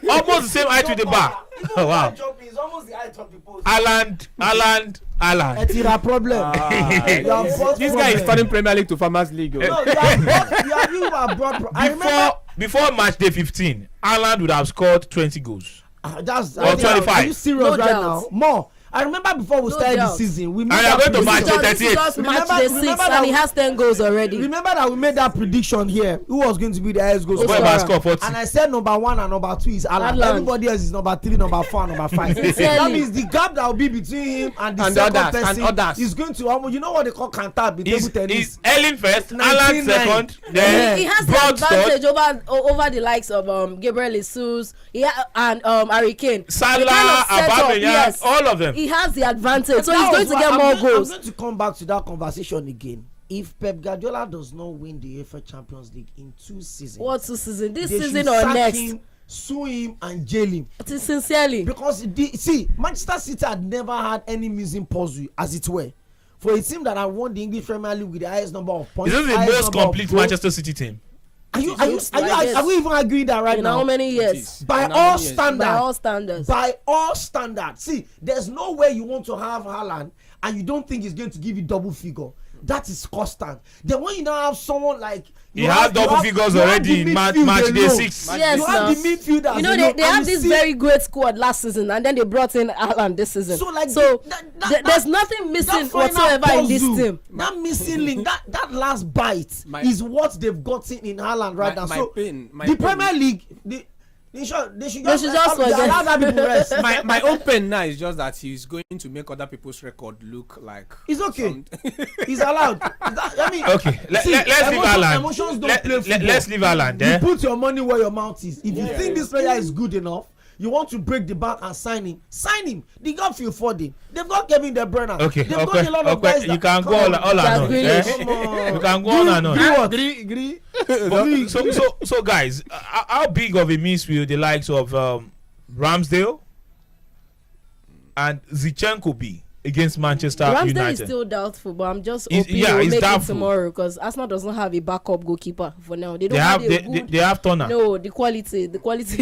Almost the same height with the bar. Oh wow. Haaland. It's a problem. This guy is turning Premier League to Farmers League. Before match day 15, Haaland would have scored 20 goals. That's or 25. Are you serious right now? More. I remember before we started the season, we made that going to match day 38. Just match day 6, and he has 10 goals already. Remember that we made that prediction here. Who was going to be the highest goal scorer? And I said number 1 and number 2 is Haaland. Everybody else is number 3, number 4, number 5. That means the gap that will be between him and the second person is going to almost, you know what they call canter the table tennis. Is Erling first, Haaland second, then he has the advantage over the likes of Gabriel Jesus and Harry Kane. Salah, Aubameyang, all of them. He has the advantage, so he's going to get more goals. I'm going to come back to that conversation again. If Pep Guardiola does not win the UEFA Champions League in 2 seasons, what 2 seasons? This they season should or sack next? Him, sue him and jail him. Sincerely, because Manchester City had never had any missing puzzle, as it were, for a team that had won the English Premier League with the highest number of points. Is this the most complete Manchester City team? Are we even agreeing that right now? How many years? By all standards. By all standards. See, there's no way you want to have Haaland and you don't think he's going to give you double figure. That is constant. Then when you now have someone like he has double figures already in match day 6. Yes, you have the midfielders. You know they have this very great squad last season, and then they brought in Haaland this season. So there's nothing missing whatsoever in this team. That missing link, that last bite is what they've gotten in Haaland right now. So the Premier League, they should just allow that people rest. My own pain now is just that he's going to make other people's record look like it's okay. He's allowed. I mean, okay, let's leave Haaland. Emotions don't play football. Let's leave Haaland. You put your money where your mouth is. If you think this player is good enough, you want to break the bank and sign him. They got Phil Foden. They've got Kevin De Bruyne. They've got a lot of guys. You can go all and on. You can go all and on. Agree. So guys, how big of a miss will the likes of Ramsdale and Zinchenko be against Manchester United? Ramsdale is still doubtful, but I'm just hoping he will make it tomorrow, because Arsenal doesn't have a backup goalkeeper for now. They have Turner. No, the quality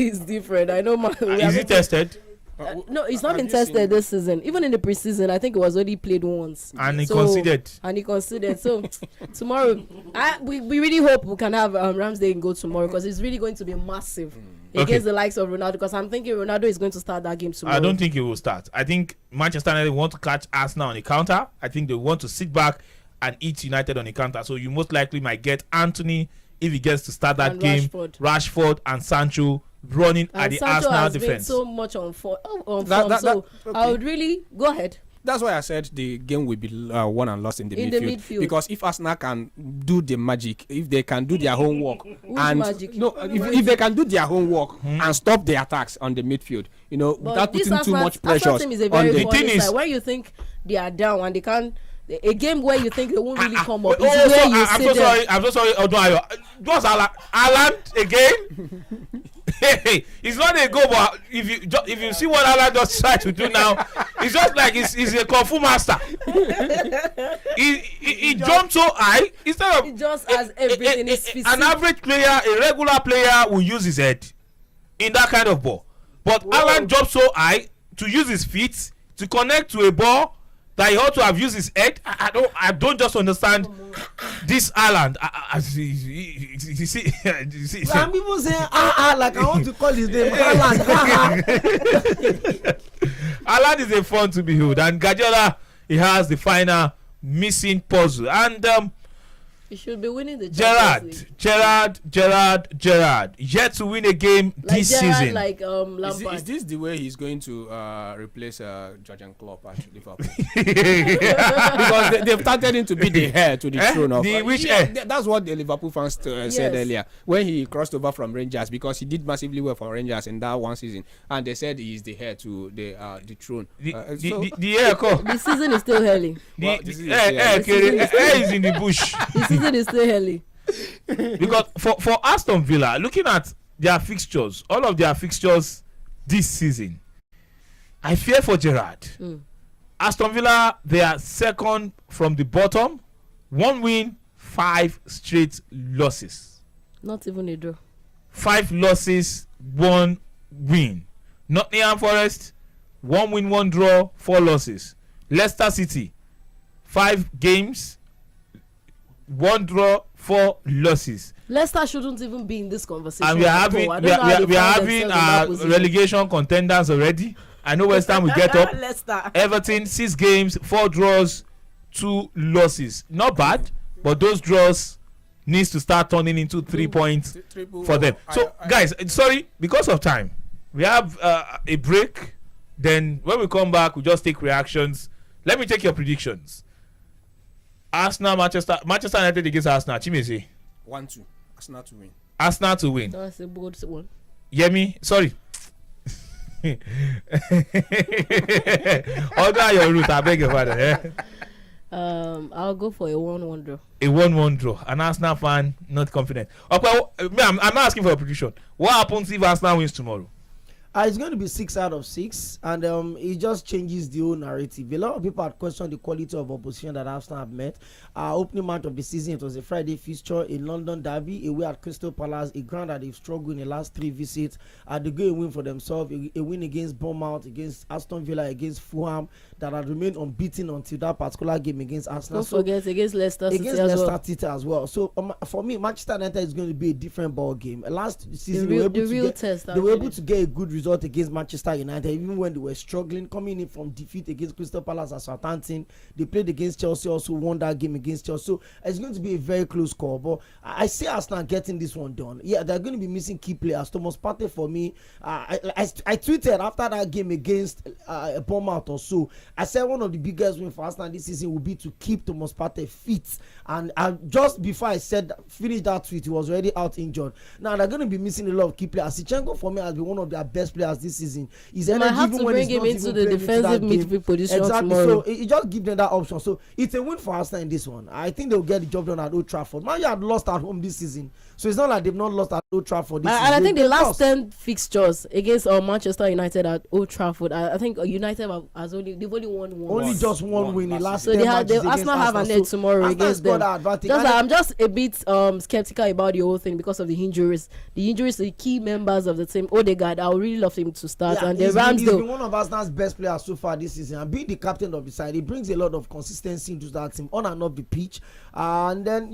is different. I know. Is it tested? No, it's not been tested this season. Even in the preseason, I think it was already played once. And he considered. So tomorrow, we really hope we can have Ramsdale go tomorrow, because it's really going to be massive against the likes of Ronaldo. Because I'm thinking Ronaldo is going to start that game tomorrow. I don't think he will start. I think Manchester United want to catch Arsenal on the counter. I think they want to sit back and eat United on the counter. So you most likely might get Anthony if he gets to start that game. Rashford and Sancho running at the Sancho Arsenal has defense. been so much on form. I would really go ahead. That's why I said the game will be won and lost in the midfield. Because if Arsenal can do the magic, if they can do their homework, if they can do their homework and stop the attacks on the midfield, without putting too much pressure on the thing is, when you think they are down and they can't. A game where you think they won't really come up. I'm so sorry, Odunayo. Just Haaland again. It's not a goal, but if you see what Alan just tried to do now, it's just like he's a kung fu master. He jumped so high instead of He just has everything in his physique. an average player, a regular player will use his head in that kind of ball. But Alan jumped so high to use his feet to connect to a ball that he ought to have used his head. I don't just understand this Alan. You see, I'm even saying like I want to call his name Alan. Alan is a fun to behold, and Guardiola, he has the final missing puzzle, and He should be winning the Champions League. Gerrard yet to win a game Like this Gerrard, season. like Lampard. Is this the way he's going to replace Jurgen Klopp at Liverpool? Because they've started him to be the heir to the throne of. That's what the Liverpool fans said earlier when he crossed over from Rangers, because he did massively well for Rangers in that one season, and they said he is the heir to the throne. The heir, The season is still early. Heir is in the bush. The season is still early. Because for Aston Villa, looking at their fixtures, all of their fixtures this season, I fear for Gerrard. Aston Villa, they are second from the bottom, 1 win, 5 straight losses. Not even a draw. 5 losses, 1 win. Nottingham Forest, 1 win, 1 draw, 4 losses. Leicester City, 5 games, 1 draw, 4 losses. Leicester shouldn't even be in this conversation. And we are having relegation contenders already. I know West Ham will get up. Leicester. Everton, 6 games, 4 draws, 2 losses. Not bad, but those draws needs to start turning into 3 points for them. So, guys, sorry, because of time, we have a break. Then when we come back, we just take reactions. Let me take your predictions. Arsenal, Manchester United against Arsenal. Chimeze. 1-2. Arsenal to win. Arsenal to win. That's a bold one. Yemi, sorry. Order your route, I beg your pardon. I'll go for a 1-1 draw. A 1-1 draw. An Arsenal fan, not confident. Okay, I'm not asking for a prediction. What happens if Arsenal wins tomorrow? It's going to be 6 out of 6, and it just changes the whole narrative. A lot of people had questioned the quality of opposition that Arsenal have met. Opening match of the season, it was a Friday fixture in London Derby, away at Crystal Palace, a ground that they've struggled in the last 3 visits. They got a win for themselves, a win against Bournemouth, against Aston Villa, against Fulham, that had remained unbeaten until that particular game against Arsenal. Don't forget against Leicester City as well. So for me, Manchester United is going to be a different ball game. Last season, they were able to get a good result against Manchester United, even when they were struggling, coming in from defeat against Crystal Palace and Southampton. They played against Chelsea, also won that game against Chelsea. So it's going to be a very close call. But I see Arsenal getting this one done. Yeah, they're going to be missing key players. Thomas Partey for me. I tweeted after that game against Bournemouth or so. I said one of the biggest wins for Arsenal this season will be to keep Thomas Partey fit. And just before I said finish that tweet, he was already out injured. Now they're going to be missing a lot of key players. Sichenko for me has been one of their best players this season. They might have to bring him into the defensive midfield position tomorrow. So it just gives them that option. So it's a win for Arsenal in this one. I think they'll get the job done at Old Trafford. Man, you had lost at home this season, so it's not like they've not lost at Old Trafford this season. And I think the last 10 fixtures against Manchester United at Old Trafford, I think United they've only won one. Only just one win in the last 10 matches. So Arsenal have an edge tomorrow against them. I'm just a bit skeptical about the whole thing because of the injuries. The injuries to the key members of the team. Odegaard, I would really love him to start. And the Ramsdale. He's been one of Arsenal's best players so far this season. And being the captain of the side, he brings a lot of consistency into that team on and off the pitch. And then,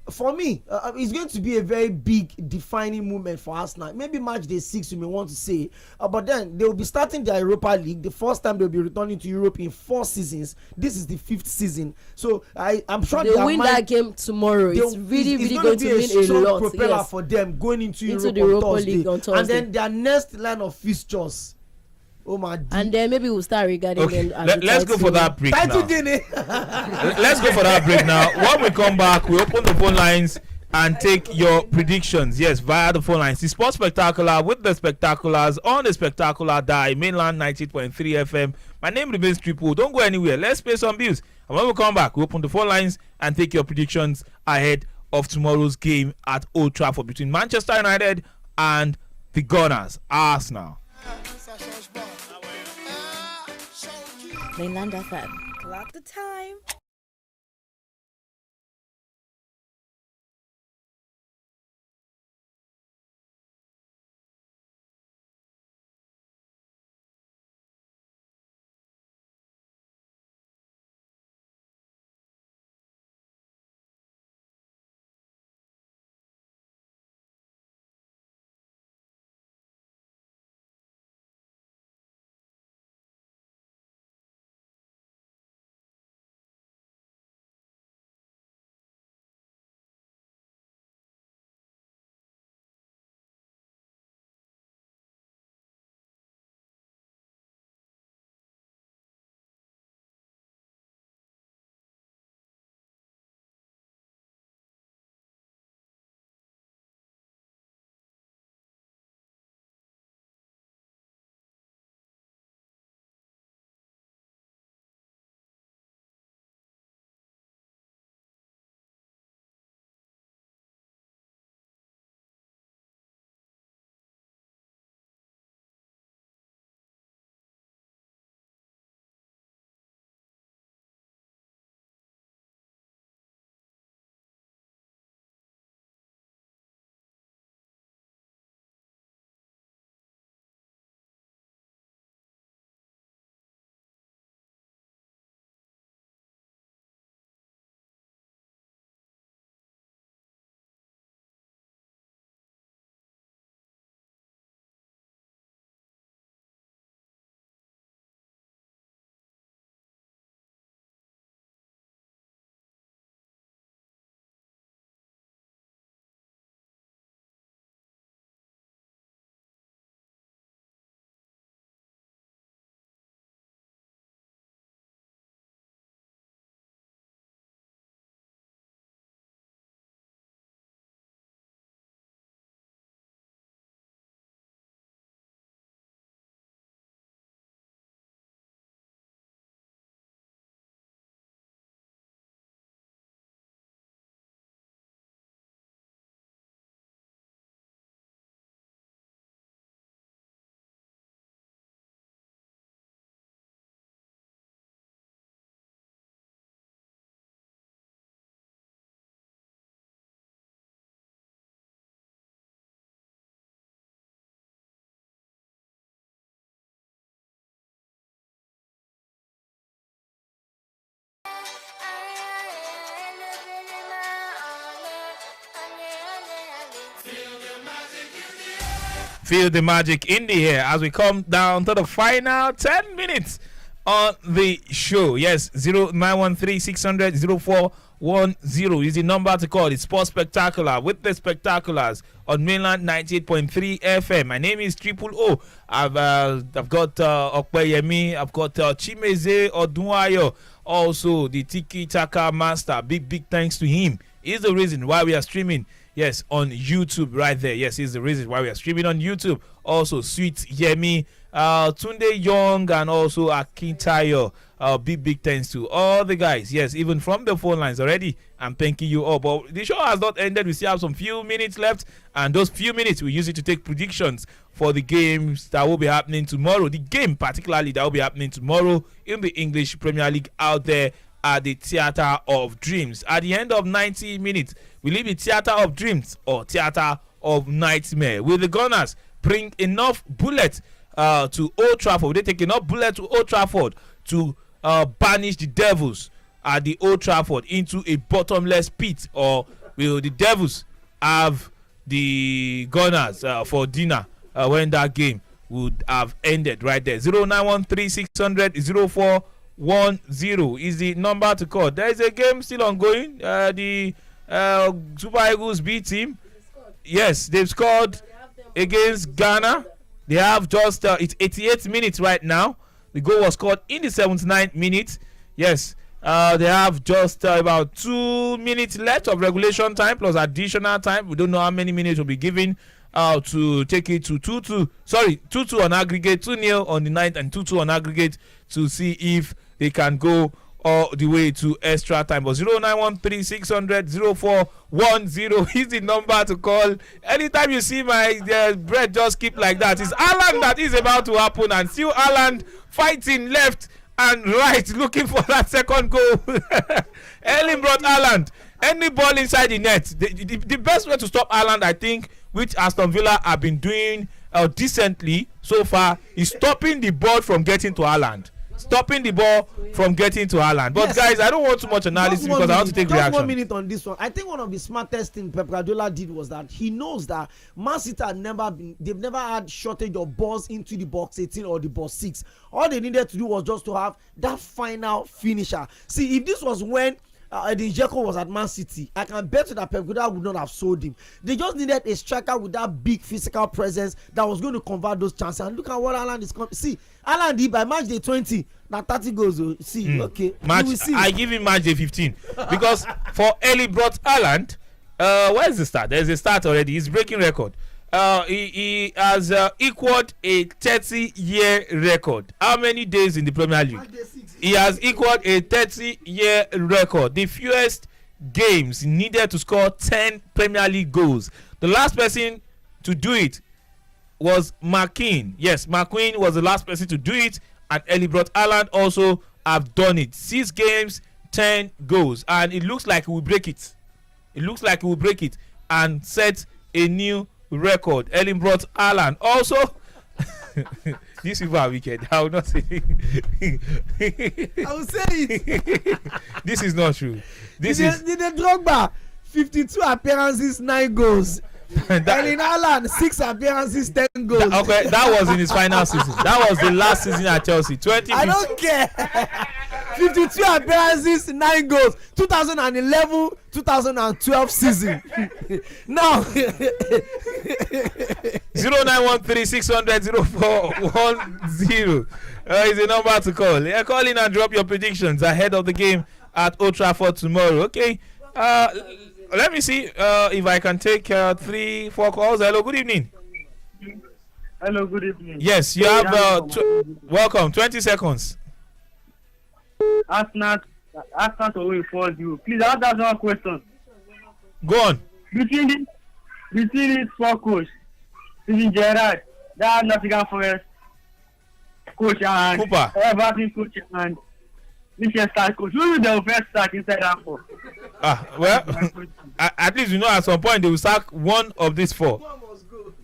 for me, it's going to be a very big defining moment for Arsenal. Maybe match day 6, you may want to say. But then they will be starting their Europa League. The first time they'll be returning to Europe in 4 seasons. This is the 5th season. So I'm sure they win that game tomorrow. It's really going to mean a lot. Propeller for them going into Europe on Thursday. And then their next line of fixtures. Oh my! And then maybe we'll start regarding them. Let's go for that break now. Let's go for that break now. When we come back, we open the phone lines and take your predictions. Yes, via the phone lines. The Sports Spectacular with the Spectaculars on the Spectacular Die Mainland 90.3 FM. My name remains Triple. Don't go anywhere. Let's pay some bills. And when we come back, we open the phone lines and take your predictions ahead of tomorrow's game at Old Trafford between Manchester United and the Gunners, Arsenal. Mainland FM. Clock the time. Feel the magic in the air as we come down to the final 10 minutes on the show. Yes, 0913 600 0410 is the number to call. It's Sports Spectacular with the Spectaculars on mainland 98.3 FM. My name is Triple O. I've got Okpeyemi, I've got Chimeze Odunayo, also the Tiki Taka Master. Big thanks to him. He's the reason why we are streaming. Yes, on YouTube right there. Yes, is the reason why we are streaming on YouTube. Also, Sweet Yemi, Tunde Young, and also Akintayo. Big thanks to all the guys. Yes, even from the phone lines already. I'm thanking you all. But the show has not ended. We still have some few minutes left. And those few minutes, we use it to take predictions for the games that will be happening tomorrow. The game, particularly, that will be happening tomorrow in the English Premier League out there at the Theatre of Dreams. At the end of 90 minutes, we leave the Theatre of Dreams or Theatre of Nightmare. Will the Gunners bring enough bullets to Old Trafford? Will they take enough bullets to Old Trafford to banish the Devils at the Old Trafford into a bottomless pit? Or will the Devils have the Gunners for dinner when that game would have ended right there? 0913 600 0410 is the number to call. There is a game still ongoing. The Super Eagles B team, yes, they've scored against Ghana. They have just it's 88 minutes right now. The goal was scored in the 79th minute. Yes, they have just about 2 minutes left of regulation time plus additional time. We don't know how many minutes will be given to take it to 2-2. Sorry, 2-2 on aggregate, 2-0 on the 9th, and 2-2 on aggregate to see if they can go all the way to extra time. But 0913 600 0410 is the number to call. Anytime you see my breath just keep like that, it's Haaland that is about to happen, and still Haaland fighting left and right looking for that second goal. Erling brought Haaland. Any ball inside the net, the best way to stop Haaland, I think, which Aston Villa have been doing decently so far, is stopping the ball from getting to Haaland. Stopping the ball from getting to Haaland. But Yes. guys, I don't want too much analysis because I want to take just reaction. 1 minute on this one. I think one of the smartest things Pep Guardiola did was that he knows that Man City they've never had shortage of balls into the box 18 or the box 6. All they needed to do was just to have that final finisher. See, if this was when Edin Dzeko was at Man City, I can bet you that Pep Guardiola would not have sold him. They just needed a striker with that big physical presence that was going to convert those chances. And look at what Haaland is coming. See, Haaland by match day 20, now 30 goals. See, okay. Match, will see. I give him match day 15 because for Eli brought Haaland. Where is the start? There's a start already. He's breaking record. He has equaled a 30-year record. How many days in the Premier League? He has equaled a 30-year record. The fewest games needed to score 10 Premier League goals. The last person to do it was McKean. Yes, McQueen was the last person to do it, and Eli brought Haaland also have done it. 6 games, 10 goals, and it looks like he will break it. It looks like he will break it and set a new record. Erling brought Haaland also. These people are wicked. I will not say I will say it. This is not true. This Did is they Drogba 52 appearances, 9 goals. Erling Haaland 6 appearances, 10 goals. okay, that was in his final season. That was the last season at Chelsea. 20. I don't care. 52 appearances, 9 goals. 2011, 2012 season. Now 0913 600 0410 is the number to call. Call in and drop your predictions ahead of the game at Old Trafford tomorrow. Okay. Let me see if I can take 3-4 calls. Hello, good evening. Hello, good evening. Yes, you have welcome. 20 seconds. Arsenal to win 4-0. Please, I have one question. Go on. Between these 4 coaches, Steven Gerrard, that Nottingham Forest coach and Cooper, Everton coach and Liechtenstein coach, who will the first start inside that 4? Well, at least you know at some point they will sack one of these 4.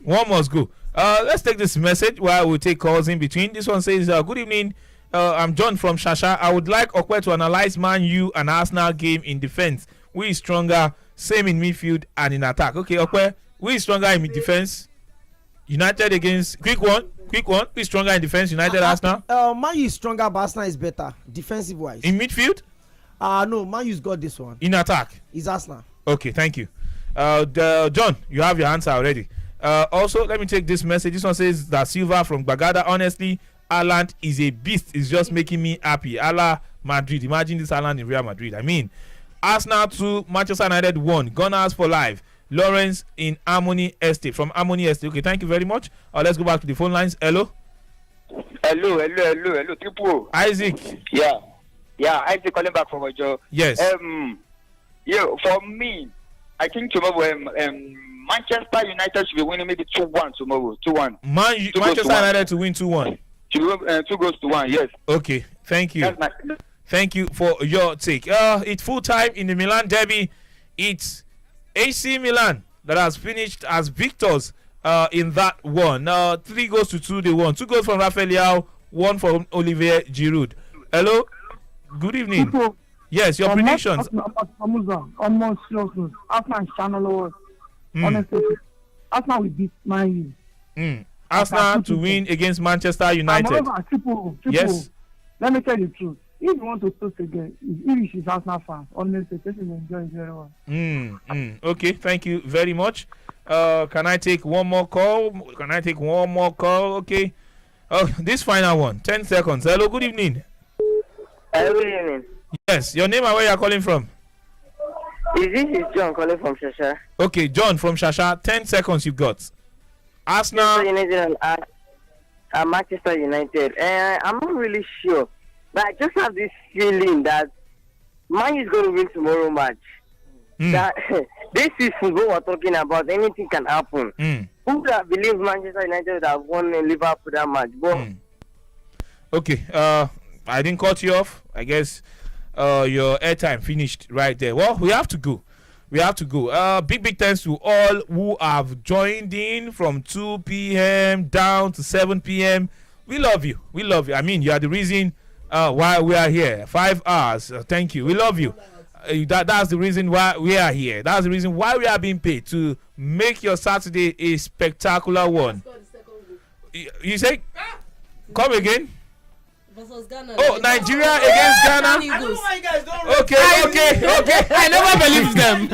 One must go. Let's take this message while we take calls in between. This one says, good evening. I'm John from Shasha. I would like Okwe to analyze Man U and Arsenal game in defense. We is stronger, same in midfield and in attack. Okay, Okwe, we is stronger in defense. United against quick one. We stronger in defense. United, Arsenal. Man U is stronger, but Arsenal is better defensive wise. In midfield? No, Man U's got this one. In attack? It's Arsenal. Okay, thank you. John, you have your answer already. Also, let me take this message. This one says that Silva from Bagada. Honestly, Haaland is a beast. It's just making me happy. Ala Madrid. Imagine this Haaland in Real Madrid. I mean, Arsenal 2, Manchester United 1. Gunners for life. Lawrence in Harmony Estate. From Harmony Estate. Okay, thank you very much. Let's go back to the phone lines. Hello. Hello. Triple. Isaac. Yeah, Isaac calling back from Ojo. Yes. For me, I think tomorrow Manchester United should be winning maybe 2-1 tomorrow. 2-1. Manchester United to win 2-1. 2 goals to 1. Yes. Okay. Thank you. Thank you for your take. It's full time in the Milan derby. It's AC Milan that has finished as victors in that one. 3 goals to 2 they won. 2 goals from Rafael Leao, 1 from Olivier Giroud. Hello. Good evening. People, yes, your predictions. Honestly, Arsenal will beat Man U. Arsenal to win against Manchester United. Yes. Let me tell you the truth. If you want to toast again, if she's Arsenal fan, honestly, this is enjoying very well. Okay, thank you very much. Can I take one more call? Okay. This final one, 10 seconds. Hello, good evening. Good evening. Yes, your name and where you are calling from? This is John calling from Shasha. Okay, John from Shasha. 10 seconds you've got. Arsenal. United and Manchester United. I'm not really sure, but I just have this feeling that Man is going to win tomorrow match. That this is football we're talking about. Anything can happen. Who would have believed Manchester United would have won Liverpool that match? But Okay, I didn't cut you off. I guess your airtime finished right there. Well, we have to go. Big thanks to all who have joined in from 2 p.m. down to 7 p.m. We love you. I mean, you are the reason why we are here. 5 hours. Thank you. We love you. That's the reason why we are here. That's the reason why we are being paid, to make your Saturday a spectacular one. You say? Come again? Oh, Nigeria against Ghana. I don't know why you guys don't Okay. I never believed them.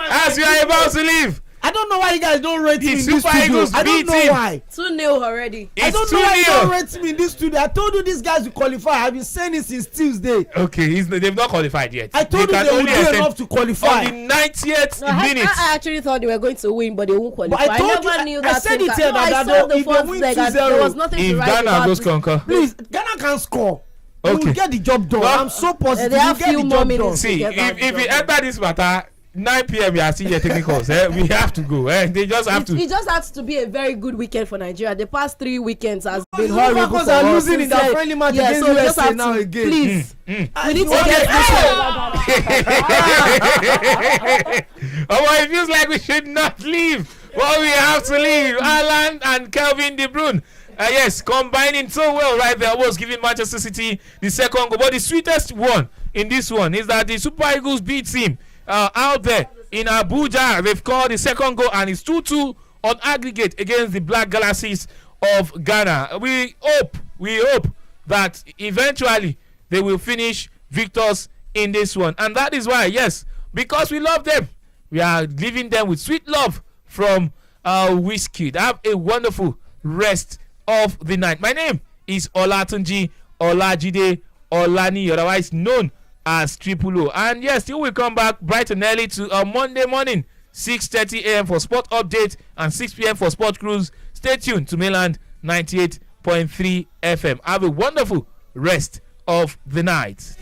As we are about to leave, I don't know why you guys don't rate me in this Super studio. Eagles I don't beat know him. why. 2-0 already. I don't know why you don't rate me in this studio. I told you these guys will qualify. I've been saying it since Tuesday. Okay, they've not qualified yet. I told you they will do enough to qualify. On the 90th minute. I actually thought they were going to win, but they won't qualify. But I told never you, knew I that. said it here that I saw the if they first win leg and 2-0, there was nothing to If write Ghana about goes it. conquer. Please, Ghana can score. They will get the job done. Well, I'm so positive. they You have get few the more job minutes. done. See, if we enter this matter, 9 p.m. we are still here taking calls. We have to go. They just have to. It just has to be a very good weekend for Nigeria. The past 3 weekends has been The horrible Liverpool for are us. losing in their friendly match against so we just USA have now to, again. please. We need to Okay. get It feels like we should not leave. Well, we have to leave. Alan and Kelvin De Bruyne. Yes, combining so well right there, was giving Manchester City the second goal. But the sweetest one in this one is that the Super Eagles beat him out there in Abuja. They've scored the second goal, and it's 2-2 on aggregate against the Black Galaxies of Ghana. We hope that eventually they will finish victors in this one. And that is why, yes, because we love them, we are leaving them with sweet love from Whiskey. Have a wonderful rest of the night. My name is Olatunji Olajide Olani, otherwise known as Triple O. And yes, you will come back bright and early to Monday morning, 6:30 a.m. for Sport Update and 6 p.m. for Sport Cruise. Stay tuned to Mainland 98.3 FM. Have a wonderful rest of the night.